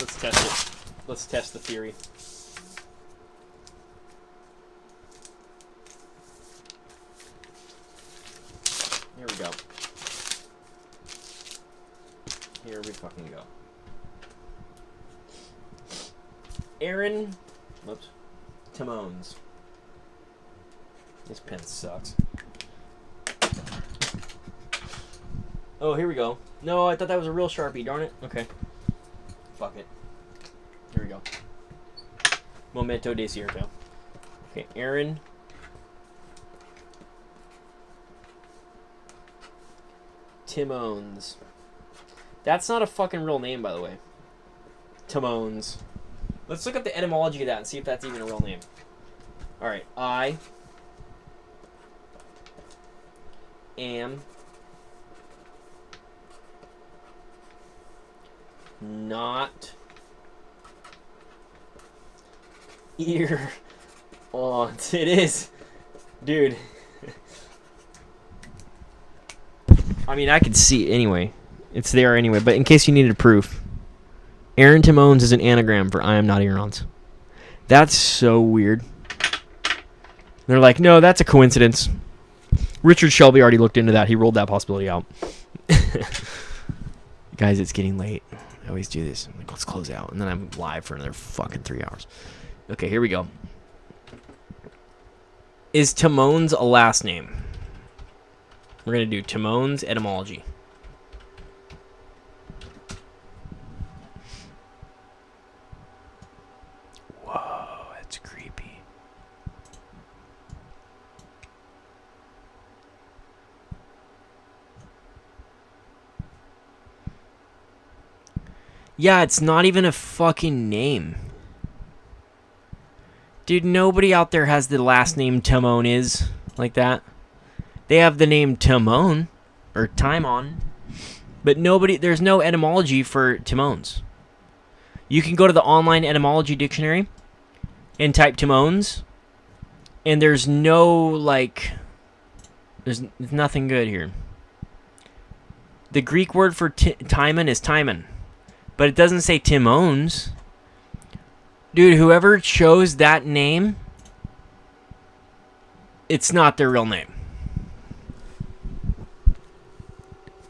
Let's test it. Let's test the theory. Here we go. Here we fucking go. Aaron, whoops, Timones. This pen sucks. Oh, here we go. No, I thought that was a real Sharpie, darn it. Okay. Fuck it. Here we go. Momento de cierto. Okay, Aaron. Timones. That's not a fucking real name, by the way. Timones. Let's look up the etymology of that and see if that's even a real name. Alright, I am not ear on. It is. Dude. I mean, I could see it anyway. It's there anyway, but in case you needed proof. Aaron Timones is an anagram for I am not Earons. That's so weird. They're like, no, that's a coincidence. Richard Shelby already looked into that. He rolled that possibility out. Guys, it's getting late. I always do this. I'm like, let's close out. And then I'm live for another fucking 3 hours. Okay, here we go. Is Timones a last name? We're going to do Timones etymology. Whoa, that's creepy. Yeah, it's not even a fucking name. Dude, nobody out there has the last name Timon is like that. They have the name Timon or Timon, but nobody. There's no etymology for Timones. You can go to the online etymology dictionary and type Timones, and there's no like. There's nothing good here. The Greek word for Timon is Timon, but it doesn't say Timones. Dude, whoever chose that name, it's not their real name.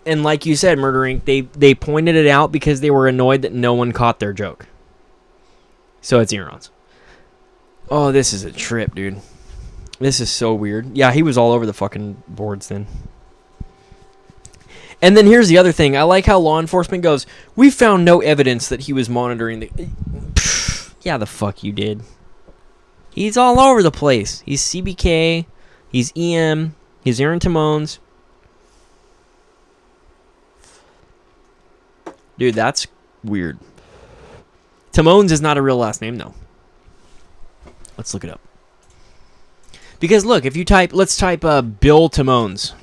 And like you said, Murder Inc., they pointed it out because they were annoyed that no one caught their joke. So it's Earons. Oh, this is a trip, dude. This is so weird. Yeah, he was all over the fucking boards then. And then here's the other thing. I like how law enforcement goes, we found no evidence that he was monitoring the... Yeah, the fuck you did. He's all over the place. He's CBK. He's EM. He's Aaron Timones. Dude, that's weird. Timones is not a real last name, though. Let's look it up. Because, look, if you type... Let's type Bill Timones.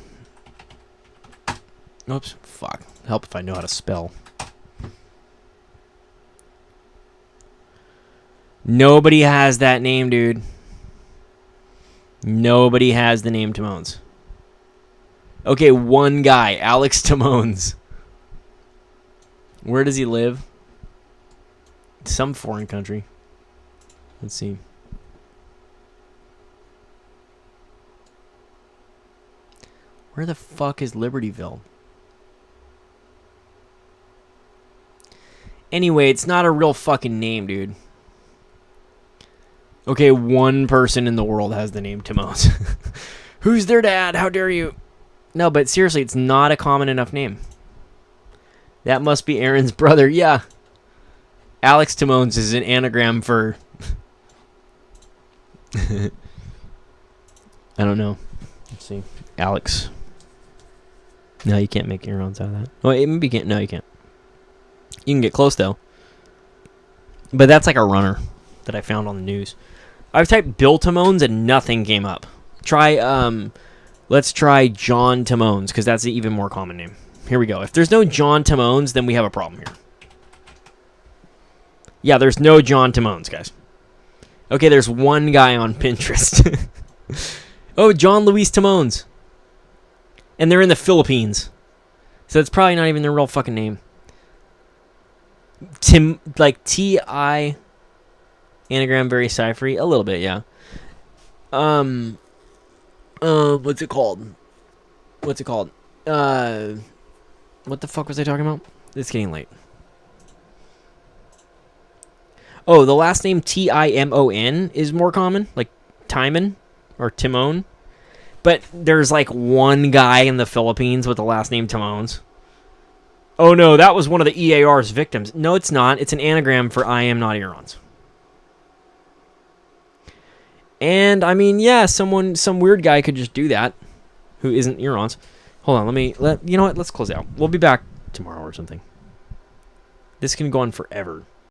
Oops. Fuck. Help if I know how to spell. Nobody has that name, dude. Nobody has the name Timones. Okay, one guy. Alex Timones. Where does he live? Some foreign country. Let's see. Where the fuck is Libertyville? Anyway, it's not a real fucking name, dude. Okay, one person in the world has the name Timones. Who's their dad? How dare you? No, but seriously, it's not a common enough name. That must be Aaron's brother. Yeah. Alex Timones is an anagram for... I don't know. Let's see. Alex. No, you can't make Aaron's out of that. Oh, maybe you can't. No, you can't. You can get close, though. But that's like a runner that I found on the news. I've typed Bill Timones and nothing came up. Let's try John Timones, because that's an even more common name. Here we go. If there's no John Timones, then we have a problem here. Yeah, there's no John Timones, guys. Okay, there's one guy on Pinterest. Oh, John Luis Timones. And they're in the Philippines. So it's probably not even their real fucking name. Tim, like T-I, anagram very ciphery. A little bit, yeah. What's it called? What the fuck was I talking about? It's getting late. Oh, the last name Timon is more common, like Timon or Timon. But there's like one guy in the Philippines with the last name Timones. Oh no, that was one of the EAR's victims. No, it's not. It's an anagram for I am not Irons. And I mean, yeah, some weird guy could just do that who isn't Irons. Hold on, you know what? Let's close out. We'll be back tomorrow or something. This can go on forever.